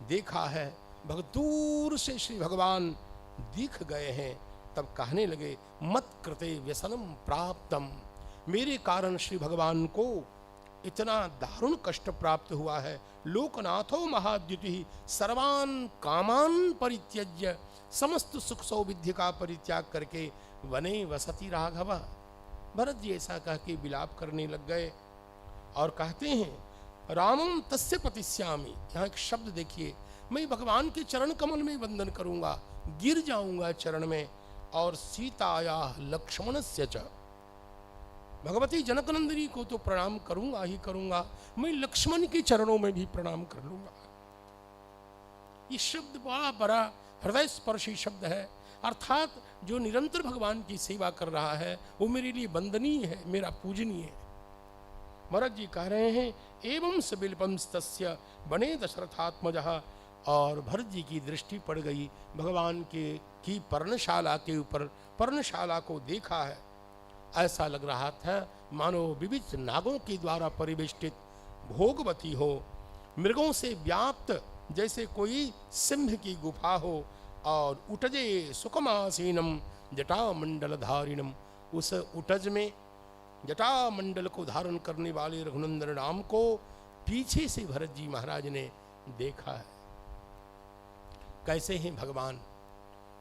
देखा है, दूर से श्री भगवान दिख गए हैं, तब कहने लगे, मत कृते व्यसनम प्राप्तम। मेरे कारण श्री भगवान को इतना दारुण कष्ट प्राप्त हुआ है। लोकनाथो महाद्युति सर्वान कामान परित्यज्य, समस्त सुख सौविध्य का परित्याग करके वने वसति राघव। भरत जी ऐसा कह के विलाप करने लग गए और कहते हैं, रामम तस्य पतिस्यामि। यहाँ एक शब्द देखिए, मैं भगवान के चरण कमल में वंदन करूंगा, गिर जाऊंगा चरण में। और सीताया लक्ष्मणस्य च, भगवती जनकनंदिनी को तो प्रणाम करूंगा ही करूंगा, मैं लक्ष्मण के चरणों में भी प्रणाम कर लूंगा। ये शब्द बड़ा हृदय स्पर्शी शब्द है। अर्थात जो निरंतर भगवान की सेवा कर रहा है, वो मेरे लिए वंदनीय है, मेरा पूजनीय है। भरत जी कह रहे हैं, एवं सबिल्पम तस्य बने दशरथात्मजः। और भरत जी की दृष्टि पड़ गई भगवान की पर्णशाला के ऊपर। पर्णशाला को देखा है, ऐसा लग रहा था मानो विविध नागों के द्वारा परिवेष्टित भोगवती हो, मृगों से व्याप्त जैसे कोई सिंह की गुफा हो। और उटजे सुखमासीनम जटामंडलधारिणम, उस उटज में जटामंडल को धारण करने वाले रघुनंदन राम को पीछे से भरत जी महाराज ने देखा है। कैसे हैं भगवान,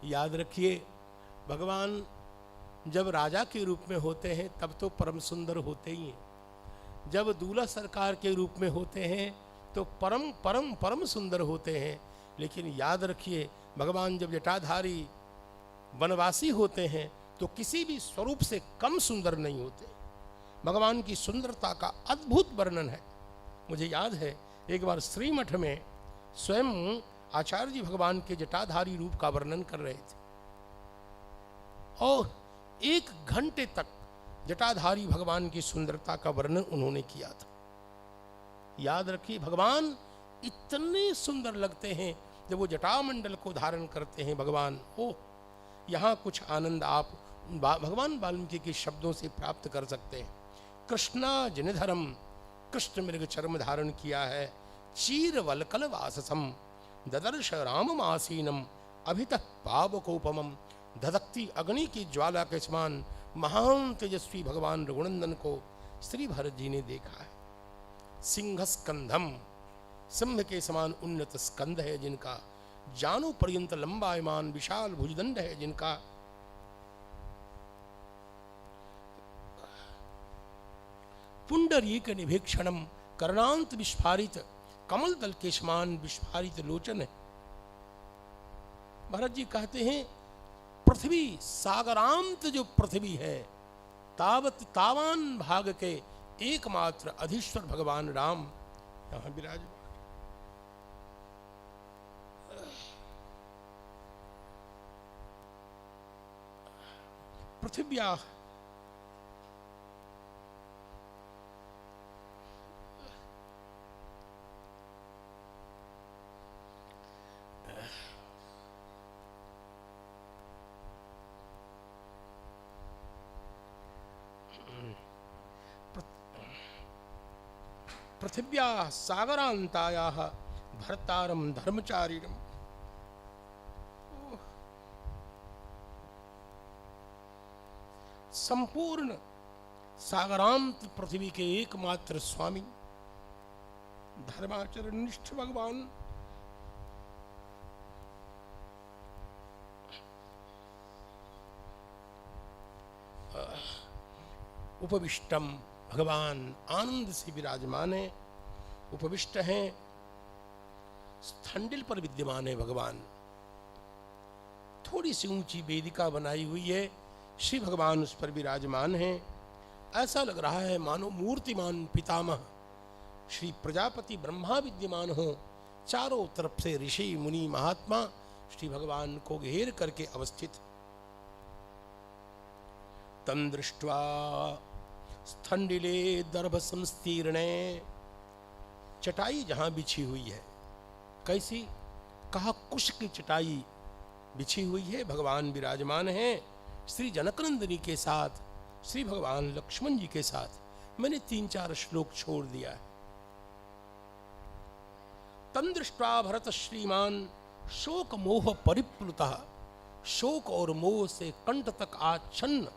याद रखिए, भगवान जब राजा के रूप में होते हैं तब तो परम सुंदर होते ही हैं, जब दूल्हा सरकार के रूप में होते हैं तो परम परम परम सुंदर होते हैं। लेकिन याद रखिए, भगवान जब जटाधारी वनवासी होते हैं तो किसी भी स्वरूप से कम सुंदर नहीं होते। भगवान की सुंदरता का अद्भुत वर्णन है। मुझे याद है एक बार श्रीमठ में स्वयं आचार्य जी भगवान के जटाधारी रूप का वर्णन कर रहे थे और 1 घंटे तक जटाधारी भगवान की सुंदरता का वर्णन उन्होंने किया था। याद रखिए, भगवान इतने सुंदर लगते हैं जब वो जटामंडल को धारण करते हैं भगवान। ओह, यहाँ कुछ आनंद आप भगवान वाल्मीकि के शब्दों से प्राप्त कर सकते हैं। कृष्णा जनिधरम, कृष्ण मृग चर्म धारण किया है। चीर वलकल वाससम ददर्श रामम आसीनम अभितः पावकोपमम। धधकती अग्नि की ज्वाला के समान महान तेजस्वी भगवान रघुनंदन को श्री भरत जी ने देखा है। सिंह स्कंधम, सिंह के समान उन्नत स्कंध है जिनका, जानू पर्यंत लंबायमान विशाल भुजदंड है जिनका, पुंडरीक निभीक्षणम, कर्णांत विस्फारित कमल दल के समान विस्फारित लोचन है। भरत जी कहते हैं, पृथ्वी सागरांत जो पृथ्वी है, तावत तावान भाग के एकमात्र अधीश्वर भगवान राम यहां विराजमान। पृथ्व्या पृथिव्या सागरांताया भर्तारम धर्मचारिणम। संपूर्ण सागरांत पृथ्वी के एकमात्र स्वामी धर्माचरण निष्ठ भगवान उपविष्टम, भगवान आनंद से विराजमान है, उपविष्ट हैं, स्थंडिल पर विद्यमान है भगवान। थोड़ी सी ऊंची वेदिका बनाई हुई है, श्री भगवान उस पर विराजमान हैं। ऐसा लग रहा है मानो मूर्तिमान पितामह श्री प्रजापति ब्रह्मा विद्यमान हो, चारों तरफ से ऋषि मुनि महात्मा श्री भगवान को घेर करके अवस्थित। तम दृष्ट्वा स्थंडिले दर्भ संस्तीर्णे, चटाई जहां बिछी हुई है, कैसी? कहा कुश की चटाई बिछी हुई है, भगवान विराजमान हैं श्री जनकनंदिनी के साथ, श्री भगवान लक्ष्मण जी के साथ। मैंने 3-4 श्लोक छोड़ दिया है। तम दृष्ट्वा भरत श्रीमान शोक मोह परिप्लुतः, शोक और मोह से कंठ तक आच्छन्न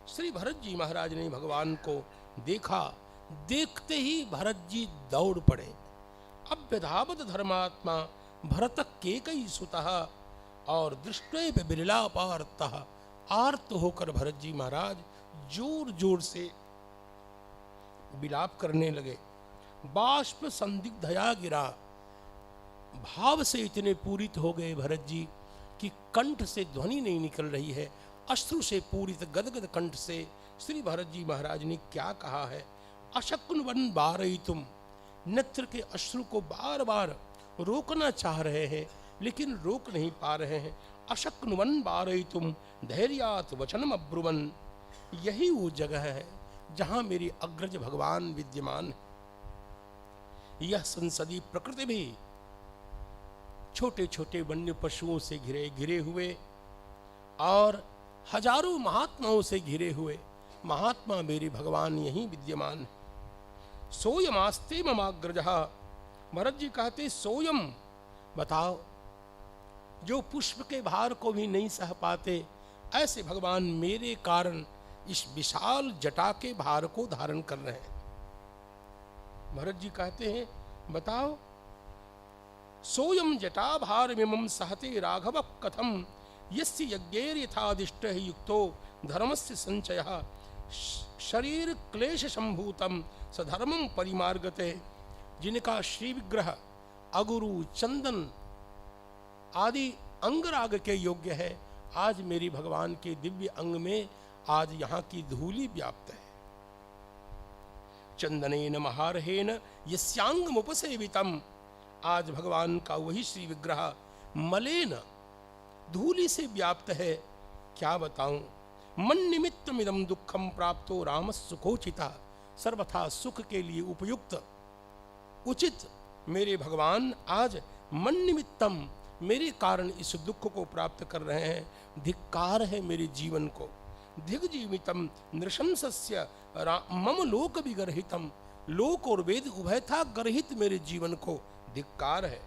श्री भरत जी महाराज ने भगवान को देखा। देखते ही भरत जी दौड़ पड़े। अभ्यधावत धर्मात्मा भरत केकई सुतः, और दृष्टे बिरलापार्तः, आर्त होकर भरत जी महाराज जोर जोर से विलाप करने लगे। बाष्प संदिग्धया गिरा, भाव से इतने पूरित हो गए भरत जी कि कंठ से ध्वनि नहीं निकल रही है। अश्रु से पूरित गदगद कंठ से श्री भरत जी महाराज ने क्या कहा है? अशकुनवन बारई तुम, नेत्र के अश्रु को बार बार रोकना चाह रहे हैं लेकिन रोक नहीं पा रहे हैं। अशक्नुवन बारई तुम धैर्यात वचनम अब्रुवन, यही वो जगह है जहां मेरी अग्रज भगवान विद्यमान है। यह संसदीय प्रकृति भी छोटे छोटे वन्य पशुओं से घिरे हुए और हजारों महात्माओं से घिरे हुए महात्मा मेरे भगवान यहीं विद्यमान है। सोयमास्ते ममाग्रजः, भरत जी कहते सोयम, बताओ जो पुष्प के भार को भी नहीं सह पाते, ऐसे भगवान मेरे कारण इस विशाल जटा के भार को धारण कर रहे हैं। भरत जी कहते हैं बताओ, सोयम जटा भार मिमम सहते राघव कथम, यस्य यज्ञेर यथादिष्ट युक्तो धर्मस्य संचयः, शरीर क्लेश संभूतम सधर्मम परिमार्गते। जिनका श्री विग्रह अगुरु चंदन आदि अंगराग के योग्य है, आज मेरी भगवान के दिव्य अंग में आज यहाँ की धूलि व्याप्त है। चंदनेन महारहेन यस्यांगम उपसेवितम, आज भगवान का वही श्री विग्रह मलेन धूलि से व्याप्त है। क्या बताऊं? मन निमित्तमिदं दुखम प्राप्तो राम सुखोचिता, सर्वथा सुख के लिए उपयुक्त उचित मेरे भगवान आज मन निमित्तम मेरे कारण इस दुख को प्राप्त कर रहे हैं। धिक्कार है मेरे जीवन को। दिग्जीवितम नृशंसस्य मम लोक विगर्हितम, लोक और वेद उभयथा गर्हित मेरे जीवन को धिक्कार है।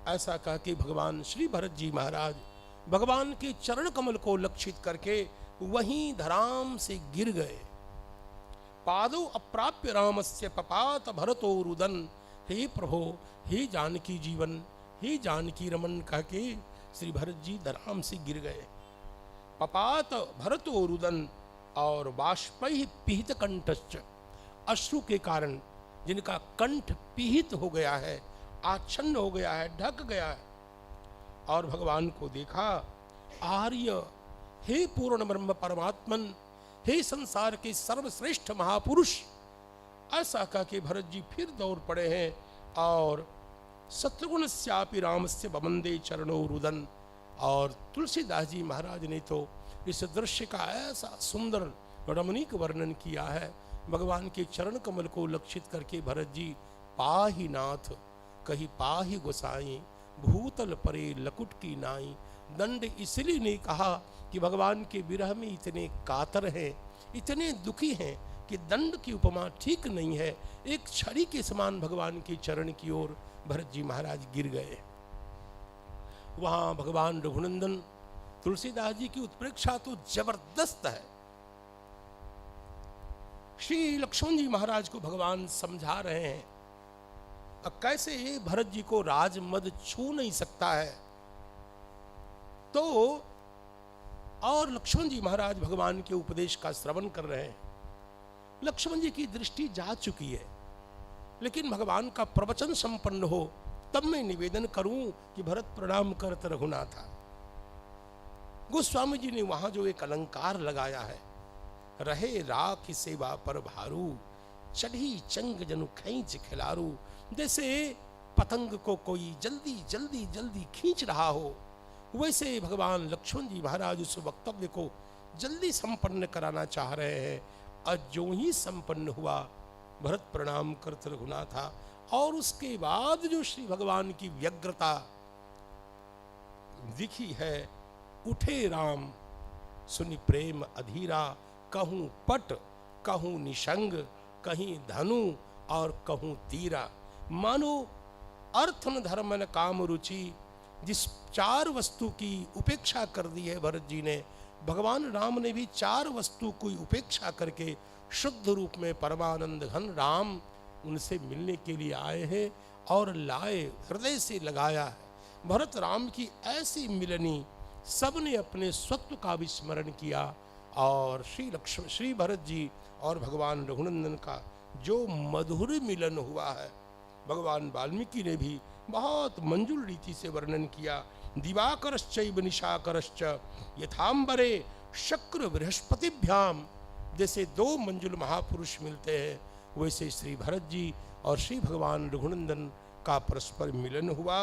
ऐसा कह के भगवान श्री भरत जी महाराज भगवान के चरण कमल को लक्षित करके वहीं धराम से गिर गए। पादो अप्राप्य रामस्य पपात भरतो रुदन, हे प्रभो हे जानकी जीवन हे जानकी रमन कह के श्री भरत जी धराम से गिर गए। पपात भरतो रुदन, और बाष्पैः पिहित कंठश्च, अश्रु के कारण जिनका कंठ पिहित हो गया है, आच्छन्न हो गया है, ढक गया है। और भगवान को देखा। आर्य, हे पूर्ण ब्रह्म परमात्मन, हे संसार के सर्वश्रेष्ठ महापुरुष, ऐसा कह के भरत जी फिर दौड़ पड़े हैं और शत्रुघ्नस्यापि रामस्य बमंदे चरणो रुदन। और तुलसीदास जी महाराज ने तो इस दृश्य का ऐसा सुंदर रमणीक वर्णन किया है। भगवान के चरण कमल को लक्षित करके भरत जी पाहि नाथ कही पाहि गोसाई, भूतल परे लकुट की नाई। दंड इसलिए नहीं कहा कि भगवान के विरह में इतने कातर हैं, इतने दुखी हैं कि दंड की उपमा ठीक नहीं है। एक छड़ी के समान भगवान के चरण की ओर भरत जी महाराज गिर गए। वहां भगवान रघुनंदन तुलसीदास जी की उत्प्रेक्षा तो जबरदस्त है। श्री लक्ष्मण जी महाराज को भगवान समझा रहे हैं अब कैसे भरत जी को राजमद छू नहीं सकता है। तो और लक्ष्मण जी महाराज भगवान के उपदेश का श्रवण कर रहे हैं। लक्ष्मण जी की दृष्टि जा चुकी है, लेकिन भगवान का प्रवचन संपन्न हो तब मैं निवेदन करूं कि भरत प्रणाम करत रघुनाथा। गोस्वामी जी ने वहां जो एक अलंकार लगाया है, रहे राख सेवा पर भारू, चढ़ी चंग जनु खींच खिलारू। जैसे पतंग को कोई जल्दी जल्दी जल्दी खींच रहा हो, वैसे भगवान लक्ष्मण जी महाराज उस वक्तव्य को जल्दी संपन्न कराना चाह रहे हैं। और जो ही संपन्न हुआ, भरत प्रणाम करत रघुनाथा, और उसके बाद जो श्री भगवान की व्यग्रता दिखी है, उठे राम सुनि प्रेम अधीरा, कहूं पट कहूं निशंग, कहीं धनु और कहूं तीरा। मानो अर्थ न धर्म न काम रुचि, जिस चार वस्तु की उपेक्षा कर दी है भरत जी ने, भगवान राम ने भी चार वस्तु की उपेक्षा करके शुद्ध रूप में परमानंद घन राम उनसे मिलने के लिए आए हैं और लाए, हृदय से लगाया है। भरत राम की ऐसी मिलनी, सबने अपने स्वत्व का भी स्मरण किया, और श्री भरत जी और भगवान रघुनंदन का जो मधुर मिलन हुआ है, भगवान वाल्मीकि ने भी बहुत मंजुल रीति से वर्णन किया। दिवाकरश्चैव निशाकरश्च यथांबरे शक्र बृहस्पतिभ्याम। जैसे दो मंजुल महापुरुष मिलते हैं, वैसे श्री भरत जी और श्री भगवान रघुनंदन का परस्पर मिलन हुआ,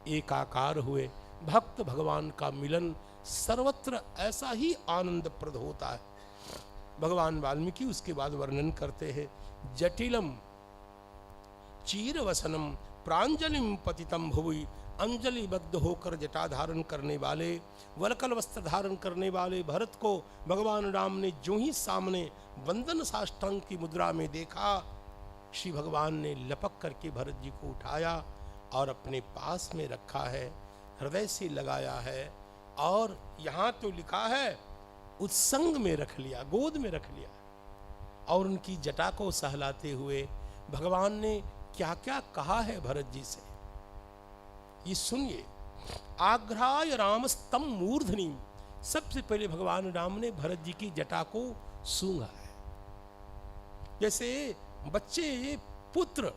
एकाकार हुए। भक्त भगवान का मिलन सर्वत्र ऐसा ही आनंदप्रद होता है। भगवान वाल्मीकि उसके बाद वर्णन करते हैं, जटिलम चीरवसनम प्रांजलिम पतितम भुवि। अंजलिबद्ध होकर जटा धारण करने वाले, वलकल वस्त्र धारण करने वाले भरत को भगवान राम ने जो ही सामने वंदन साष्टांग की मुद्रा में देखा, श्री भगवान ने लपक करके भरत जी को उठाया और अपने पास में रखा है, हृदय से लगाया है, और यहाँ तो लिखा है उत्संग में रख लिया, गोद में रख लिया। और उनकी जटा को सहलाते हुए भगवान ने क्या क्या कहा है भरत जी से, ये सुनिए। आग्रहाय रामस्तम मूर्धनि। सबसे पहले भगवान राम ने भरत जी की जटा को सूंघा है। जैसे बच्चे पुत्र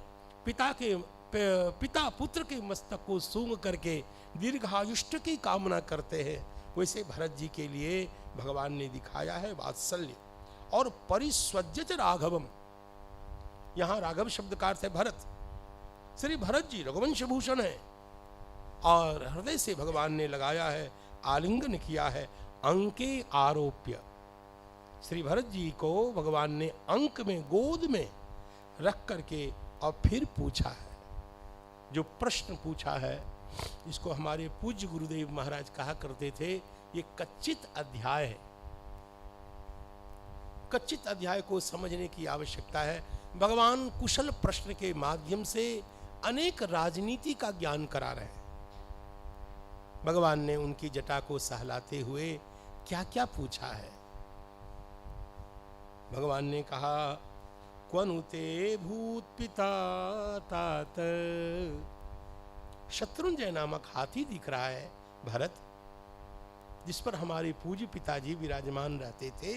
पिता पुत्र के मस्तक को सूंघ करके दीर्घायुष्ट की कामना करते हैं, वैसे भरत जी के लिए भगवान ने दिखाया है वात्सल्य। और परिस्वज्यच राघवम, यहां राघव शब्द का अर्थ है भरत। श्री भरत जी रघुवंश भूषण है, और हृदय से भगवान ने लगाया है, आलिंगन किया है, अंके आरोप्य। श्री भरत जी को भगवान ने अंक में, गोद में रख करके और फिर पूछा है। जो प्रश्न पूछा है, इसको हमारे पूज्य गुरुदेव महाराज कहा करते थे, ये कच्चित अध्याय है। कच्चित अध्याय को समझने की आवश्यकता है। भगवान कुशल प्रश्न के माध्यम से अनेक राजनीति का ज्ञान करा रहे हैं। भगवान ने उनकी जटा को सहलाते हुए क्या क्या पूछा है। भगवान ने कहा, क्वनुते भूत पिता तात। शत्रुंजय नामक हाथी दिख रहा है भरत, जिस पर हमारे पूज्य पिताजी विराजमान रहते थे,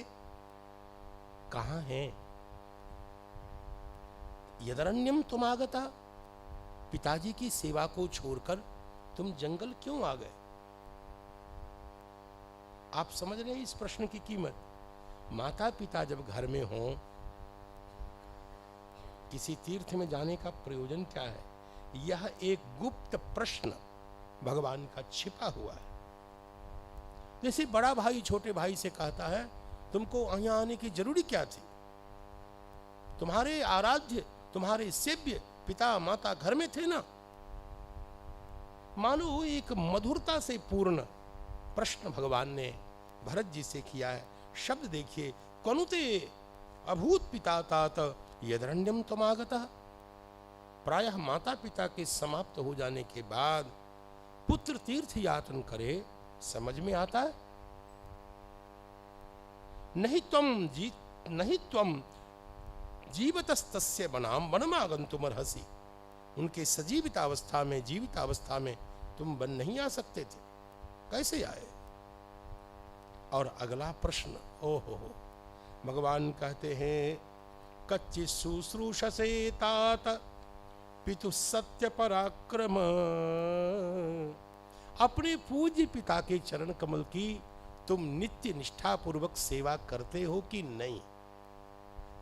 कहां हैं? यदरण्यम तुम आगता, पिताजी की सेवा को छोड़कर तुम जंगल क्यों आ गए? आप समझ रहे हैं इस प्रश्न की कीमत? माता पिता जब घर में हों, किसी तीर्थ में जाने का प्रयोजन क्या है? यह एक गुप्त प्रश्न भगवान का छिपा हुआ है। जैसे बड़ा भाई छोटे भाई से कहता है, तुमको यहाँ आने की जरूरी क्या थी? तुम्हारे आराध्य, तुम्हारे सेव्य पिता माता घर में थे ना। मानो एक मधुरता से पूर्ण प्रश्न भगवान ने भरत जी से किया है। शब्द देखिए, कनुते अभूत पिता तात यदरण्यम तमागता। प्रायः माता पिता के समाप्त हो जाने के बाद पुत्र तीर्थ यातन करे, समझ में आता है? नहीं त्वम जीवतस्तस्य वनाम वनमागंतुमर्हसि। उनके सजीवित अवस्था में, जीवित अवस्था में तुम वन नहीं आ सकते थे, कैसे आए? और अगला प्रश्न, ओहो, भगवान कहते हैं, कच्चित् शुश्रूषसे तात पितु सत्य पराक्रम। अपने पूज्य पिता के चरण कमल की तुम नित्य निष्ठा पूर्वक सेवा करते हो कि नहीं?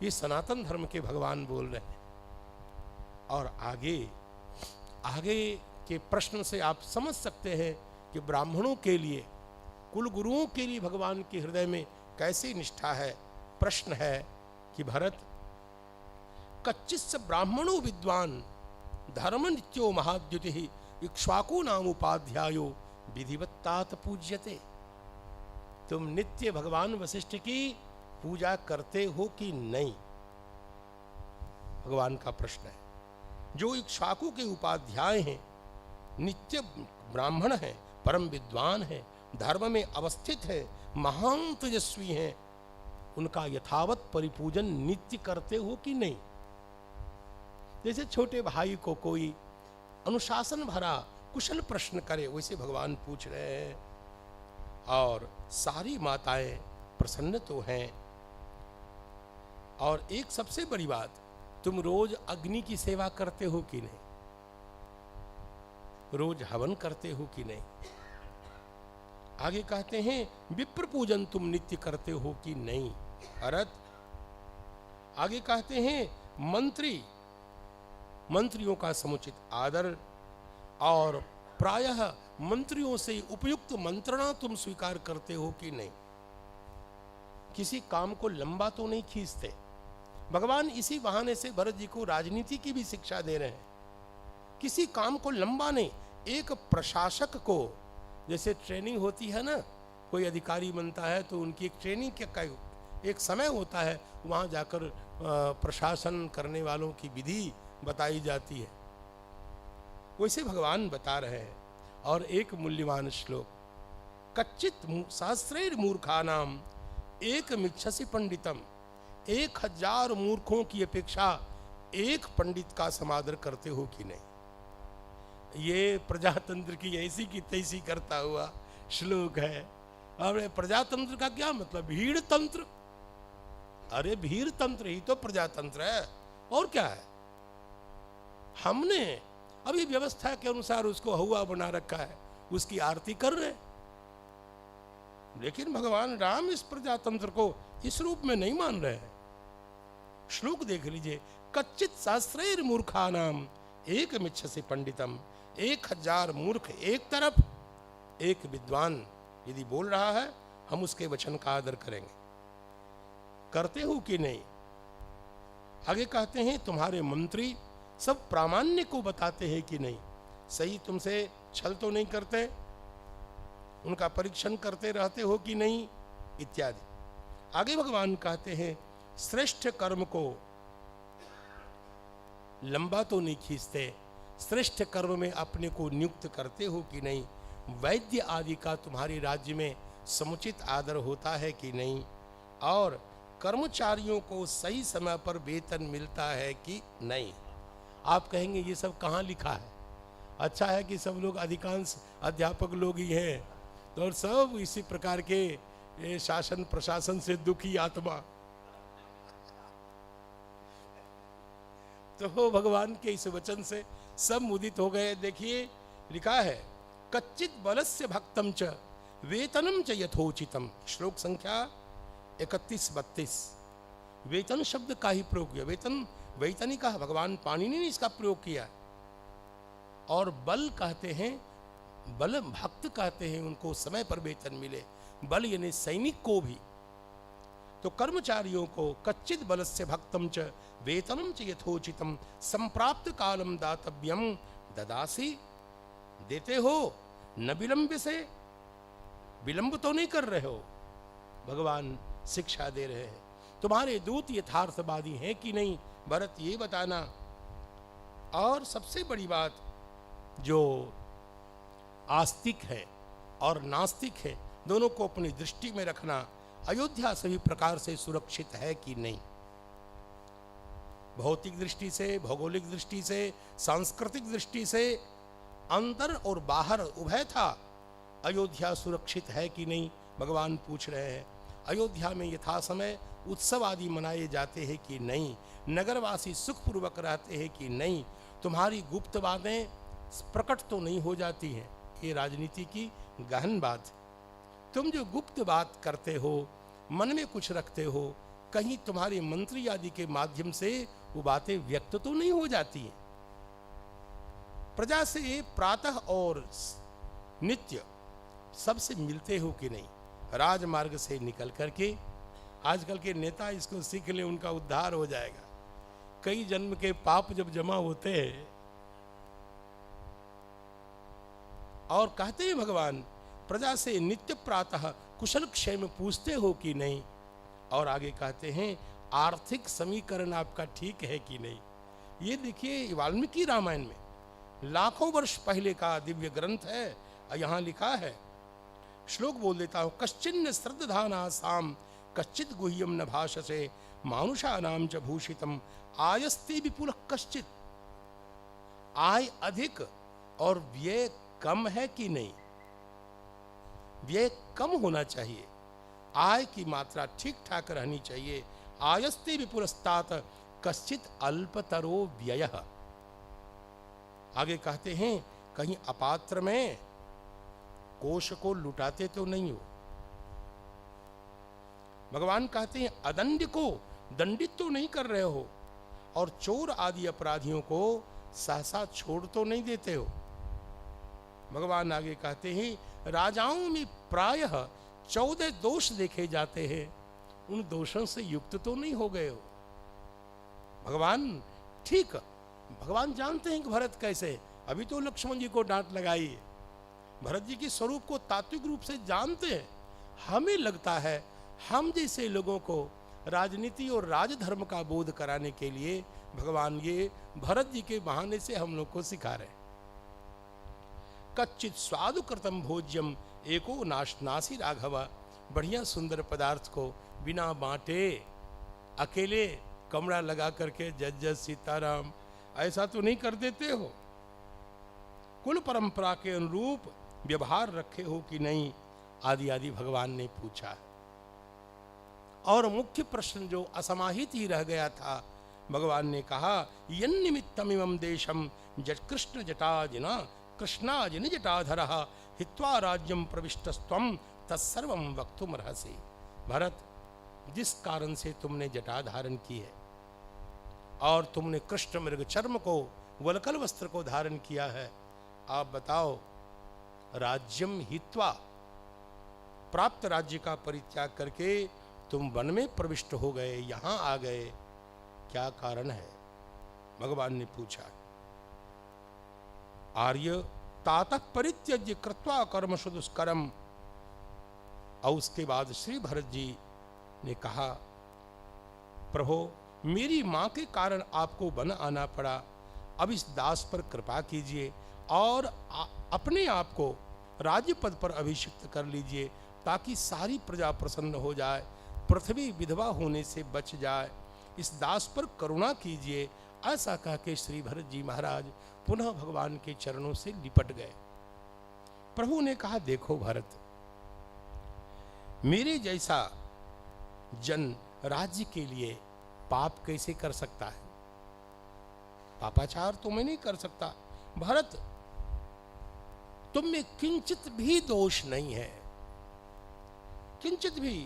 ये सनातन धर्म के भगवान बोल रहे हैं। और आगे आगे के प्रश्न से आप समझ सकते हैं कि ब्राह्मणों के लिए, कुल गुरुओं के लिए भगवान के हृदय में कैसी निष्ठा है। प्रश्न है कि भरत, कच्चित् ब्राह्मणो विद्वान धर्म नित्यो महाद्युति इक्ष्वाकु नाम उपाध्यायो विधिवत्तात पूज्यते। तुम नित्य भगवान वशिष्ठ की पूजा करते हो कि नहीं? भगवान का प्रश्न है। जो इक्ष्वाकु के उपाध्याय हैं, नित्य ब्राह्मण हैं, परम विद्वान हैं, धर्म में अवस्थित है, महान तेजस्वी हैं, उनका यथावत परिपूजन नित्य करते हो कि नहीं? जैसे छोटे भाई को कोई अनुशासन भरा कुशल प्रश्न करे, वैसे भगवान पूछ रहे हैं। और सारी माताएं प्रसन्न तो हैं। और एक सबसे बड़ी बात, तुम रोज अग्नि की सेवा करते हो कि नहीं? रोज हवन करते हो कि नहीं? आगे कहते हैं विप्र पूजन तुम नित्य करते हो कि नहीं? भरत, आगे कहते हैं मंत्रियों का समुचित आदर और प्रायः मंत्रियों से उपयुक्त मंत्रणा तुम स्वीकार करते हो कि नहीं? किसी काम को लंबा तो नहीं खींचते। भगवान इसी बहाने से भरत जी को राजनीति की भी शिक्षा दे रहे हैं। किसी काम को लंबा नहीं। एक प्रशासक को जैसे ट्रेनिंग होती है ना, कोई अधिकारी बनता है तो उनकी एक ट्रेनिंग का एक समय होता है, वहाँ जाकर प्रशासन करने वालों की विधि बताई जाती है। वैसे भगवान बता रहे हैं। और एक मूल्यवान श्लोक, कच्चित सहस्रैर मूर्खानाम एक मिच्छसि पंडितम। 1000 मूर्खों की अपेक्षा एक पंडित का समादर करते हो कि नहीं? ये प्रजातंत्र की ऐसी की तैसी करता हुआ श्लोक है। और प्रजातंत्र का क्या मतलब? भीड़ तंत्र। अरे भीड़ तंत्र ही तो प्रजातंत्र है, और क्या है? हमने अभी व्यवस्था के अनुसार उसको हवा बना रखा है, उसकी आरती कर रहे। लेकिन भगवान राम इस प्रजातंत्र को इस रूप में नहीं मान रहे हैं। श्लोक देख लीजिए, कच्चित सहस्रैर मूर्खानाम एक मिच्छसि पंडितम। 1000 मूर्ख एक तरफ, एक विद्वान यदि बोल रहा है, हम उसके वचन का आदर करेंगे। करते हो कि नहीं? आगे कहते हैं तुम्हारे मंत्री सब प्रामाण्य को बताते हैं कि नहीं? सही तुमसे छल तो नहीं करते? उनका परीक्षण करते रहते हो कि नहीं? इत्यादि। आगे भगवान कहते हैं श्रेष्ठ कर्म को लंबा तो नहीं खींचते, श्रेष्ठ कर्म में अपने को नियुक्त करते हो कि नहीं? वैद्य आदि का तुम्हारे राज्य में समुचित आदर होता है कि नहीं? और कर्मचारियों को सही समय पर वेतन मिलता है कि नहीं? आप कहेंगे ये सब कहाँ लिखा है? अच्छा है कि सब लोग, अधिकांश अध्यापक लोग ही हैं, और सब इसी प्रकार के शासन प्रशासन से दुखी आत्मा। तो भगवान के इस वचन से सब मुदित हो गए। देखिए लिखा है कच्चित बलस्य भक्तम च वेतनम च यथोचितम। श्लोक संख्या 31-32। वेतन शब्द का ही प्रयोग किया। वेतन वैतनिक का भगवान पाणिनि ने इसका प्रयोग किया। और बल कहते हैं, बल भक्त कहते हैं उनको समय पर वेतन मिले। बल यानी सैनिक को भी। तो कर्मचारियों को कच्चित बलस्य भक्तम च वेतनम च यथोचितम संप्राप्त कालम दातव्यम ददासी। देते हो न विलंब से, विलंब तो नहीं कर रहे हो। भगवान शिक्षा दे रहे हैं। तुम्हारे दूत यथार्थवादी हैं कि नहीं, भरत ये बताना। और सबसे बड़ी बात, जो आस्तिक है और नास्तिक है, दोनों को अपनी दृष्टि में रखना। अयोध्या सभी प्रकार से सुरक्षित है कि नहीं? भौतिक दृष्टि से, भौगोलिक दृष्टि से, सांस्कृतिक दृष्टि से, अंदर और बाहर उभय था। अयोध्या सुरक्षित है कि नहीं, भगवान पूछ रहे हैं। अयोध्या में यथा समय उत्सव आदि मनाए जाते हैं कि नहीं, नगरवासी सुखपूर्वक रहते हैं कि नहीं, तुम्हारी गुप्त बातें प्रकट तो नहीं हो जाती हैं। ये राजनीति की गहन बात है। तुम जो गुप्त बात करते हो, मन में कुछ रखते हो, कहीं तुम्हारे मंत्री आदि के माध्यम से वो बातें व्यक्त तो नहीं हो जाती हैं। प्रजा से प्रातः और नित्य सबसे मिलते हो कि नहीं? राजमार्ग से निकल करके, आजकल के नेता इसको सीख ले, उनका उद्धार हो जाएगा। कई जन्म के पाप जब जमा होते हैं, और कहते हैं भगवान, प्रजा से नित्य प्रातः कुशल क्षेम पूछते हो कि नहीं? और आगे कहते हैं, आर्थिक समीकरण आपका ठीक है कि नहीं? ये देखिए वाल्मीकि रामायण में लाखों वर्ष पहले का दिव्य ग्रंथ है। यहाँ लिखा है, श्लोक बोल देता हूँ, कश्चिन्न श्रद्धाना साम कश्चित गुह्यम न भाषसे मानुषा नाम च भूषितम आयस्ते विपुल कश्चित। आय अधिक और व्यय कम है कि नहीं? व्यय कम होना चाहिए, आय की मात्रा ठीक ठाक रहनी चाहिए। आयस्ते विपुलस्तात कश्चित अल्पतरो व्ययः। आगे कहते हैं, कहीं अपात्र में कोष को लुटाते तो नहीं हो। भगवान कहते हैं, अदंड को दंडित तो नहीं कर रहे हो, और चोर आदि अपराधियों को सहसा छोड़ तो नहीं देते हो। भगवान आगे कहते हैं, राजाओं में प्रायः 14 दोष देखे जाते हैं, उन दोषों से युक्त तो नहीं हो गए हो। भगवान ठीक, भगवान जानते हैं कि भरत कैसे, अभी तो लक्ष्मण जी को डांट लगाई है। भरत जी के स्वरूप को तात्विक रूप से जानते हैं। हमें लगता है हम जैसे लोगों को राजनीति और राजधर्म का बोध कराने के लिए भगवान ये भरत जी के बहाने से हम लोग को सिखा रहे हैं। कच्चित स्वादु कृतम भोज्यम एको नाशनासी राघव। बढ़िया सुंदर पदार्थ को बिना बांटे अकेले कमरा लगा करके जज जज सीताराम ऐसा तो नहीं कर देते हो। कुल परंपरा के अनुरूप व्यवहार रखे हो कि नहीं, आदि आदि भगवान ने पूछा है। और मुख्य प्रश्न जो असमाहित ही रह गया था, भगवान ने कहा, यन्निमित्तमिमं देशम कृष्ण जटाजिना कृष्णाजिन जटाधरः हित्वा राज्यम प्रविष्टस्त्वं तत्सर्वं वक्तुमर्हसि। भरत, जिस कारण से तुमने जटा धारण की है और तुमने कृष्ण मृग चर्म को वलकल वस्त्र को धारण किया है, आप बताओ, राज्यम हित्वा, प्राप्त राज्य का परित्याग करके तुम वन में प्रविष्ट हो गए, यहां आ गए, क्या कारण है? भगवान ने पूछा। आर्य तातः परित्यज्य कृत्वा कर्मसु दुष्करम। और उसके बाद श्री भरत जी ने कहा, प्रभो, मेरी मां के कारण आपको वन आना पड़ा, अब इस दास पर कृपा कीजिए और अपने आप को राज्य पद पर अभिषिक्त कर लीजिए, ताकि सारी प्रजा प्रसन्न हो जाए, पृथ्वी विधवा होने से बच जाए, इस दास पर करुणा कीजिए। ऐसा कह के श्री भरत जी महाराज पुनः भगवान के चरणों से लिपट गए। प्रभु ने कहा, देखो भरत, मेरे जैसा जन राज्य के लिए पाप कैसे कर सकता है? पापाचार तो मैं नहीं कर सकता। भरत, तुम में किंचित भी दोष नहीं है, किंचित भी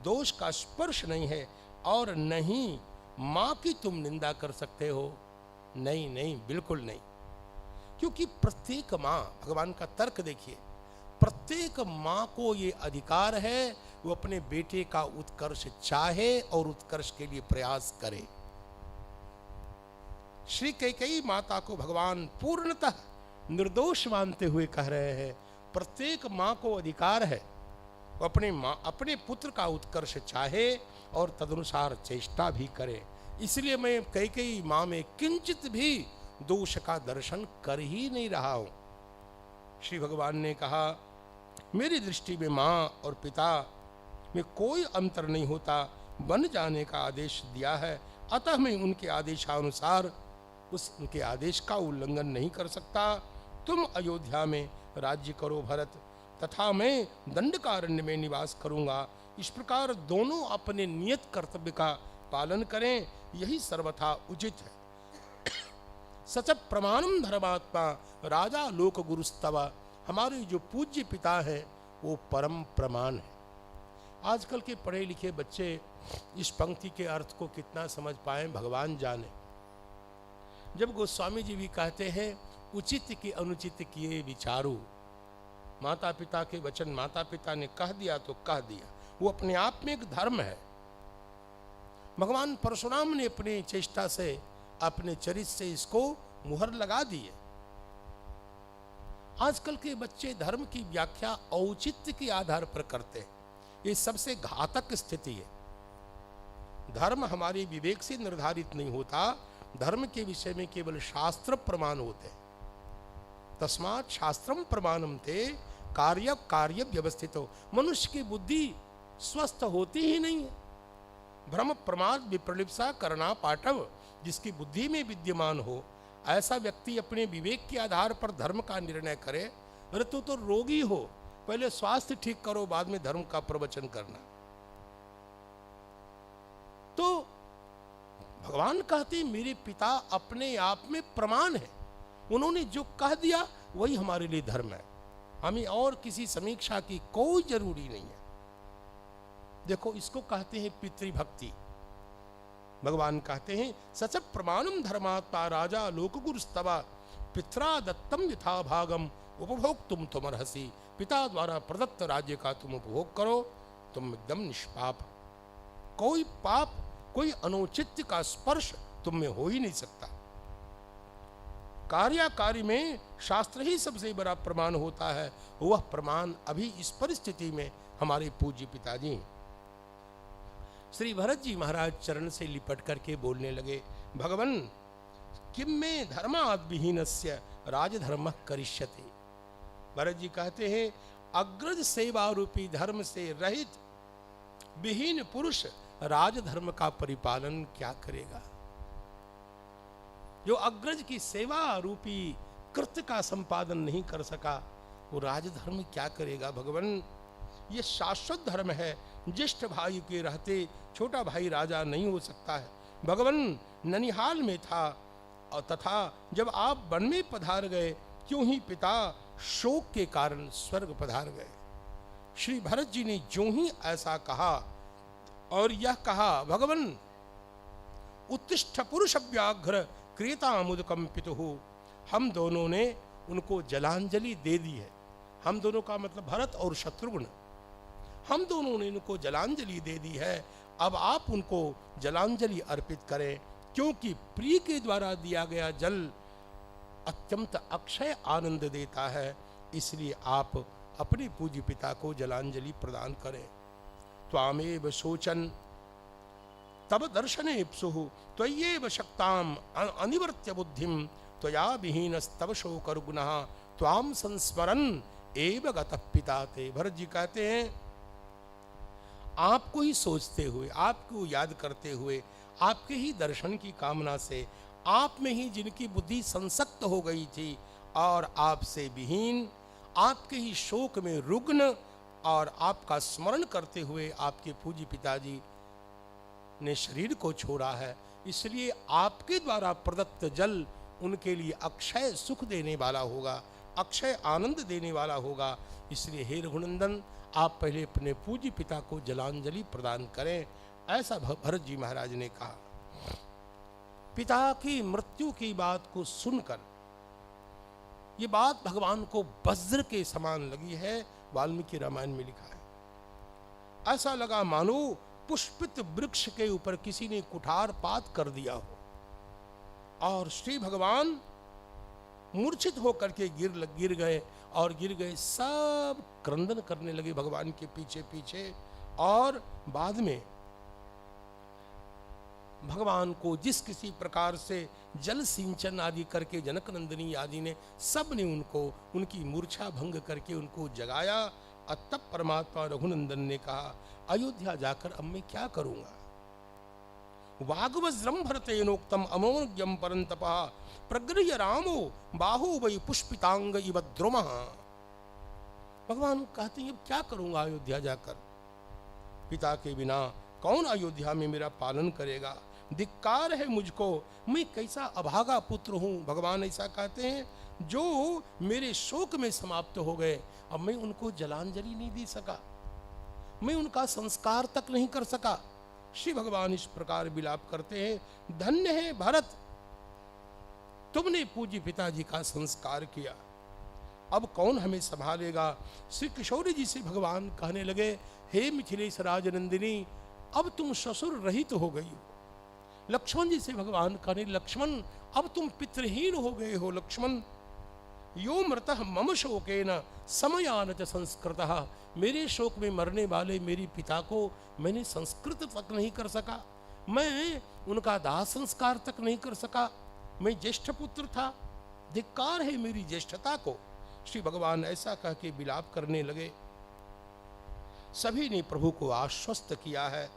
दोष का स्पर्श नहीं है, और नहीं मां की तुम निंदा कर सकते हो। नहीं नहीं, बिल्कुल नहीं, क्योंकि प्रत्येक मां, भगवान का तर्क देखिए, प्रत्येक मां को ये अधिकार है वो अपने बेटे का उत्कर्ष चाहे और उत्कर्ष के लिए प्रयास करे। श्री कैकेयी माता को भगवान पूर्णतः निर्दोष मानते हुए कह रहे हैं, प्रत्येक मां को अधिकार है वो अपने पुत्र का उत्कर्ष चाहे और तदनुसार चेष्टा भी करे। इसलिए मैं कैकेयी मां में किंचित भी दोष का दर्शन कर ही नहीं रहा हूं। श्री भगवान ने कहा, मेरी दृष्टि में मां और पिता में कोई अंतर नहीं होता, बन जाने का आदेश दिया है, अतः मैं उनके आदेशानुसार उनके आदेश का उल्लंघन नहीं कर सकता। तुम अयोध्या में राज्य करो भरत, तथा मैं दंडकारण्य में निवास करूंगा। इस प्रकार दोनों अपने नियत कर्तव्य का पालन करें, यही सर्वथा उचित है। सच प्रमाणम धर्मात्मा राजा लोक गुरुस्तवा, हमारे जो पूज्य पिता हैं वो परम प्रमाण है। आजकल के पढ़े लिखे बच्चे इस पंक्ति के अर्थ को कितना समझ पाए भगवान जाने। जब गोस्वामी जी भी कहते हैं उचित के अनुचित किए विचारो, माता पिता के वचन माता पिता ने कह दिया तो कह दिया, वो अपने आप में एक धर्म है। भगवान परशुराम ने अपने चेष्टा से अपने चरित्र से इसको मुहर लगा दी है। आजकल के बच्चे धर्म की व्याख्या औचित्य के आधार पर करते हैं, ये सबसे घातक स्थिति है। धर्म हमारे विवेक से निर्धारित नहीं होता, धर्म के विषय में केवल शास्त्र प्रमाण होते हैं। तस्मात् शास्त्रम प्रमाणम ते कार्य कार्य व्यवस्थित हो। मनुष्य की बुद्धि स्वस्थ होती ही नहीं है। भ्रम प्रमाद विप्रलिप्सा करना पाठव, जिसकी बुद्धि में विद्यमान हो ऐसा व्यक्ति अपने विवेक के आधार पर धर्म का निर्णय करे। अरे तू तो रोगी हो, पहले स्वास्थ्य ठीक करो, बाद में धर्म का प्रवचन करना। तो भगवान कहते मेरे पिता अपने आप में प्रमाण है, उन्होंने जो कह दिया वही हमारे लिए धर्म है, हमें और किसी समीक्षा की कोई जरूरी नहीं है। देखो इसको कहते हैं पितृभक्ति। भगवान कहते हैं सच प्रमाणम धर्मात्मा राजा लोकगुरुस्तवा, पित्रा दत्तम यथा भागम उपभोक्तुम तुमर्हसि, पिता द्वारा प्रदत्त राज्य का तुम उपभोग करो, तुम एकदम निष्पाप, कोई पाप कोई अनुचित का स्पर्श तुम में हो ही नहीं सकता। कार्याकारी में शास्त्र ही सबसे बड़ा प्रमाण होता है, वह प्रमाण अभी इस परिस्थिति में हमारे पूज्य पिताजी। श्री भरत जी महाराज चरण से लिपट करके बोलने लगे, भगवन किम में धर्माद् विहीनस्य राजधर्म करिष्यति। भरत जी कहते हैं अग्रज सेवा रूपी धर्म से रहित विहीन पुरुष राजधर्म का परिपालन क्या करेगा। जो अग्रज की सेवा रूपी कृत्य का संपादन नहीं कर सका वो राजधर्म क्या करेगा। भगवान ये शाश्वत धर्म है, ज्येष्ठ भाई के रहते छोटा भाई राजा नहीं हो सकता है। भगवान ननिहाल में था और तथा जब आप वन में पधार गए क्यों ही पिता शोक के कारण स्वर्ग पधार गए। श्री भरत जी ने जो ही ऐसा कहा और यह कहा भगवान उत्तिष्ठ पुरुष व्याघ्र क्रियतामुदकंपितुः, हम दोनों ने उनको जलांजलि दे दी है। हम दोनों का मतलब भरत और शत्रुघ्न, हम दोनों ने उनको जलांजलि दे दी है। अब आप उनको जलांजलि अर्पित करें, क्योंकि प्रिय के द्वारा दिया गया जल अत्यंत अक्षय आनंद देता है, इसलिए आप अपने पूज्य पिता को जलांजलि प्रदान करें। त्वामेव शोचन तब दर्शने इप्सुः त्वय्येव शक्ताम अनिवर्त्य बुद्धिम त्वया विहीनस्तव शोकरुग्णः त्वाम संस्मरन् एव गतः पिता ते। भरत जी कहते हैं आपको ही सोचते हुए, आपको याद करते हुए, आपके ही दर्शन की कामना से, आप में ही जिनकी बुद्धि संसक्त हो गई थी और आपसे विहीन, आपके ही शोक में रुग्ण और आपका स्मरण करते हुए आपके पूज्य पिताजी ने शरीर को छोड़ा है, इसलिए आपके द्वारा प्रदत्त जल उनके लिए अक्षय सुख देने वाला होगा, अक्षय आनंद देने वाला होगा। इसलिए हे रघुनंदन आप पहले अपने पूज्य पिता को जलांजलि प्रदान करें, ऐसा भरत जी महाराज ने कहा। पिता की मृत्यु की बात को सुनकर ये बात भगवान को वज्र के समान लगी है, वाल्मीकि रामायण में लिखा है। ऐसा लगा मानो पुष्पित वृक्ष के ऊपर किसी ने कुठारपात कर दिया हो और श्री भगवान मूर्छित होकर के गिर गए, सब क्रंदन करने लगे भगवान के पीछे पीछे। और बाद में भगवान को जिस किसी प्रकार से जल सिंचन आदि करके जनक नंदिनी आदि ने सब ने उनको उनकी मूर्छा भंग करके उनको जगाया। और तब परमात्मा रघुनंदन ने कहा अयोध्या जाकर अब मैं क्या करूंगा। वाग्वज्रम भरतेनोक्तम अमोघ्यम परंतपः प्रगृह्य रामो बाहु वै पुष्पितांग इव द्रुमः। भगवान कहते हैं अब क्या करूंगा अयोध्या जाकर। पिता के बिना कौन अयोध्या में मेरा पालन करेगा? धिक्कार है मुझको, मैं कैसा अभागा पुत्र हूँ। भगवान ऐसा कहते हैं जो मेरे शोक में समाप्त हो गए, अब मैं उनको जलांजलि नहीं दे सका, मैं उनका संस्कार तक नहीं कर सका। श्री भगवान इस प्रकार विलाप करते हैं, धन्य है भरत, तुमने पूज्य पिताजी का संस्कार किया, अब कौन हमें संभालेगा? श्री किशोरी जी से भगवान कहने लगे, हे मिथिलेश राजनंदिनी, अब तुम ससुर रहित हो गई हो। लक्ष्मण जी से भगवान कहने, लक्ष्मण अब तुम पितृहीन हो गए हो। लक्ष्मण, यो मृतः मम शोकेन समयान च संस्कृतः, मेरे शोक में मरने वाले मेरे पिता को मैंने संस्कृत तक नहीं कर सका, मैं उनका दाह संस्कार तक नहीं कर सका, मैं ज्येष्ठ पुत्र था, धिक्कार है मेरी ज्येष्ठता को। श्री भगवान ऐसा कह के विलाप करने लगे। सभी ने प्रभु को आश्वस्त किया है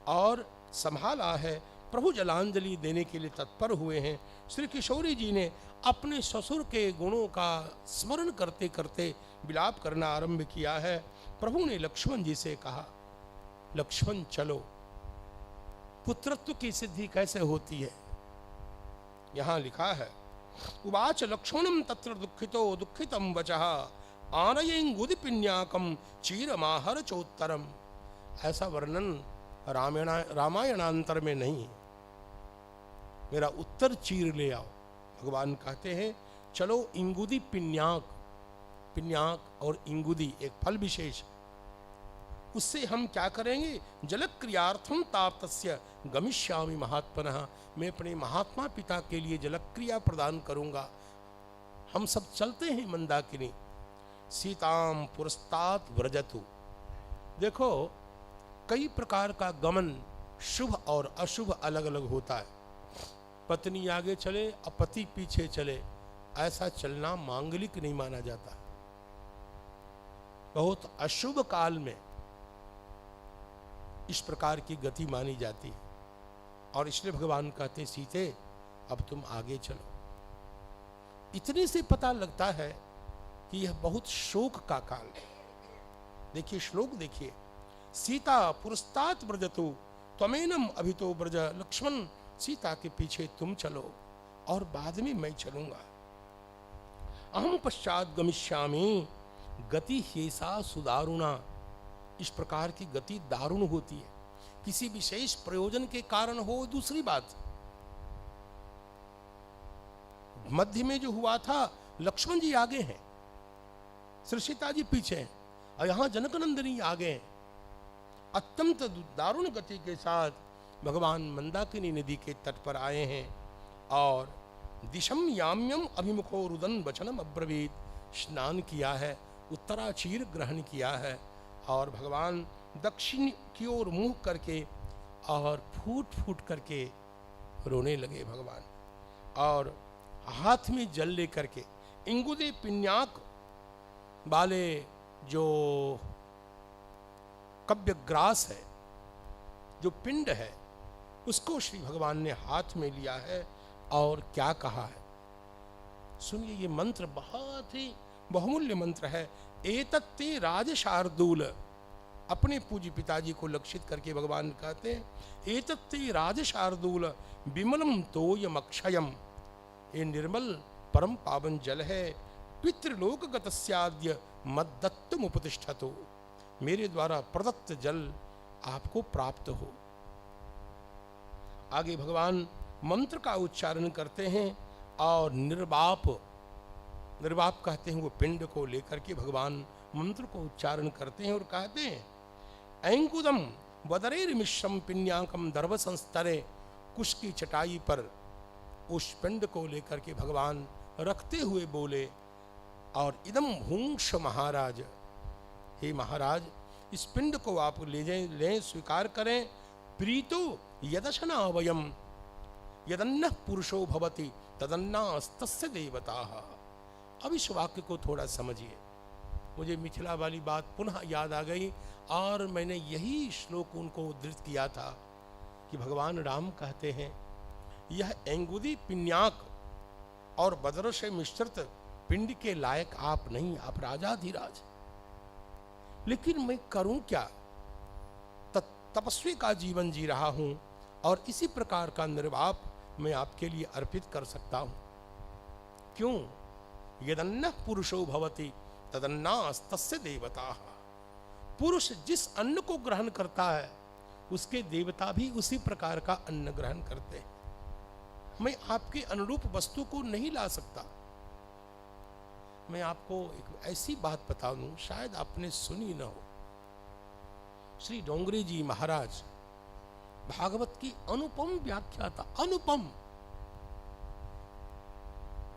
और संभाला है। प्रभु जलांजलि देने के लिए तत्पर हुए हैं। श्री किशोरी जी ने अपने ससुर के गुणों का स्मरण करते करते विलाप करना आरंभ किया है। प्रभु ने लक्ष्मण जी से कहा, लक्ष्मण चलो, पुत्रत्व की सिद्धि कैसे होती है? यहां लिखा है, उवाच लक्ष्मणं तत्र दुःखितो दुःखितं वचः आनयेंगुदिपिन्याकं चीरमाहर चोत्तरम। ऐसा वर्णन रामायणांतर में नहीं है, मेरा उत्तर चीर ले आओ। भगवान कहते हैं चलो इंगुदी पिन्याक, पिन्याक और इंगुदी एक फल विशेष, उससे हम क्या करेंगे? जलक्रियार्थम ताप्तस्य गमिष्यामि महात्मनः, मैं अपने महात्मा पिता के लिए जलक्रिया प्रदान करूंगा। हम सब चलते हैं मंदाकिनी। सीताम पुरस्तात् व्रजतु। देखो, कई प्रकार का गमन शुभ और अशुभ अलग अलग होता है। पत्नी आगे चले और पति पीछे चले, ऐसा चलना मांगलिक नहीं माना जाता। बहुत अशुभ काल में इस प्रकार की गति मानी जाती है और इसलिए भगवान कहते, सीते अब तुम आगे चलो। इतने से पता लगता है कि यह बहुत शोक का काल है। देखिए श्लोक देखिए, सीता पुरस्तात् व्रजतु त्वमेनम अभितो व्रज। लक्ष्मण, सीता के पीछे तुम चलो और बाद में मैं चलूंगा। अहम पश्चात गमिष्यामि गति हेसा सुदारुणा। इस प्रकार की गति दारुण होती है। किसी विशेष प्रयोजन के कारण हो दूसरी बात, मध्य में जो हुआ था, लक्ष्मण जी आगे हैं, श्री सीता जी पीछे हैं और यहां जनकनंदनी आगे हैं। अत्यंत दारुण गति के साथ भगवान मंदाकिनी नदी के तट पर आए हैं और दिशम याम्यम अभिमुखो रुदन वचनम अब्रवीत, स्नान किया है, उत्तराचीर ग्रहण किया है और भगवान दक्षिण की ओर मुंह करके और फूट फूट करके रोने लगे भगवान। और हाथ में जल लेकर के इंगुदे पिन्याक वाले जो कव्यग्रास है, जो पिंड है, उसको श्री भगवान ने हाथ में लिया है और क्या कहा है सुनिए। ये मंत्र बहुत ही बहुमूल्य मंत्र है। एतत्ते राजशार्दूल, अपने पूज्य पिताजी को लक्षित करके भगवान कहते हैं, एतत्ते राजशार्दूल विमलम तोयम अक्षयम, ये निर्मल परम पावन जल है। पितृलोक गतस्याद्य मद्दत्तम उपतिष्ठतो, मेरे द्वारा प्रदत्त जल आपको प्राप्त हो। आगे भगवान मंत्र का उच्चारण करते हैं और निर्वाप, निर्वाप कहते हैं वो पिंड को लेकर के भगवान मंत्र को उच्चारण करते हैं और कहते हैं, ऐंकुदम वदरेर मिश्रम पिन्याकम दर्भ संस्तरे, कुश की चटाई पर उस पिंड को लेकर के भगवान रखते हुए बोले, और इदम भूंक्ष महाराज, हे महाराज इस पिंड को आप ले जाएं, लें, स्वीकार करें। प्रीतो यदशना वयम यदन्न पुरुषो भवति तदन्नास्तस्य देवताः। अब इस वाक्य को थोड़ा समझिए। मुझे मिथिला वाली बात पुनः याद आ गई और मैंने यही श्लोक उनको उद्धृत किया था कि भगवान राम कहते हैं, यह एंगुदी पिन्याक और बदर से मिश्रित पिंड के लायक आप नहीं, आप राजाधिराज, लेकिन मैं करूं क्या? तपस्वी का जीवन जी रहा हूं और इसी प्रकार का निर्वाप मैं आपके लिए अर्पित कर सकता हूं। क्यों? यदन्न पुरुषो भवति तदन्नास्तस्य देवता। पुरुष जिस अन्न को ग्रहण करता है उसके देवता भी उसी प्रकार का अन्न ग्रहण करते हैं। मैं आपके अनुरूप वस्तु को नहीं ला सकता। मैं आपको एक ऐसी बात बता दूं, शायद आपने सुनी न हो। श्री डोंगरी जी महाराज भागवत की अनुपम व्याख्याता, अनुपम।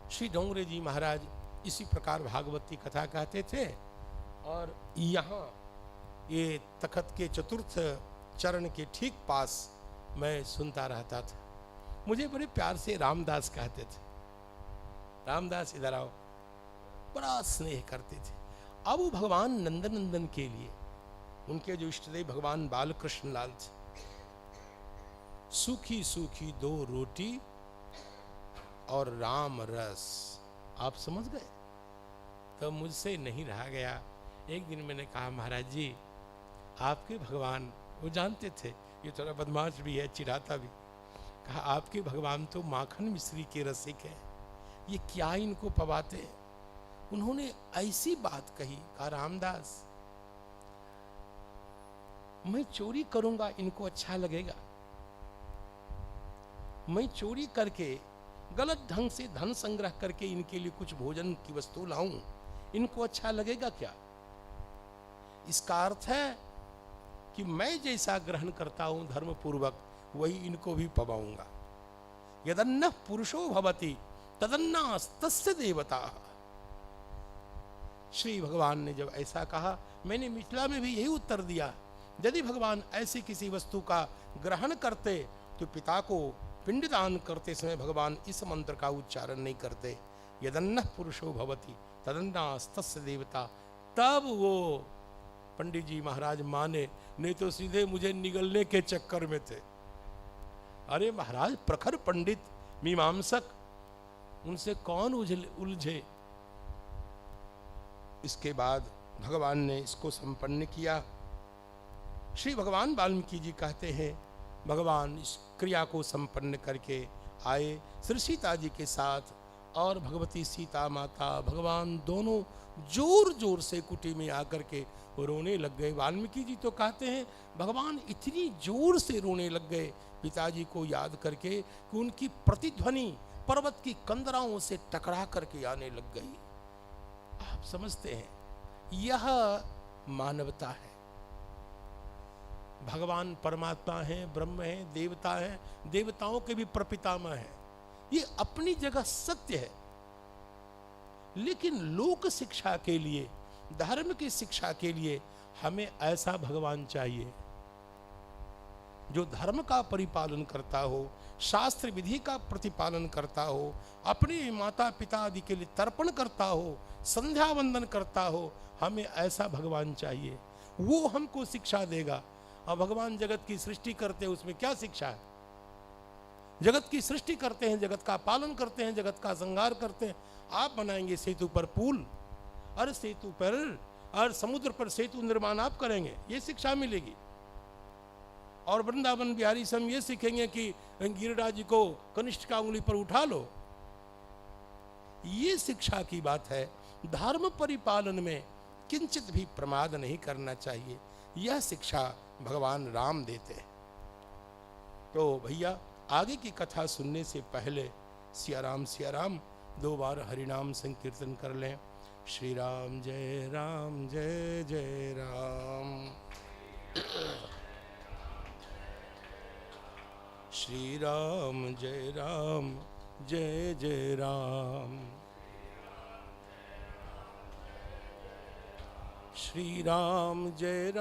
श्री डोंगरी जी महाराज इसी प्रकार भागवत की कथा कहते थे और यहाँ ये तखत के चतुर्थ चरण के ठीक पास मैं सुनता रहता था। मुझे बड़े प्यार से रामदास कहते थे, रामदास इधर आओ, बड़ा स्नेह करते थे। अब वो भगवान नंदनंदन के लिए उनके जो इष्टदेव भगवान बालकृष्ण लाल थे, सूखी सूखी 2 रोटी और राम रस, आप समझ गए? तो मुझसे नहीं रहा गया। एक दिन मैंने कहा, महाराज जी आपके भगवान, वो जानते थे ये थोड़ा बदमाश भी है, चिढ़ाता भी, कहा आपके भगवान तो माखन मिश्री के रसिक है, ये क्या इनको पवाते हैं। उन्होंने ऐसी बात कही, कहा रामदास मैं चोरी करूंगा, इनको अच्छा लगेगा। मैं चोरी करके गलत ढंग से धन संग्रह करके इनके लिए कुछ भोजन की वस्तु लाऊं, इनको अच्छा लगेगा क्या? इसका अर्थ है कि मैं जैसा ग्रहण करता हूं धर्म पूर्वक, वही इनको भी पवाऊंगा। यदन्न पुरुषो भवति तदन्नास्तस्य देवता। श्री भगवान ने जब ऐसा कहा, मैंने मिथिला में भी यही उत्तर दिया। यदि भगवान ऐसी किसी वस्तु का ग्रहण करते तो पिता को पिंडदान करते समय भगवान इस मंत्र का उच्चारण नहीं करते, यदन्न पुरुषो भवति तदन्नास्तस्य देवता। तब वो पंडित जी महाराज माने, नहीं तो सीधे मुझे निगलने के चक्कर में थे। अरे महाराज प्रखर पंडित मीमांसक, उनसे कौन उलझे। इसके बाद भगवान ने इसको संपन्न किया। श्री भगवान वाल्मीकि जी कहते हैं, भगवान इस क्रिया को संपन्न करके आए श्री सीता जी के साथ, और भगवती सीता माता भगवान दोनों जोर जोर से कुटी में आकर के रोने लग गए। वाल्मीकि जी तो कहते हैं भगवान इतनी जोर से रोने लग गए पिताजी को याद करके कि उनकी प्रतिध्वनि पर्वत की कंदराओं से टकरा करके आने लग गई। आप समझते हैं, यह मानवता है। भगवान परमात्मा है, ब्रह्म है, देवता है, देवताओं के भी प्रपितामह है, ये अपनी जगह सत्य है। लेकिन लोक शिक्षा के लिए, धर्म की शिक्षा के लिए हमें ऐसा भगवान चाहिए जो धर्म का परिपालन करता हो, शास्त्र विधि का प्रतिपालन करता हो, अपने माता पिता आदि के लिए तर्पण करता हो, संध्या वंदन करता हो। हमें ऐसा भगवान चाहिए, वो हमको शिक्षा देगा। अब भगवान जगत की सृष्टि करते हैं, उसमें क्या शिक्षा है? जगत की सृष्टि करते हैं, जगत का पालन करते हैं, जगत का संहार करते हैं। आप बनाएंगे सेतु पर पुल, और सेतु पर और समुद्र पर सेतु निर्माण आप करेंगे, ये शिक्षा मिलेगी। और वृंदावन बिहारी से हम ये सीखेंगे कि गिरिराज जी को कनिष्ठ का उंगली पर उठा लो, ये शिक्षा की बात है। धर्म परिपालन में किंचित भी प्रमाद नहीं करना चाहिए, यह शिक्षा भगवान राम देते हैं। तो भैया आगे की कथा सुनने से पहले सिया राम 2 बार हरिनाम संकीर्तन कर लें। श्री राम जय जय राम। श्री राम जय जय राम। श्री राम जय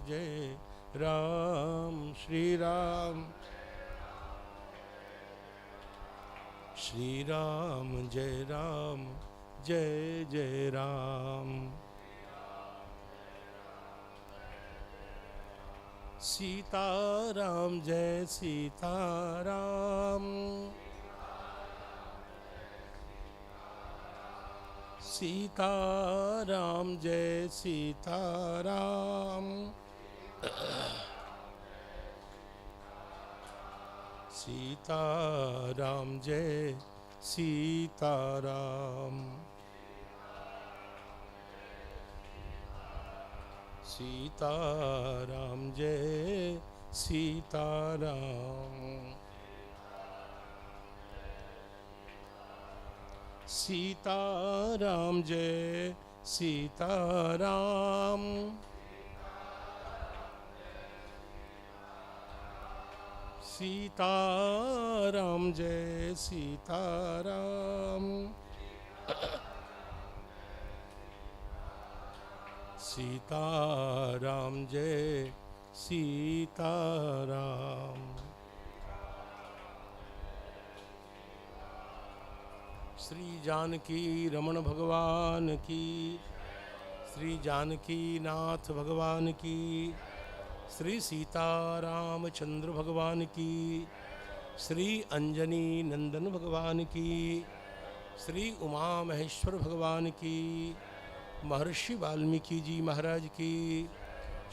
जय राम। श्री राम जय जय राम। सीताराम जय सीताराम। सीताराम जय सीताराम। सीताराम जय सीताराम, सीताराम जय सीताराम, सीताराम जय सीताराम, सीताराम जय सीताराम, सीताराम जय सीताराम। श्री जानकी रमण भगवान की, श्री जानकी नाथ भगवान की, श्री सीतारामचंद्र भगवान की, श्री अंजनी नंदन भगवान की, श्री उमा महेश्वर भगवान की, महर्षि वाल्मीकि जी महाराज की,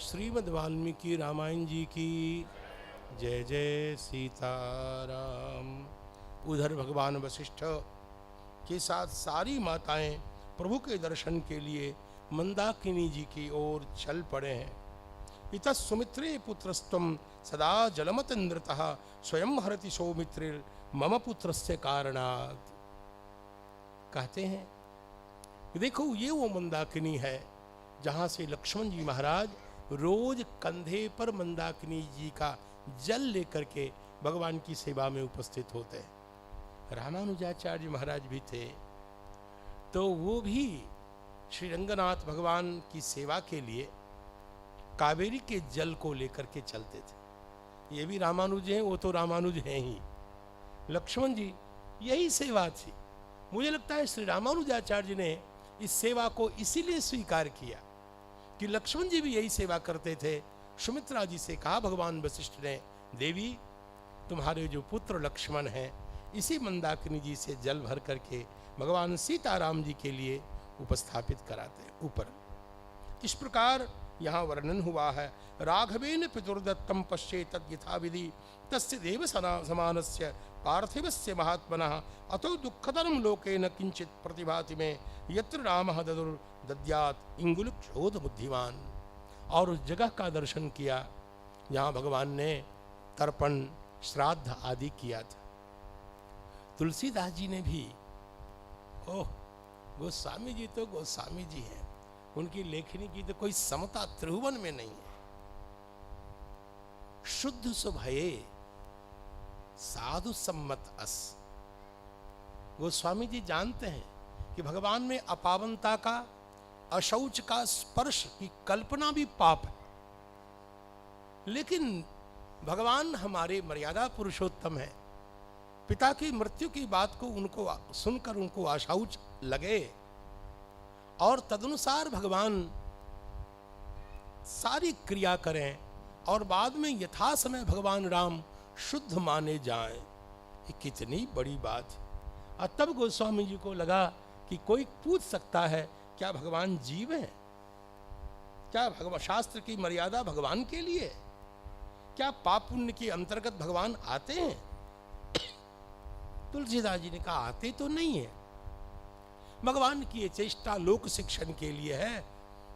श्रीमद् वाल्मीकि रामायण जी की जय जय सीताराम। उधर भगवान वशिष्ठ के साथ सारी माताएं प्रभु के दर्शन के लिए मंदाकिनी जी की ओर चल पड़े हैं। इतः सुमित्रे पुत्रस्त्वं सदा जलमतीन्द्रतः स्वयं हरति सौमित्रिर मम पुत्रस्य कारणात्। कहते हैं देखो ये वो मंदाकिनी है जहाँ से लक्ष्मण जी महाराज रोज कंधे पर मंदाकिनी जी का जल लेकर के भगवान की सेवा में उपस्थित होते हैं। रामानुजाचार्य महाराज भी थे तो वो भी श्री रंगनाथ भगवान की सेवा के लिए कावेरी के जल को लेकर के चलते थे। ये भी रामानुज हैं, वो तो रामानुज हैं ही। लक्ष्मण जी यही सेवा थी। मुझे लगता है श्री रामानुजाचार्य ने इस सेवा को इसीलिए स्वीकार किया कि लक्ष्मण जी भी यही सेवा करते थे। सुमित्रा जी से कहा भगवान वशिष्ठ ने, देवी तुम्हारे जो पुत्र लक्ष्मण हैं इसी मंदाकिनी जी से जल भर करके भगवान सीताराम जी के लिए उपस्थापित कराते ऊपर। इस प्रकार यहाँ वर्णन हुआ है। राघवेन पितुर्दत्तम पश्ये तद यथा विधि तस्य देव समानस्य पार्थिवस्य महात्मनः अतो दुःखतरं लोके न किंचित प्रतिभाति में यत्र रामः ददुर दद्यात् इंगुलक्षोध बुद्धिमान। और उस जगह का दर्शन किया जहाँ भगवान ने तर्पण श्राद्ध आदि किया था। तुलसीदास जी ने भी, ओह गोस्वामी जी तो गोस्वामी जी हैं, उनकी लेखनी की तो कोई समता त्रिभुवन में नहीं है। शुद्ध सुभये साधु सम्मत अस। गोस्वामी जी जानते हैं कि भगवान में अपावनता का, अशौच का स्पर्श की कल्पना भी पाप है, लेकिन भगवान हमारे मर्यादा पुरुषोत्तम है। पिता की मृत्यु की बात को उनको सुनकर उनको अशौच लगे और तदनुसार भगवान सारी क्रिया करें और बाद में यथा समय भगवान राम शुद्ध माने जाएं, ये कितनी बड़ी बात है। और तब गोस्वामी जी को लगा कि कोई पूछ सकता है क्या भगवान जीव हैं? क्या भगवान शास्त्र की मर्यादा भगवान के लिए? क्या पाप पुण्य के अंतर्गत भगवान आते हैं? तुलसीदास जी ने कहा आते तो नहीं है। भगवान की ये चेष्टा लोक शिक्षण के लिए है।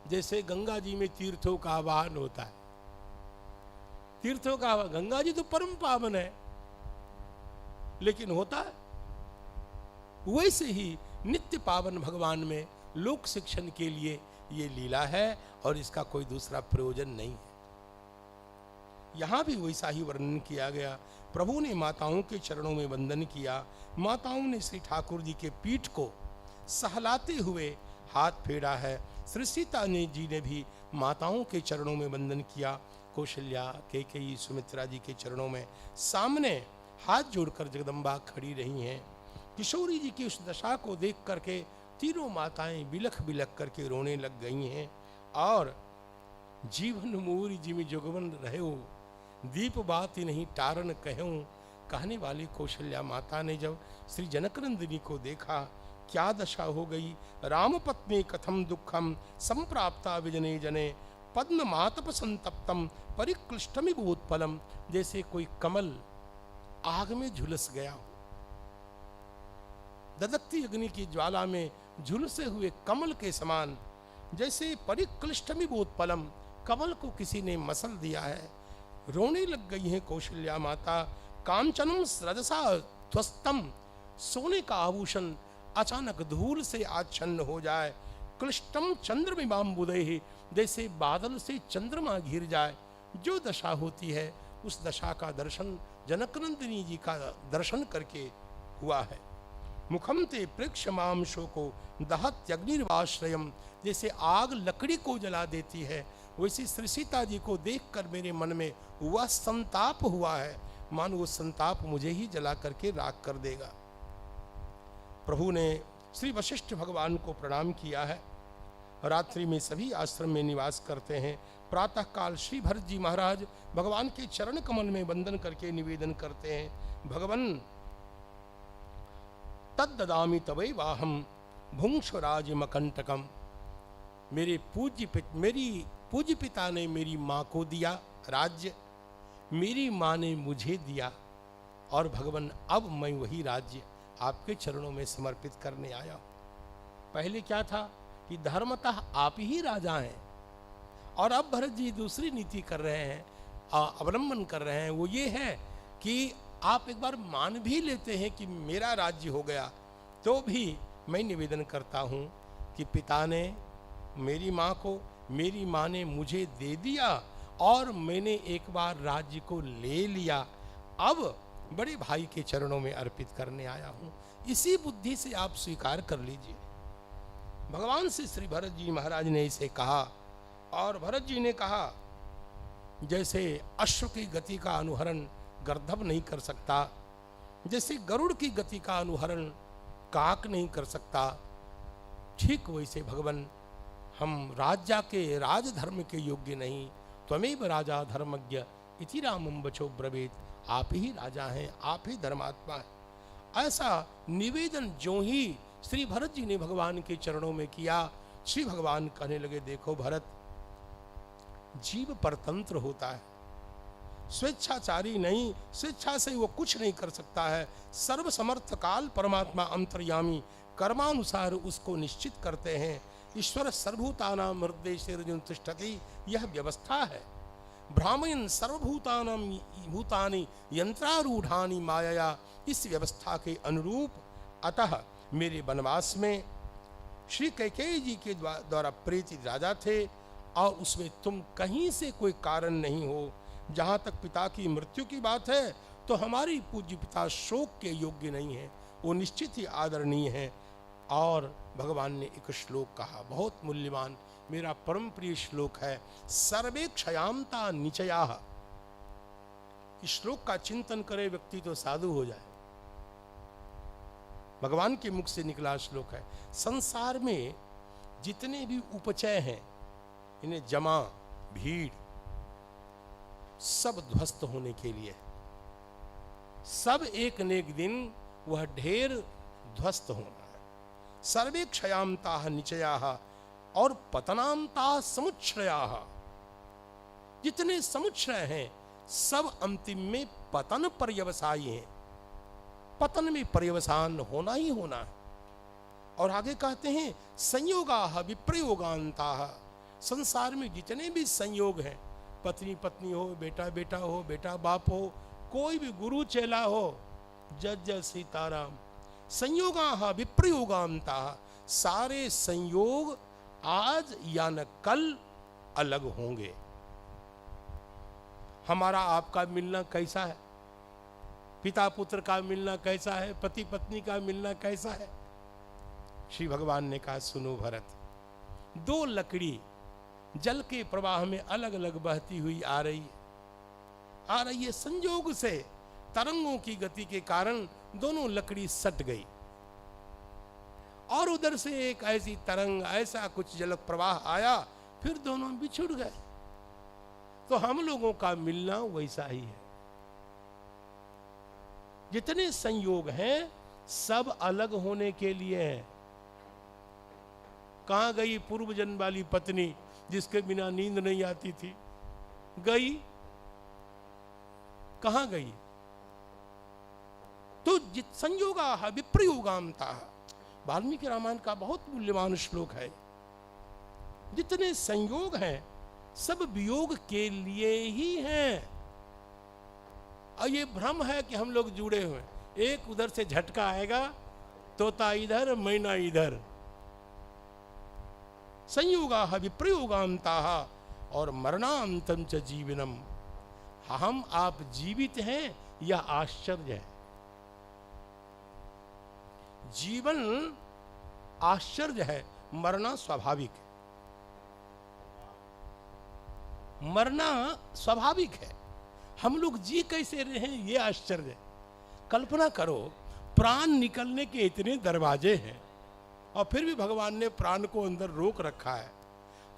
जैसे गंगा जी में तीर्थों का आवाहन होता है, तीर्थों का आवाहन, गंगा जी तो परम पावन है लेकिन होता है, वैसे ही नित्य पावन भगवान में लोक शिक्षण के लिए ये लीला है और इसका कोई दूसरा प्रयोजन नहीं है। यहां भी वैसा ही वर्णन किया गया। प्रभु ने माताओं के चरणों में वंदन किया। माताओं ने श्री ठाकुर जी के पीठ को सहलाते हुए हाथ फेरा है। श्री सीता जी ने भी माताओं के चरणों में वंदन किया। कौशल्या, कैकेयी, सुमित्रा जी के चरणों में सामने हाथ जोड़कर जगदम्बा खड़ी रही हैं। किशोरी जी की उस दशा को देख करके तीनों माताएं बिलख बिलख करके रोने लग गई हैं। और जीवन मूरी जिमि जोगवन रहे दीप बात नहीं टारन कहूं, कहने वाली कौशल्या माता ने जब श्री जनकनंदिनी को देखा, क्या दशा हो गई। राम पत्नी कथम दुखम संप्राप्ता विजने जने पद्म मातप संतप्तम परिक्लिष्टमिवोत्पलम, जैसे कोई कमल आग में झुलस गया हो, ददकती अग्नि की ज्वाला में झुलसे हुए कमल के समान, जैसे परिक्लिष्टमिवोत्पलम, कमल को किसी ने मसल दिया है। रोने लग गई है कौशल्या माता। कांचनम रजसा ध्वस्तम, सोने का आभूषण अचानक धूल से आच्छन्न हो जाए। क्लिष्टम चंद्रमिमाम्बुदैहि, जैसे बादल से चंद्रमा घिर जाए। जो दशा होती है उस दशा का दर्शन जनकनंदिनी जी का दर्शन करके हुआ है। मुखम ते प्रेक्षमाम शोको दहत्यग्निर्वाश्रयम, जैसे आग लकड़ी को जला देती है, वैसे श्री सीता जी को देखकर मेरे मन में वह संताप हुआ है, मानो वो संताप मुझे ही जला करके राख कर देगा। प्रभु ने श्री वशिष्ठ भगवान को प्रणाम किया है। रात्रि में सभी आश्रम में निवास करते हैं। प्रातः काल श्री भरत जी महाराज भगवान के चरण कमल में वंदन करके निवेदन करते हैं, भगवन तद्ददामि तवै वाहम भुंक्षराज मकंटकम, मेरी पूज्य पिता ने मेरी माँ को दिया राज्य, मेरी माँ ने मुझे दिया, और भगवान अब मैं वही राज्य आपके चरणों में समर्पित करने आया हूँ। पहले क्या था कि धर्मतः आप ही राजा हैं, और अब भरत जी दूसरी नीति कर रहे हैं, अवलंबन कर रहे हैं। वो ये है कि आप एक बार मान भी लेते हैं कि मेरा राज्य हो गया, तो भी मैं निवेदन करता हूँ कि पिता ने मेरी माँ को, मेरी माँ ने मुझे दे दिया, और मैंने एक बार राज्य को ले लिया, अब बड़े भाई के चरणों में अर्पित करने आया हूँ। इसी बुद्धि से आप स्वीकार कर लीजिए। भगवान से श्री भरत जी महाराज ने इसे कहा, और भरत जी ने कहा, जैसे अश्व की गति का अनुहरण गर्दभ नहीं कर सकता, जैसे गरुड़ की गति का अनुहरण काक नहीं कर सकता, ठीक वैसे भगवान हम राजा के राजधर्म के योग्य नहीं, त्वमेव राजा धर्मज्ञ इति रामं वचो ब्रवीत, आप ही राजा हैं, आप ही धर्मात्मा हैं। ऐसा निवेदन जो ही श्री भरत जी ने भगवान के चरणों में किया, श्री भगवान कहने लगे, देखो भरत, जीव परतंत्र होता है, स्वेच्छाचारी नहीं, स्वेच्छा से वो कुछ नहीं कर सकता है। सर्वसमर्थ काल परमात्मा अंतर्यामी, कर्मानुसार उसको निश्चित करते हैं। ईश्वर सर्वभूतानां हृदयेर्जुन तिष्ठति, यह व्यवस्था है। ब्राह्मण सर्वभूतानां भूतानि यंत्रारूढ़ानि मायया, इस व्यवस्था के अनुरूप अतः मेरे वनवास में श्री कैकेयी जी के द्वारा प्रेरित राजा थे, और उसमें तुम कहीं से कोई कारण नहीं हो। जहाँ तक पिता की मृत्यु की बात है, तो हमारी पूज्य पिता शोक के योग्य नहीं है, वो निश्चित ही आदरणीय है। और भगवान ने एक श्लोक कहा, बहुत मूल्यवान, मेरा परम प्रिय श्लोक है, सर्वे क्षयामता निचयाः। इस श्लोक का चिंतन करे व्यक्ति तो साधु हो जाए। भगवान के मुख से निकला श्लोक है। संसार में जितने भी उपचय हैं, इन्हें जमा, भीड़, सब ध्वस्त होने के लिए, सब एक न एक दिन वह ढेर ध्वस्त होना है। सर्वे क्षयामता निचयाः और पतनामता समुच्छ्रयाः, जितने समुच्छ्रय हैं सब अंतिम में पतन पर्यवसायी हैं, पतन में पर्यवसान होना ही होना है। और आगे कहते हैं संयोगाः विप्रयोगान्ताः, संसार में जितने भी संयोग हैं, पत्नी पत्नी हो, बेटा बेटा हो, बेटा बाप हो, कोई भी गुरु चेला हो, जज जज सीताराम, संयोगाः विप्रयोगान्ताः, सारे संयोग आज या न कल अलग होंगे। हमारा आपका मिलना कैसा है, पिता पुत्र का मिलना कैसा है, पति पत्नी का मिलना कैसा है। श्री भगवान ने कहा, सुनो भरत, दो लकड़ी जल के प्रवाह में अलग अलग बहती हुई आ रही है। संयोग से तरंगों की गति के कारण दोनों लकड़ी सट गई, और उधर से एक ऐसी तरंग, ऐसा कुछ जल प्रवाह आया, फिर दोनों बिछुड़ गए। तो हम लोगों का मिलना वैसा ही है। जितने संयोग हैं सब अलग होने के लिए हैं। कहां गई पूर्व जन्म वाली पत्नी जिसके बिना नींद नहीं आती थी, गई। कहां गई? तो जित संयोगा विप्रयोगांता, वाल्मीकि रामायण का बहुत मूल्यवान श्लोक है। जितने संयोग हैं सब वियोग के लिए ही हैं। और ये भ्रम है कि हम लोग जुड़े हुए हैं। एक उधर से झटका आएगा, तोता इधर मैना इधर। संयोगा विप्रयोगांता और मरणांतम च जीवनम। हम आप जीवित हैं यह आश्चर्य है। जीवन आश्चर्य है, मरना स्वाभाविक है। मरना स्वाभाविक है, हम लोग जी कैसे रहे हैं ये आश्चर्य है। कल्पना करो, प्राण निकलने के इतने दरवाजे हैं और फिर भी भगवान ने प्राण को अंदर रोक रखा है।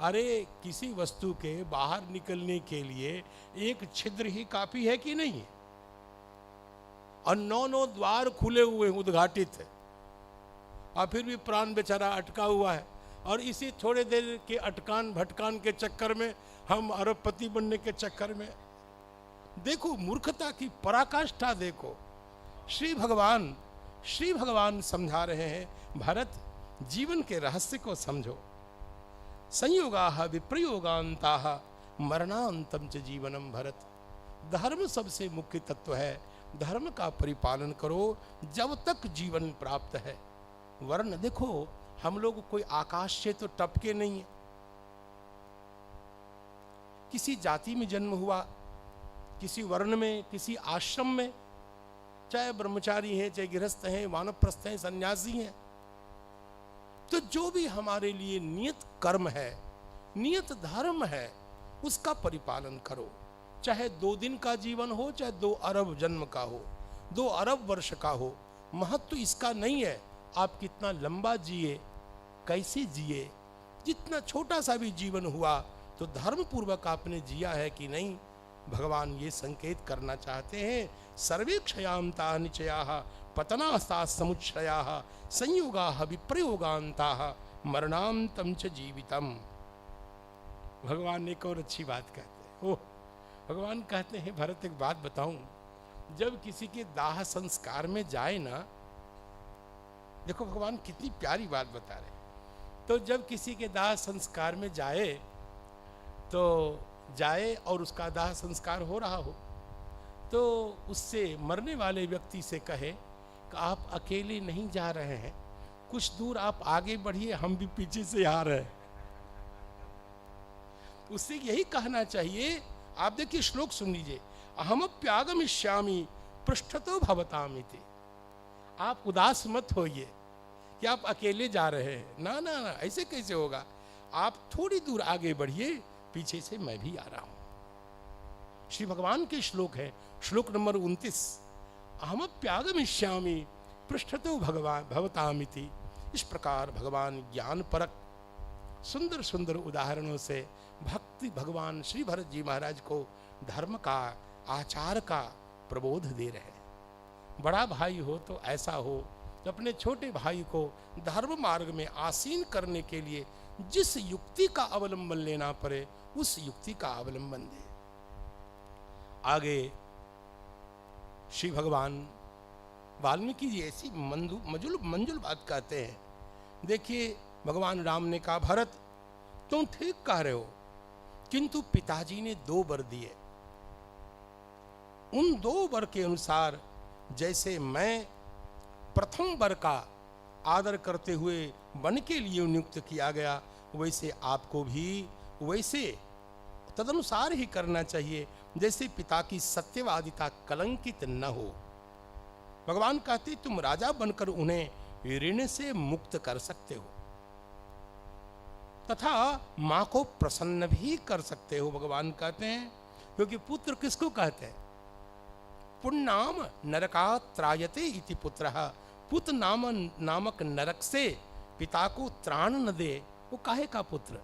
अरे किसी वस्तु के बाहर निकलने के लिए एक छिद्र ही काफी है कि नहीं? और 9 द्वार खुले हुए उद्घाटित है और फिर भी प्राण बेचारा अटका हुआ है। और इसी थोड़े देर के अटकान भटकान के चक्कर में हम अरबपति बनने के चक्कर में, देखो मूर्खता की पराकाष्ठा देखो। श्री भगवान समझा रहे हैं, भरत जीवन के रहस्य को समझो। संयोगाः विप्रयोगान्ताः मरणान्तम च जीवनम। भरत, धर्म सबसे मुख्य तत्व है। धर्म का परिपालन करो जब तक जीवन प्राप्त है। वर्ण देखो, हम लोग कोई आकाश से तो टपके नहीं है। किसी जाति में जन्म हुआ, किसी वर्ण में, किसी आश्रम में, चाहे ब्रह्मचारी हैं, चाहे गृहस्थ हैं, वानप्रस्थ हैं, सन्यासी हैं, तो जो भी हमारे लिए नियत कर्म है, नियत धर्म है, उसका परिपालन करो। चाहे 2 दिन का जीवन हो, चाहे 2 अरब जन्म का हो, 2 अरब वर्ष का हो, महत्व इसका नहीं है आप कितना लंबा जिए, कैसे जिए। जितना छोटा सा भी जीवन हुआ तो धर्म पूर्वक आपने जिया है कि नहीं। भगवान ये संकेत करना चाहते हैं, सर्वे क्षयांता निचयाः पतनास्ता समुच्छयाः संयोगाः विप्रयोगान्ताः मरणान्तम च जीवितम। भगवान एक और अच्छी बात कहते हैं। ओह, भगवान कहते हैं, भरत एक बात बताऊं, जब किसी के दाह संस्कार में जाए ना, देखो भगवान कितनी प्यारी बात बता रहे हैं। तो जब किसी के दाह संस्कार में जाए तो जाए और उसका दाह संस्कार हो रहा हो, तो उससे मरने वाले व्यक्ति से कहे कि आप अकेले नहीं जा रहे हैं, कुछ दूर आप आगे बढ़िए, हम भी पीछे से आ रहे हैं। उससे यही कहना चाहिए। आप देखिए श्लोक सुन लीजिए, अहमप्यागमिष्यामि पृष्ठतो भवतामिति। आप उदास मत होइए कि आप अकेले जा रहे हैं, ना ना ना, ऐसे कैसे होगा। आप थोड़ी दूर आगे बढ़िए, पीछे से मैं भी आ रहा हूं। श्री भगवान के श्लोक है, श्लोक नंबर 29, अहमप्यागमिष्यामि पृष्ठतो भगवान भवतामिति। इस प्रकार भगवान ज्ञान परक सुंदर सुंदर उदाहरणों से भक्ति भगवान श्री भरत जी महाराज को धर्म का, आचार का प्रबोध दे रहे हैं। बड़ा भाई हो तो ऐसा हो, तो अपने छोटे भाई को धर्म मार्ग में आसीन करने के लिए जिस युक्ति का अवलंबन लेना पड़े, उस युक्ति का अवलंबन दे। आगे श्री भगवान वाल्मीकि जी ऐसी मंजुल बात कहते हैं। देखिए भगवान राम ने कहा, भरत तुम ठीक कह रहे हो, किंतु पिताजी ने 2 वर दिए। उन 2 वर के अनुसार जैसे मैं प्रथम वर का आदर करते हुए वन के लिए नियुक्त किया गया, वैसे आपको भी वैसे तदनुसार ही करना चाहिए, जैसे पिता की सत्यवादिता कलंकित न हो। भगवान कहते तुम राजा बनकर उन्हें ऋण से मुक्त कर सकते हो तथा मां को प्रसन्न भी कर सकते हो। भगवान कहते हैं, क्योंकि पुत्र किसको कहते हैं? पुण्नाम नरकात् त्रायते इति पुत्रः। पुत्र नामक नरक से पिता को त्राण न दे, वो काहे का पुत्र?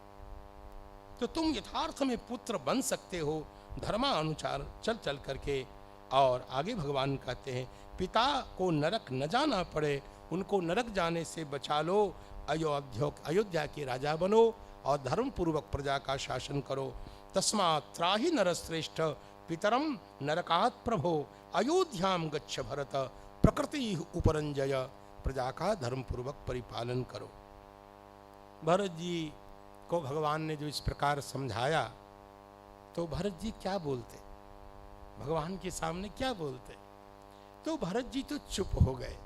तो तुम यथार्थ में पुत्र बन सकते हो धर्मानुसार चल चल करके। और आगे भगवान कहते हैं, पिता को नरक न जाना पड़े, उनको नरक जाने से बचा लो, अयोध्या के राजा बनो, और धर्म पूर्वक प्रजा का शासन करो। तस्मात् त्राहि नरश्रेष्ठ पितरम नरकात् प्रभो अयोध्याम गच्छ भरत प्रकृति उपरंजय। प्रजा का धर्म पूर्वक परिपालन करो। भरत जी को भगवान ने जो इस प्रकार समझाया तो भरत जी क्या बोलते, भगवान के सामने क्या बोलते? तो भरत जी तो चुप हो गए,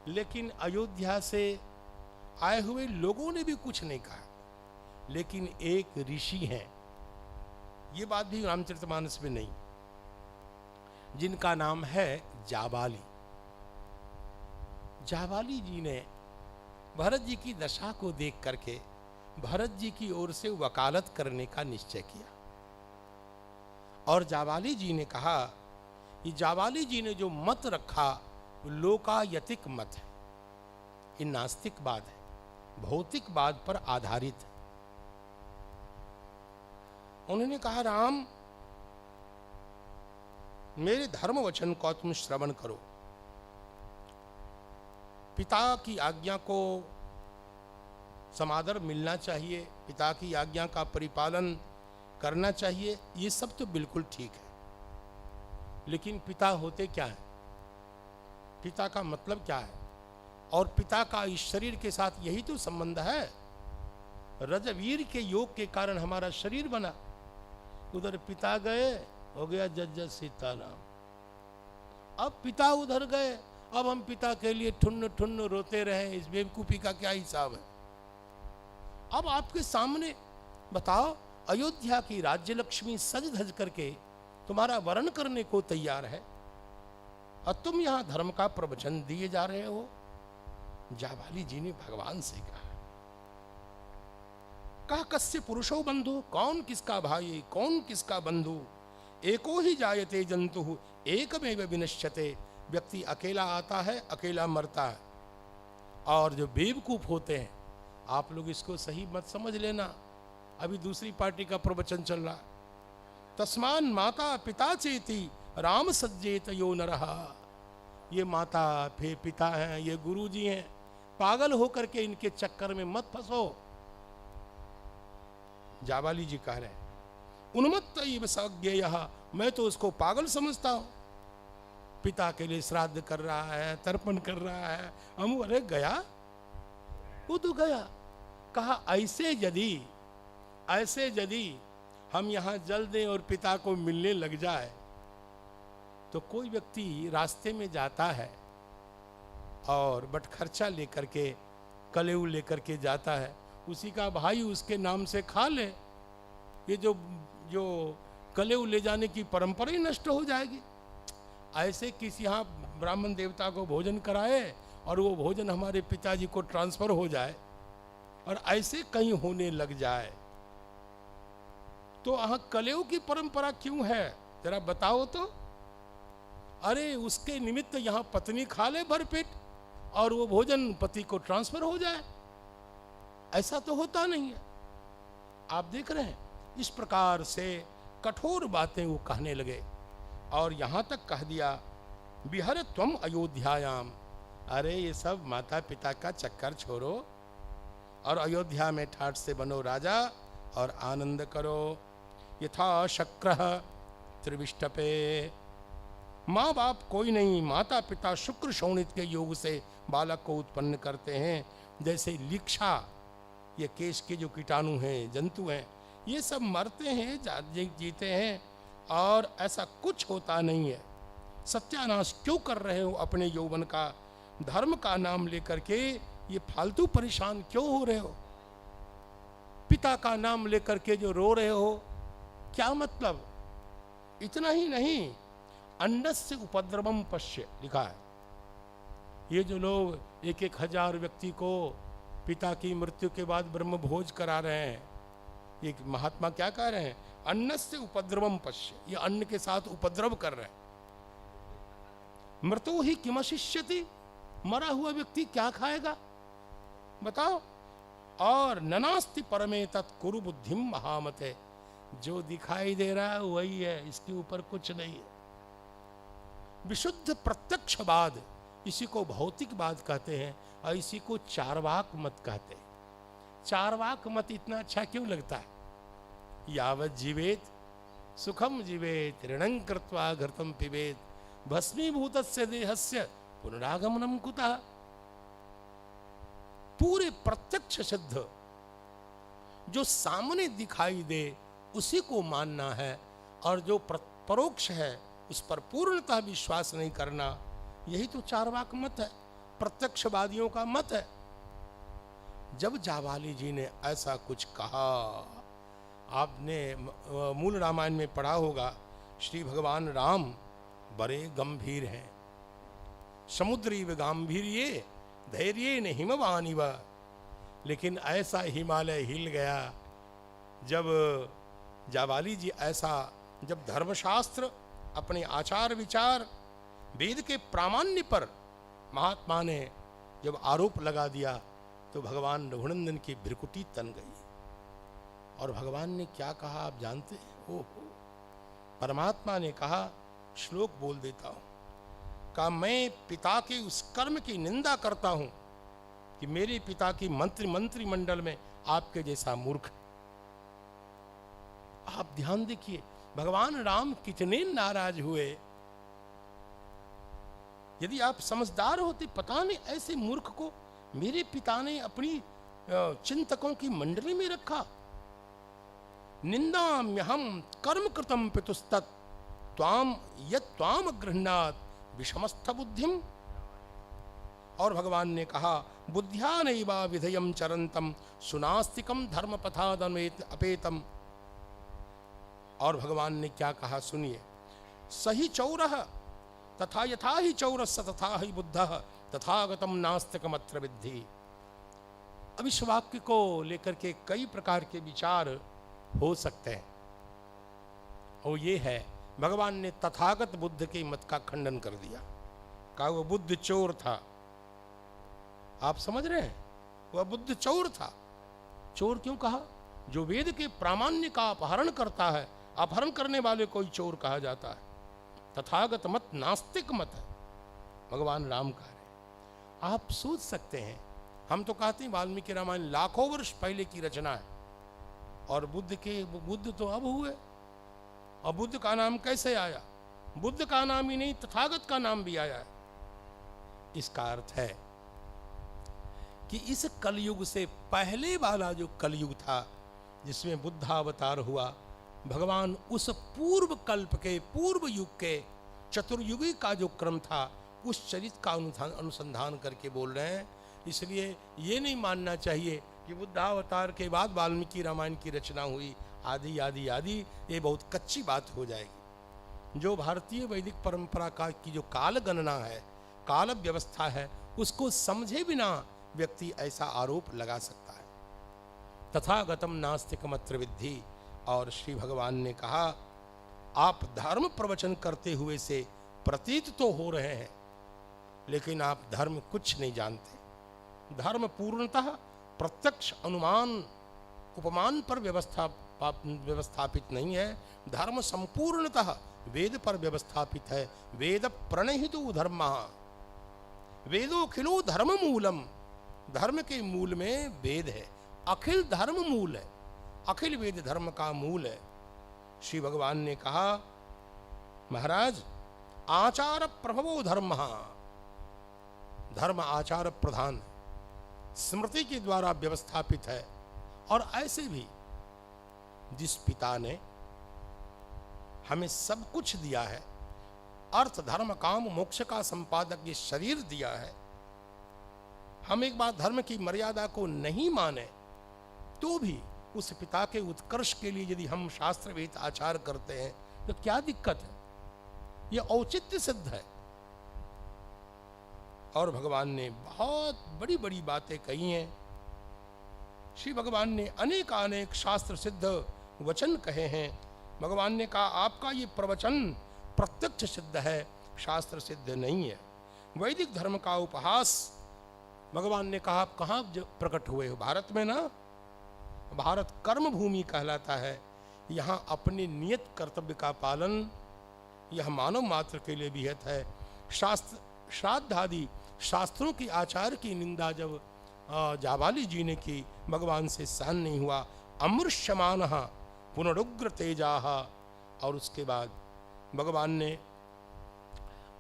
लेकिन अयोध्या से आए हुए लोगों ने भी कुछ नहीं कहा। लेकिन एक ऋषि हैं, ये बात भी रामचरितमानस में नहीं, जिनका नाम है जाबाली। जाबाली जी ने भरत जी की दशा को देख करके भरत जी की ओर से वकालत करने का निश्चय किया। और जाबाली जी ने कहा कि जाबाली जी ने जो मत रखा लोकायतिक मत है, ये नास्तिकवाद है, भौतिकवाद पर आधारित है। उन्होंने कहा, राम मेरे धर्म वचन को तुम श्रवण करो, पिता की आज्ञा को समादर मिलना चाहिए, पिता की आज्ञा का परिपालन करना चाहिए, ये सब तो बिल्कुल ठीक है। लेकिन पिता होते क्या है, पिता का मतलब क्या है? और पिता का इस शरीर के साथ यही तो संबंध है। रजवीर के योग के कारण हमारा शरीर बना। उधर पिता गए, हो गया जज सीताराम। अब पिता उधर गए, अब हम पिता के लिए ठुन्न ठुन्न रोते रहे, इस बेवकूफी का क्या हिसाब है? अब आपके सामने बताओ, अयोध्या की राज्य लक्ष्मी सज धज करके तुम्हारा वरण करने को तैयार है और तुम यहां धर्म का प्रवचन दिए जा रहे हो। जाबाली जी ने भगवान से कहा कस्य पुरुषो बंधु, कौन किसका भाई, कौन किसका बंधु? एको ही जायते जंतु एकमेव विनश्यते। व्यक्ति अकेला आता है, अकेला मरता है। और जो बेवकूफ होते हैं, आप लोग इसको सही मत समझ लेना, अभी दूसरी पार्टी का प्रवचन चल रहा। तस्मान माता पिता चेती राम सज्जेत यो नरहा। ये माता फिर पिता हैं, ये गुरु जी हैं, पागल होकर के इनके चक्कर में मत फंसो। जाबाली जी कह रहे हैं उन्मत्त सज्ञेयः, मैं तो उसको पागल समझता हूं। पिता के लिए श्राद्ध कर रहा है, तर्पण कर रहा है, हम अरे गया, वो तो गया। कहा ऐसे यदि हम यहां जल दें और पिता को मिलने लग जाए, तो कोई व्यक्ति रास्ते में जाता है और बट खर्चा लेकर के, कलेऊ लेकर के जाता है, उसी का भाई उसके नाम से खा ले, ये जो कलेऊ ले जाने की परंपरा ही नष्ट हो जाएगी। ऐसे किसी यहाँ ब्राह्मण देवता को भोजन कराए और वो भोजन हमारे पिताजी को ट्रांसफर हो जाए और ऐसे कहीं होने लग जाए, तो यहाँ कलेऊ की परंपरा क्यों है जरा बताओ तो? अरे उसके निमित्त यहाँ पत्नी खा ले भरपेट और वो भोजन पति को ट्रांसफर हो जाए, ऐसा तो होता नहीं है। आप देख रहे हैं, इस प्रकार से कठोर बातें वो कहने लगे और यहां तक कह दिया बिहर त्वम अयोध्यायाम। अरे ये सब माता पिता का चक्कर छोड़ो और अयोध्या में ठाठ से बनो राजा और आनंद करो। यथा शक्रः त्रिविष्टपे, माँ बाप कोई नहीं, माता पिता शुक्र शोणित के योग से बालक को उत्पन्न करते हैं। जैसे लिक्षा, ये केश के जो कीटाणु हैं, जंतु हैं, ये सब मरते हैं, जीते हैं और ऐसा कुछ होता नहीं है। सत्यानाश क्यों कर रहे हो अपने यौवन का? धर्म का नाम लेकर के ये फालतू परेशान क्यों हो रहे हो? पिता का नाम लेकर के जो रो रहे हो, क्या मतलब? इतना ही नहीं, अन्नस्य उपद्रवम पश्य लिखा है। ये जो लोग 1,000 व्यक्ति को पिता की मृत्यु के बाद ब्रह्म भोज करा रहे हैं, ये महात्मा क्या कह रहे हैं? अन्नस्य उपद्रवम पश्य, ये अन्न के साथ उपद्रव कर रहे हैं। मृतो ही किमशिष्यति, मरा हुआ व्यक्ति क्या खाएगा बताओ? और ननास्ति परमे तत्कुरु बुद्धिम महामते, जो दिखाई दे रहा है वही है, इसके ऊपर कुछ नहीं है। विशुद्ध प्रत्यक्षवाद, इसी को भौतिकवाद कहते हैं और इसी को चार्वाक मत कहते हैं। चारवाक मत इतना अच्छा क्यों लगता है? यावत जीवेत सुखम जीवेत ऋणं कृत्वा घृतं पिबेत भस्मीभूतस्य देहस्य पुनरागमनम कुतः। पूरे प्रत्यक्ष सिद्ध जो सामने दिखाई दे उसी को मानना है, और जो परोक्ष है उस पर पूर्णतः विश्वास नहीं करना। यही तो चारवाक मत है, प्रत्यक्षवादियों का मत है। जब जावाली जी ने ऐसा कुछ कहा, आपने मूल रामायण में पढ़ा होगा, श्री भगवान राम बड़े गंभीर हैं। समुद्रीव गांभीर्ये धैर्येन हिमवानिव। लेकिन ऐसा हिमालय हिल गया जब जावाली जी ऐसा, जब धर्मशास्त्र अपने आचार विचार वेद के प्रामाण्य पर महात्मा ने जब आरोप लगा दिया, तो भगवान रघुनंदन की भ्रिकुटी तन गई। और भगवान ने क्या कहा आप जानते हैं? ओहो, परमात्मा ने कहा, श्लोक बोल देता हूं, कहा मैं पिता के उस कर्म की निंदा करता हूं कि मेरे पिता की मंत्रिमंडल में आपके जैसा मूर्ख। आप ध्यान देखिए भगवान राम कितने नाराज हुए। यदि आप समझदार होते, पता नहीं ऐसे मूर्ख को मेरे पिता ने अपनी चिंतकों की मंडली में रखा। निंदाम्यहम कर्म कृतम पितुस्तत् त्वाम यत्वाम गृह्णात विषमस्थ बुद्धिम। और भगवान ने कहा, बुद्ध्या नैवा विधयम चरंतम सुनास्तिकम धर्म पथादमेत अपेतम। और भगवान ने क्या कहा सुनिए, सही चौरः तथा यथा ही चौरस्य तथा ही बुद्धः तथागतम नास्तिकमत्र विद्धि। अब इस वाक्य को लेकर के कई प्रकार के विचार हो सकते हैं, और ये है भगवान ने तथागत बुद्ध के मत का खंडन कर दिया। कहा वो बुद्ध चोर था। आप समझ रहे हैं, वह बुद्ध चोर था। चोर क्यों कहा? जो वेद के प्रामाण्य का अपहरण करता है, अपहरण करने वाले को ही चोर कहा जाता है। तथागत मत नास्तिक मत है, भगवान राम कह रहे। आप सोच सकते हैं, हम तो कहते हैं वाल्मीकि रामायण लाखों वर्ष पहले की रचना है, और बुद्ध तो अब हुए, और बुद्ध का नाम कैसे आया? बुद्ध का नाम ही नहीं, तथागत का नाम भी आया है। इसका अर्थ है कि इस कलयुग से पहले वाला जो कलयुग था, जिसमें बुद्धावतार हुआ, भगवान उस पूर्व कल्प के, पूर्व युग के चतुर्युगी का जो क्रम था, उस चरित्र का अनुसंधान करके बोल रहे हैं। इसलिए ये नहीं मानना चाहिए कि बुद्धावतार के बाद वाल्मीकि रामायण की रचना हुई, आदि आदि आदि, ये बहुत कच्ची बात हो जाएगी। जो भारतीय वैदिक परंपरा का की जो काल गणना है, काल व्यवस्था है, उसको समझे बिना व्यक्ति ऐसा आरोप लगा सकता है। तथागतम नास्तिकमत्र विद्धि। और श्री भगवान ने कहा, आप धर्म प्रवचन करते हुए से प्रतीत तो हो रहे हैं, लेकिन आप धर्म कुछ नहीं जानते। धर्म पूर्णतः प्रत्यक्ष अनुमान उपमान पर व्यवस्थापित नहीं है। धर्म संपूर्णतः वेद पर व्यवस्थापित है। वेद प्रणहितो धर्म, वेदोखिलो धर्म मूलम। धर्म के मूल में वेद है, अखिल धर्म मूल है, अखिल वेद धर्म का मूल है। श्री भगवान ने कहा, महाराज आचार प्रभवो धर्म, धर्म आचार प्रधान, स्मृति के द्वारा व्यवस्थापित है। और ऐसे भी जिस पिता ने हमें सब कुछ दिया है, अर्थ धर्म काम मोक्ष का संपादक ये शरीर दिया है, हम एक बार धर्म की मर्यादा को नहीं माने तो भी उस पिता के उत्कर्ष के लिए यदि हम शास्त्रवेद आचार करते हैं तो क्या दिक्कत है? यह औचित्य सिद्ध है। और भगवान ने बहुत बड़ी बड़ी बातें कही हैं। श्री भगवान ने अनेक शास्त्र सिद्ध वचन कहे हैं। भगवान ने कहा, आपका ये प्रवचन प्रत्यक्ष सिद्ध है, शास्त्र सिद्ध नहीं है। वैदिक धर्म का उपहास भगवान ने कहा, आप कहाँ प्रकट हुए हो? भारत में ना। भारत कर्म भूमि कहलाता है। यहाँ अपने नियत कर्तव्य का पालन यह मानव मात्र के लिए विहित है। शास्त्र श्राद्ध आदि शास्त्रों की आचार की निंदा जब जाबाली जी ने की, भगवान से सहन नहीं हुआ। अमृष्यमान पुनरुग्र तेजा। और उसके बाद भगवान ने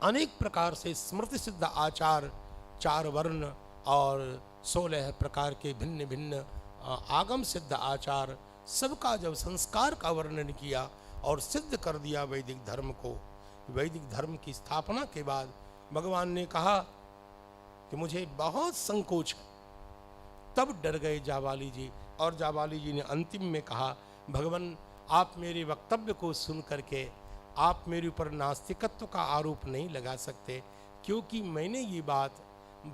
अनेक प्रकार से स्मृति सिद्ध आचार, 4 वर्ण और 16 प्रकार के भिन्न भिन्न आगम सिद्ध आचार, सबका जब संस्कार का वर्णन किया और सिद्ध कर दिया वैदिक धर्म को, वैदिक धर्म की स्थापना के बाद भगवान ने कहा कि मुझे बहुत संकोच है। तब डर गए जाबाली जी, और जाबाली जी ने अंतिम में कहा, भगवान आप मेरे वक्तव्य को सुन करके आप मेरे ऊपर नास्तिकत्व का आरोप नहीं लगा सकते, क्योंकि मैंने ये बात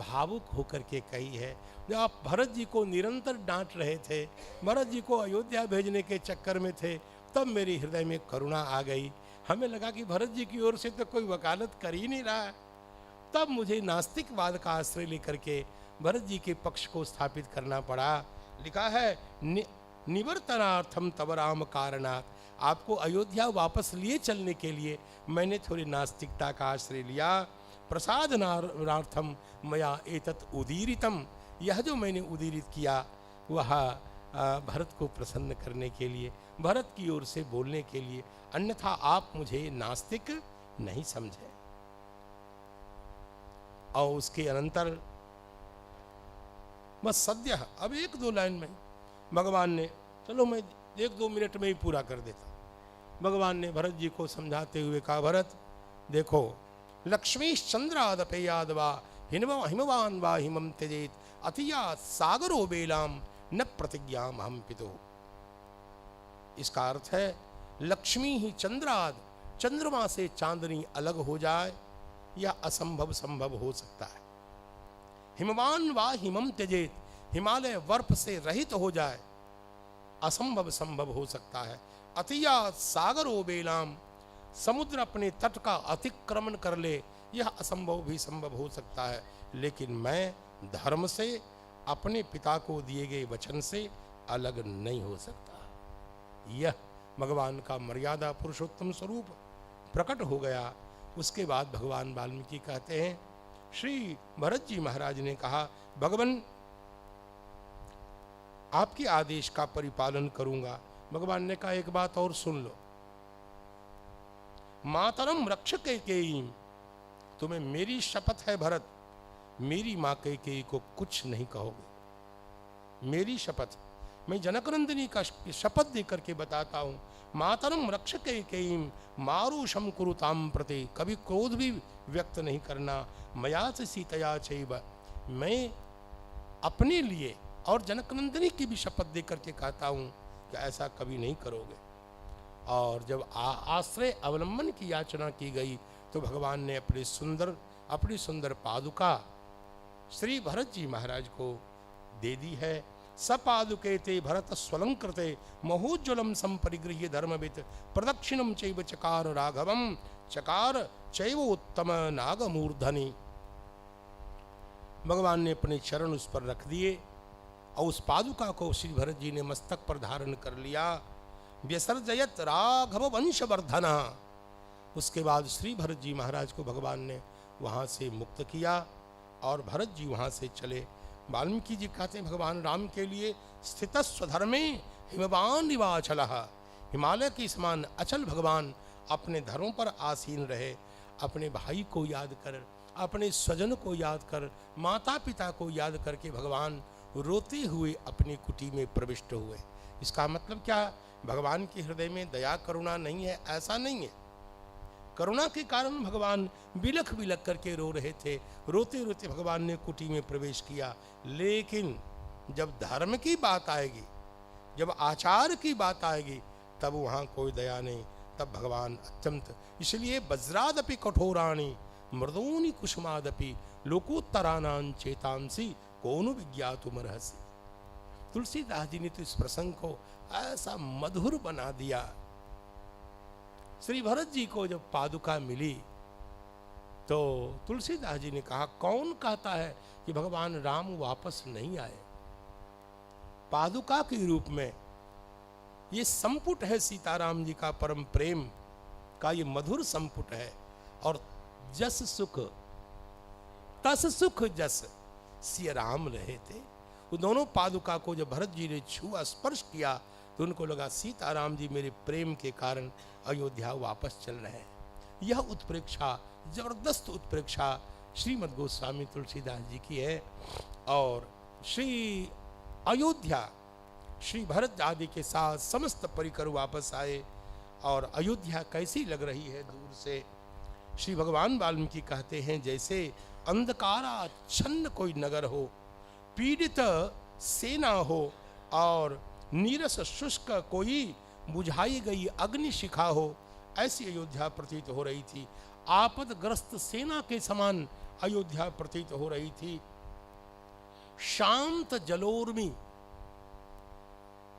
भावुक होकर के कही है। जब आप भरत जी को निरंतर डांट रहे थे, भरत जी को अयोध्या भेजने के चक्कर में थे, तब मेरे हृदय में करुणा आ गई। हमें लगा कि भरत जी की ओर से तो कोई वकालत कर ही नहीं रहा है। तब मुझे नास्तिकवाद का आश्रय लेकर के भरत जी के पक्ष को स्थापित करना पड़ा। लिखा है निवर्तनार्थम तव राम कारणात्, आपको अयोध्या वापस लिए चलने के लिए मैंने थोड़ी नास्तिकता का आश्रय लिया। प्रसादनार्थम मया एतत् उदीरितम, यह जो मैंने उदीरित किया वह भरत को प्रसन्न करने के लिए, भरत की ओर से बोलने के लिए, अन्यथा आप मुझे नास्तिक नहीं समझे। और उसके अनंतर बस सद्य, अब 1-2 लाइन में भगवान ने, चलो मैं 1-2 मिनट में ही पूरा कर देता। भगवान ने भरत जी को समझाते हुए कहा, भरत देखो, लक्ष्मीश्चंद्रादपेयाद वा हिमवान वा हिमम त्यजेत अतिया सागरो बेलाम न प्रतिज्ञाम हम पितो। इसका अर्थ है लक्ष्मी ही चंद्राद, चंद्रमा से चांदनी अलग हो जाए या असंभव संभव हो सकता है। हिमवान वा हिमम त्यजेत, हिमालय बर्फ से रहित हो जाए, असंभव संभव हो सकता है। अतिया सागरो बेलाम, समुद्र अपने तट का अतिक्रमण कर ले, यह असंभव भी संभव हो सकता है। लेकिन मैं धर्म से, अपने पिता को दिए गए वचन से अलग नहीं हो सकता। यह भगवान का मर्यादा पुरुषोत्तम स्वरूप प्रकट हो गया। उसके बाद भगवान वाल्मीकि कहते हैं, श्री भरत जी महाराज ने कहा, भगवान आपके आदेश का परिपालन करूंगा। भगवान ने कहा, एक बात और सुन लो, मातरम रक्षक कैकेयी, तुम्हें मेरी शपथ है भरत, मेरी माँ कैकेयी को कुछ नहीं कहोगे। मेरी शपथ, मैं जनकनंदिनी का शपथ देकर के बताता हूं, मातरम रक्षक कैकेयी मारुषम कुरुताम प्रति, कभी क्रोध भी व्यक्त नहीं करना। मया से सीतया चैव, मैं अपने लिए और जनकनंदिनी की भी शपथ देकर के कहता हूं कि ऐसा कभी नहीं करोगे। और जब आश्रय अवलंबन की याचना की गई तो भगवान ने अपनी सुंदर पादुका श्री भरत जी महाराज को दे दी है। सपादुके ते भरत स्वलंकृते महोज्वलम संपरिगृह्य धर्मवित प्रदक्षिणम चैव चकार राघवम चकार चैव उत्तम नागमूर्धनि। भगवान ने अपने चरण उस पर रख दिए और उस पादुका को श्री भरत जी ने मस्तक पर धारण कर लिया। व्यसर्जयत राघव वंशवर्धना, उसके बाद श्री भरत जी महाराज को भगवान ने वहाँ से मुक्त किया और भरत जी वहाँ से चले। वाल्मीकि जी कहते हैं, भगवान राम के लिए स्थित स्वधर्मे हिमवान निवाचल, हिमालय के समान अचल भगवान अपने धर्मों पर आसीन रहे। अपने भाई को याद कर, अपने स्वजन को याद कर, माता पिता को याद करके भगवान रोते हुए अपनी कुटी में प्रविष्ट हुए। इसका मतलब क्या? भगवान के हृदय में दया करुणा नहीं है, ऐसा नहीं है। करुणा के कारण भगवान बिलख बिलख करके रो रहे थे, रोते रोते भगवान ने कुटी में प्रवेश किया। लेकिन जब धर्म की बात आएगी, जब आचार की बात आएगी, तब वहाँ कोई दया नहीं, तब भगवान अत्यंत। इसलिए वज्रादपि कठोराणि मृदूनि कुसुमादपि लोकोत्तराणां चेतांसी कौनु विज्ञातुमर्हसि। तुलसीदास जी ने तो इस प्रसंग को ऐसा मधुर बना दिया। श्री भरत जी को जब पादुका मिली तो तुलसीदास जी ने कहा, कौन कहता है कि भगवान राम वापस नहीं आए? पादुका के रूप में ये संपुट है सीताराम जी का परम प्रेम का, ये मधुर संपुट है। और जस सुख तस सुख जस सिय राम रहे थे, वो दोनों पादुका को जब भरत जी ने छुआ, स्पर्श किया, तो उनको लगा सीताराम जी मेरे प्रेम के कारण अयोध्या वापस चल रहे हैं। यह उत्प्रेक्षा, जबरदस्त उत्प्रेक्षा श्रीमद् गोस्वामी तुलसीदास जी की है। और श्री अयोध्या श्री भरत आदि के साथ समस्त परिकर वापस आए। और अयोध्या कैसी लग रही है दूर से, श्री भगवान वाल्मीकि कहते हैं जैसे अंधकाराच्छन्न कोई नगर हो, पीड़ित सेना हो और नीरस शुष्क कोई बुझाई गई अग्निशिखा हो, ऐसी अयोध्या प्रतीत हो रही थी। आपदग्रस्त सेना के समान अयोध्या प्रतीत हो रही थी। शांत जलोर्मी,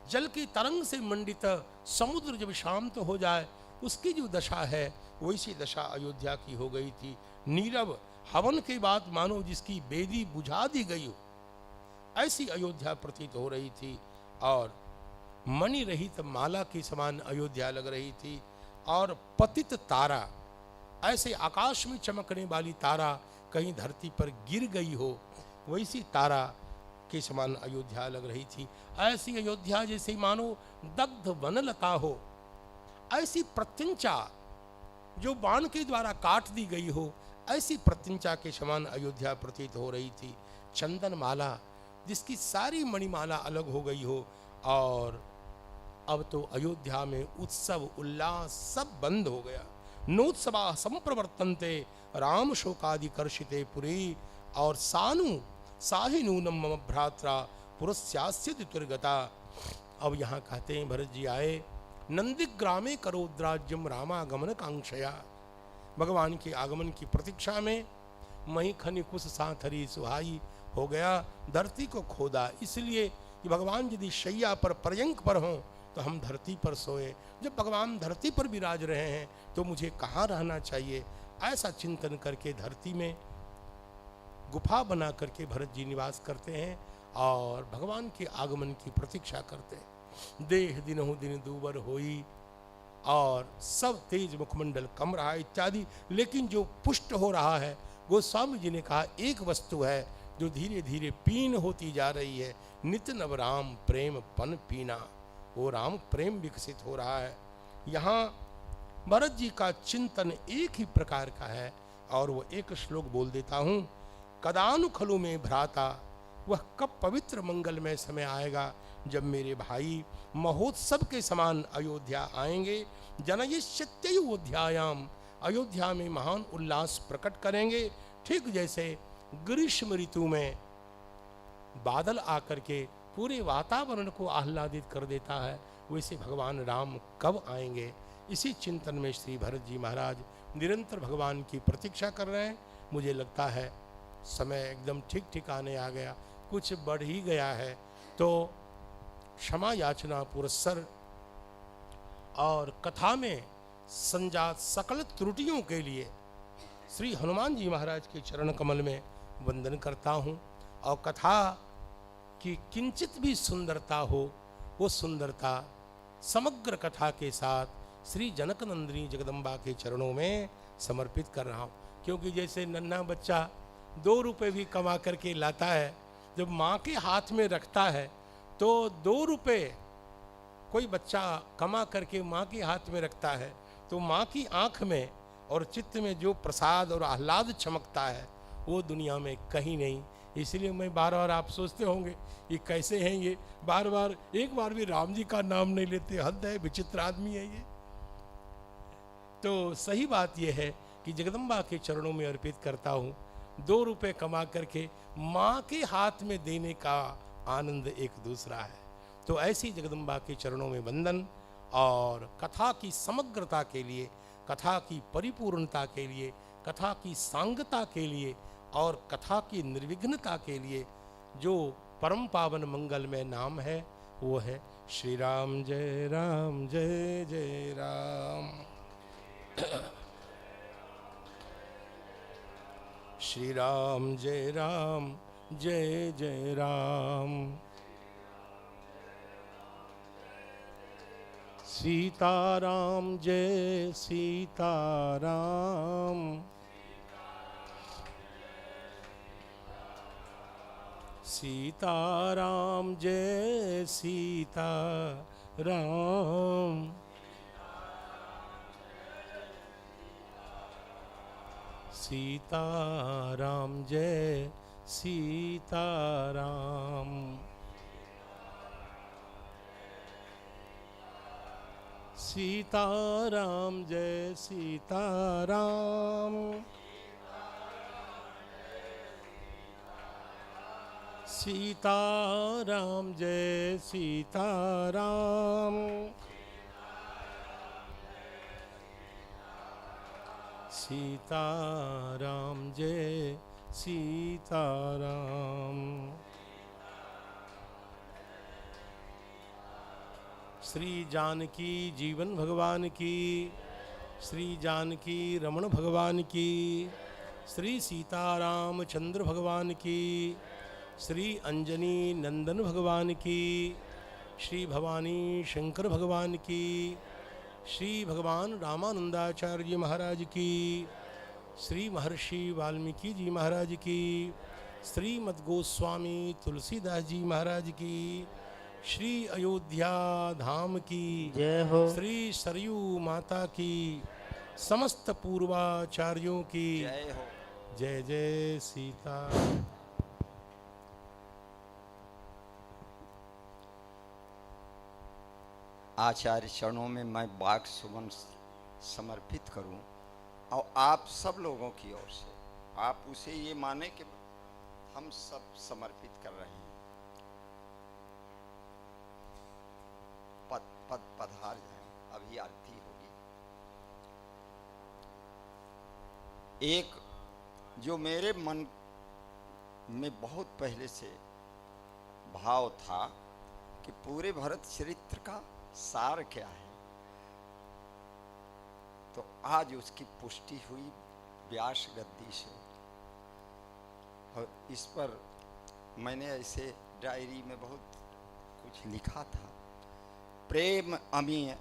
जल की तरंग से मंडित समुद्र जब शांत हो जाए उसकी जो दशा है वैसी दशा अयोध्या की हो गई थी। नीरव हवन के बाद मानो जिसकी बेदी बुझा दी गई हो, ऐसी अयोध्या प्रतीत हो रही थी। और मणि रहित माला के समान अयोध्या लग रही थी। और पतित तारा, ऐसे आकाश में चमकने वाली तारा कहीं धरती पर गिर गई हो, वैसी तारा के समान अयोध्या लग रही थी। ऐसी अयोध्या जैसे मानो दग्ध वनलता हो, ऐसी प्रत्यंचा जो बाण के द्वारा काट दी गई हो, ऐसी प्रत्यंचा के समान अयोध्या प्रतीत हो रही थी। चंदन माला जिसकी सारी मणिमाला अलग हो गई हो। और अब तो अयोध्या में उत्सव उल्लास सब बंद हो गया। नोत्सवा संप्रवर्तन्ते राम शोकादि कर्षिते पुरी। और सानु साहिनूनम मम भ्रात्रा पुरस्यास्य दुर्गता। अब यहाँ कहते हैं भरत जी आए, नंदिग्रामे करोद्राज्यम रामागमन कांक्षया। भगवान के आगमन की प्रतीक्षा में मही खनि कुश साथरी सुहाई हो गया, धरती को खोदा। इसलिए कि भगवान यदि शैया पर पर्यंक पर हों तो हम धरती पर सोए। जब भगवान धरती पर विराज रहे हैं तो मुझे कहाँ रहना चाहिए, ऐसा चिंतन करके धरती में गुफा बना करके भरत जी निवास करते हैं और भगवान के आगमन की प्रतीक्षा करते हैं। देह दिनहु दिन दूबर होई, और सब तेज मुखमंडल कम रहा इत्यादि। लेकिन जो पुष्ट हो रहा है, गोस्वामी जी ने कहा एक वस्तु है जो धीरे धीरे पीन होती जा रही है, नित नव राम प्रेम पन पीना। वो राम प्रेम विकसित हो रहा है। यहाँ भरत जी का चिंतन एक ही प्रकार का है और वो एक श्लोक बोल देता हूँ। कदानु खलु में भ्राता, वह कब पवित्र मंगलमय समय आएगा जब मेरे भाई महोत्सव के समान अयोध्या आएंगे। जनयिष्यत्युध्यायाम, अयोध्या में महान उल्लास प्रकट करेंगे। ठीक जैसे ग्रीष्म ऋतु में बादल आकर के पूरे वातावरण को आह्लादित कर देता है, वैसे भगवान राम कब आएंगे। इसी चिंतन में श्री भरत जी महाराज निरंतर भगवान की प्रतीक्षा कर रहे हैं। मुझे लगता है समय एकदम ठीक ठिकाने आ गया, कुछ बढ़ ही गया है तो क्षमा याचना पुरस्सर। और कथा में संजात सकल त्रुटियों के लिए श्री हनुमान जी महाराज के चरण कमल में वंदन करता हूँ। और कथा की किंचित भी सुंदरता हो, वो सुंदरता समग्र कथा के साथ श्री जनक नंदिनी जगदम्बा के चरणों में समर्पित कर रहा हूँ। क्योंकि जैसे नन्हा बच्चा 2 रुपए भी कमा करके लाता है, जब माँ के हाथ में रखता है तो 2 रुपए कोई बच्चा कमा करके माँ के हाथ में रखता है तो माँ की आँख में और चित्त में जो प्रसाद और आह्लाद चमकता है वो दुनिया में कहीं नहीं। इसलिए मैं बार बार, आप सोचते होंगे ये कैसे हैं, ये बार बार एक बार भी राम जी का नाम नहीं लेते, हद है, विचित्र आदमी है ये। तो सही बात यह है कि जगदम्बा के चरणों में अर्पित करता हूँ। 2 रुपए कमा करके माँ के हाथ में देने का आनंद एक दूसरा है। तो ऐसी जगदम्बा के चरणों में वंदन। और कथा की समग्रता के लिए, कथा की परिपूर्णता के लिए, कथा की सांगता के लिए और कथा की निर्विघ्नता के लिए जो परम पावन मंगल में नाम है वो है श्री राम जय राम जय जय राम। श्री राम जय राम जय जय राम। सीताराम जय सीताराम। सीताराम जय सीताराम। सीताराम जय सीताराम। सीताराम जय सीताराम। सीताराम जय सीताराम। सीताराम जय सीताराम। श्री जानकी जीवन भगवान की, श्री जानकी रमण भगवान की, श्री सीताराम चंद्र भगवान की, श्री अंजनी नंदन भगवान की, श्री भवानी शंकर भगवान की, श्री भगवान रामानंदाचार्य महाराज की, श्री महर्षि वाल्मीकि जी महाराज की, श्रीमद् गोस्वामी तुलसीदास जी महाराज की, श्री अयोध्या धाम की जय हो, श्री सरयू माता की, समस्त पूर्वाचार्यों की जय हो। जय जय सीता। आचार्य चरणों में मैं बाग सुमन समर्पित करूं और आप सब लोगों की ओर से आप उसे ये माने कि हम सब समर्पित कर रहे हैं। पद पद पधार जाए, अभी आरती होगी। एक जो मेरे मन में बहुत पहले से भाव था कि पूरे भरत चरित्र का सार क्या है, तो आज उसकी पुष्टि हुई व्यास गद्दी से। और इस पर मैंने ऐसे डायरी में बहुत कुछ लिखा था। प्रेम अमीय,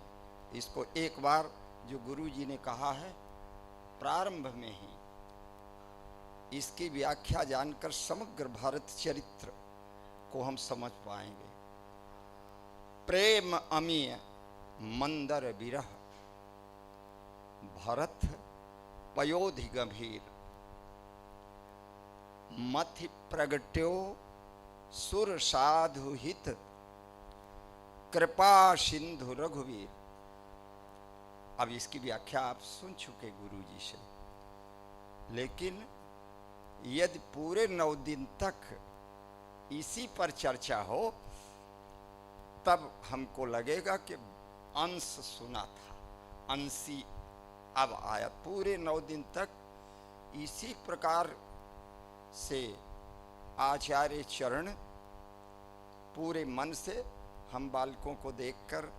इसको एक बार जो गुरु जी ने कहा है प्रारंभ में ही, इसकी व्याख्या जानकर समग्र भारत चरित्र को हम समझ पाएंगे। प्रेम अमीय मंदर विरह, भरत पयोधि गंभीर, मथि प्रगट्यो सुर साधु हित, कृपा सिंधु रघुवीर। अब इसकी व्याख्या आप सुन चुके गुरु जी से, लेकिन यदि पूरे 9 दिन तक इसी पर चर्चा हो तब हमको लगेगा कि अंश सुना था, अंशी अब आया। पूरे 9 दिन तक इसी प्रकार से आचार्य चरण पूरे मन से हम बालकों को देखकर,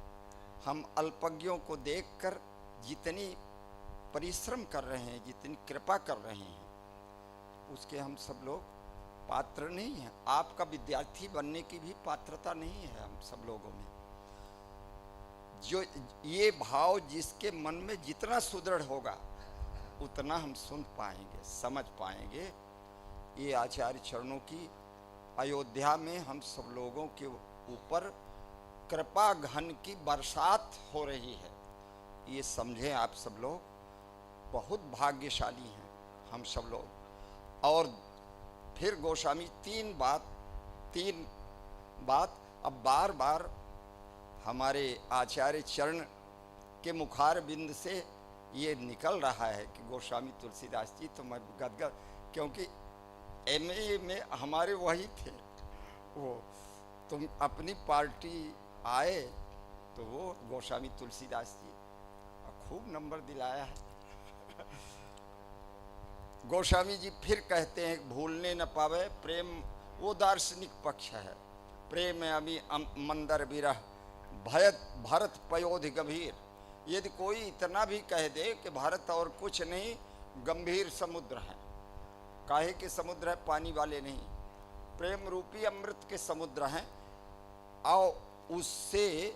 हम अल्पज्ञों को देखकर जितनी परिश्रम कर रहे हैं, जितनी कृपा कर रहे हैं, उसके हम सब लोग पात्र नहीं हैं। आपका विद्यार्थी बनने की भी पात्रता नहीं है हम सब लोगों में। जो ये भाव जिसके मन में जितना सुदृढ़ होगा उतना हम सुन पाएंगे, समझ पाएंगे। ये आचार्य चरणों की अयोध्या में हम सब लोगों के ऊपर कृपा घन की बरसात हो रही है, ये समझें आप सब लोग। बहुत भाग्यशाली हैं हम सब लोग। और फिर गोस्वामी तीन बात अब बार बार हमारे आचार्य चरण के मुखार बिंद से ये निकल रहा है कि गोस्वामी तुलसीदास जी, तो मैं गदगद, क्योंकि एमए में हमारे वही थे वो, तुम अपनी पार्टी आए तो वो गोस्वामी तुलसीदास जी खूब नंबर दिलाया है। गोस्वामी जी फिर कहते हैं भूलने न पावे प्रेम, वो दार्शनिक पक्ष है। प्रेम अमी मंदर विरह, भरत पयोधि गंभीर। यदि कोई इतना भी कह दे कि भारत और कुछ नहीं, गंभीर समुद्र है। काहे के समुद्र है? पानी वाले नहीं, प्रेम रूपी अमृत के समुद्र हैं। और उससे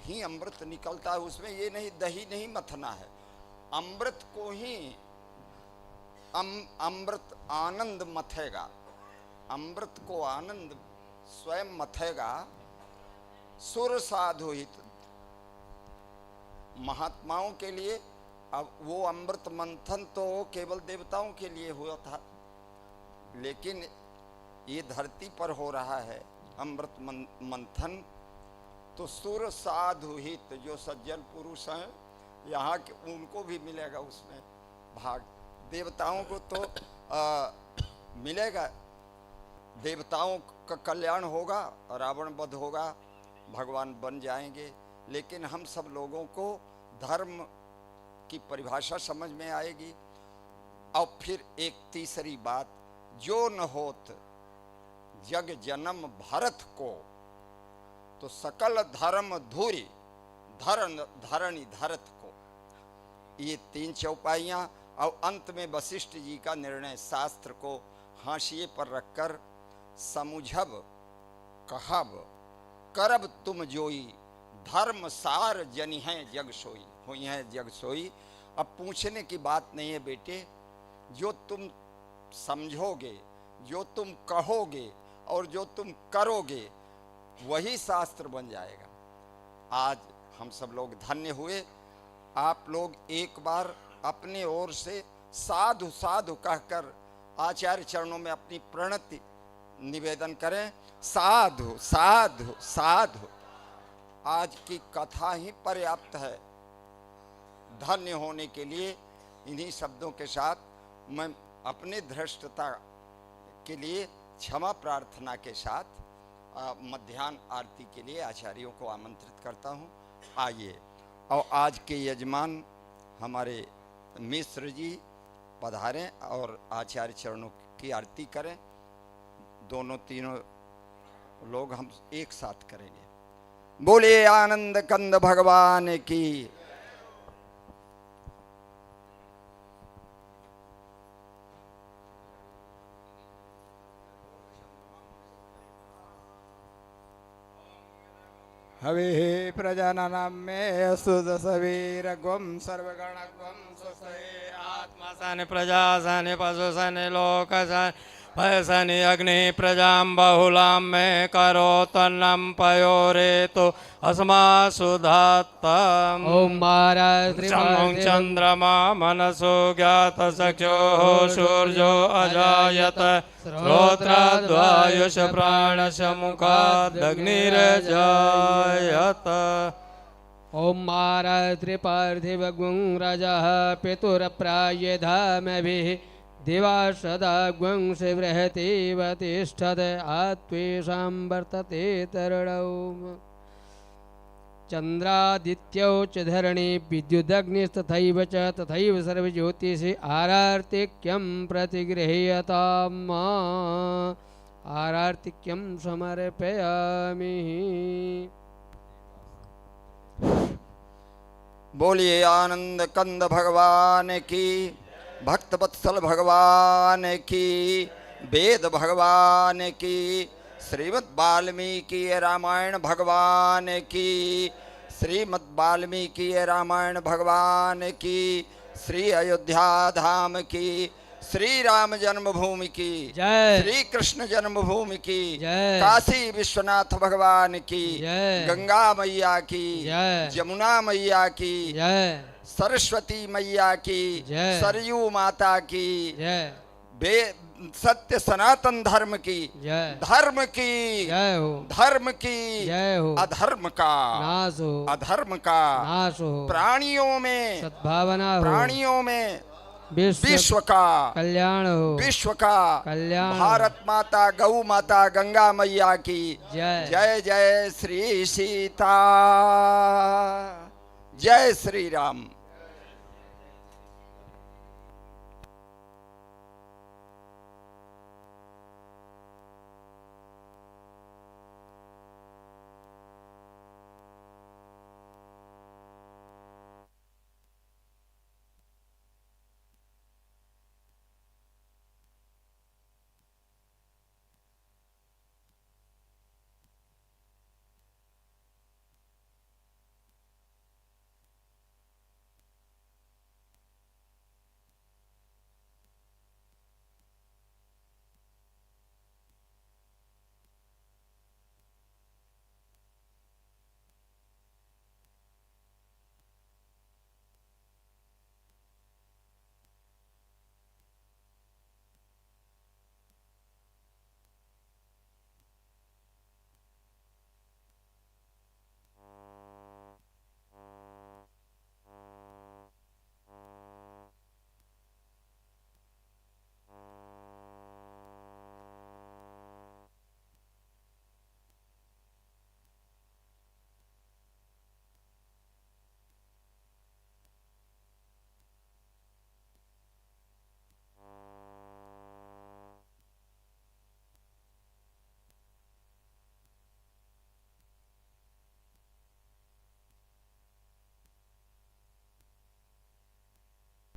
ही अमृत निकलता है। उसमें ये नहीं दही नहीं मथना है, अमृत को ही अमृत आनंद मथेगा। अमृत को आनंद स्वयं मथेगा, सुर साधु हित। महात्माओं के लिए अब वो अमृत मंथन तो केवल देवताओं के लिए हुआ था, लेकिन ये धरती पर हो रहा है अमृत मंथन, तो सुर साधु हित जो सज्जन पुरुष हैं यहाँ के उनको भी मिलेगा उसमें भाग। देवताओं को तो मिलेगा, देवताओं का कल्याण होगा, रावण वध होगा, भगवान बन जाएंगे, लेकिन हम सब लोगों को धर्म की परिभाषा समझ में आएगी। और फिर एक तीसरी बात, जो न होत जग जन्म भरत को, तो सकल धर्म धूरी धरणी धरत को। ये 3 चौपाइयाँ और अंत में वशिष्ठ जी का निर्णय शास्त्र को हाशिए पर रखकर, समुझब कहब करब तुम जोई, धर्म सार जनि है जग सोई, हुई है जग सोई। अब पूछने की बात नहीं है बेटे, जो तुम समझोगे, जो तुम कहोगे और जो तुम करोगे वही शास्त्र बन जाएगा। आज हम सब लोग धन्य हुए। आप लोग एक बार अपने ओर से साधु साधु कहकर आचार्य चरणों में अपनी प्रणति निवेदन करें। साधु साधु साधु। आज की कथा ही पर्याप्त है धन्य होने के लिए। इन्हीं शब्दों के साथ मैं अपने धृष्टता के लिए क्षमा प्रार्थना के साथ मध्याह्न आरती के लिए आचार्यों को आमंत्रित करता हूँ। आइए, और आज के यजमान हमारे मिश्र जी पधारें और आचार्य चरणों की आरती करें। दोनों तीनों लोग हम एक साथ करेंगे। बोले आनंद कंद भगवान की। हवे प्रजननं मे सुदसवीर गुम सर्वगण गुम सुसये आत्मा सन प्रजा सन पशु सन लोक सन भय सन अग्नि प्रजां बहुलां मे करो तन्नं पयोरेतु अस्मा सुधात्तम्। ओम चंद्रमा मनसो ज्ञात चक्षुः सूर्यो अजायत श्रोत्रद्वायुष प्राणश मुखादग्निरजायत। ओम त्रिपार्थिवगुं रजः पितुरप्रायधामभिः दिवा सदा गुं शिवृहतीव तिष्ठत् आत्वेषां वर्तते तरणौ। चंद्रादित्यौ च धरणी विद्युदग्निस्तथैव च तथैव सर्वज्योतिषि आरार्तिक्यं प्रतिगृह्यताम्। आरार्तिक्यं समर्पयामि। बोलिए आनंद कंद भगवान की, भक्त वत्सल भगवान की, वेद भगवान की, श्रीमद् वाल्मीकि रामायण भगवान की, श्रीमद् वाल्मीकि रामायण भगवान की, श्री अयोध्या धाम की, श्री राम जन्मभूमि की जय, श्री कृष्ण जन्मभूमि की जय, काशी विश्वनाथ भगवान की जय, गंगा मैया की जय, जमुना मैया की जय, सरस्वती मैया की जय, सरयू माता की जय, सत्य सनातन धर्म की जय, धर्म की जय हो, धर्म की जय हो, अधर्म का नाश हो, अधर्म का नाश हो, प्राणियों में सद्भावना हो, प्राणियों में विश्व का कल्याण हो, विश्व का कल्याण। भारत माता गौ माता गंगा मैया की जय, जय जय श्री सीता, जय श्री राम।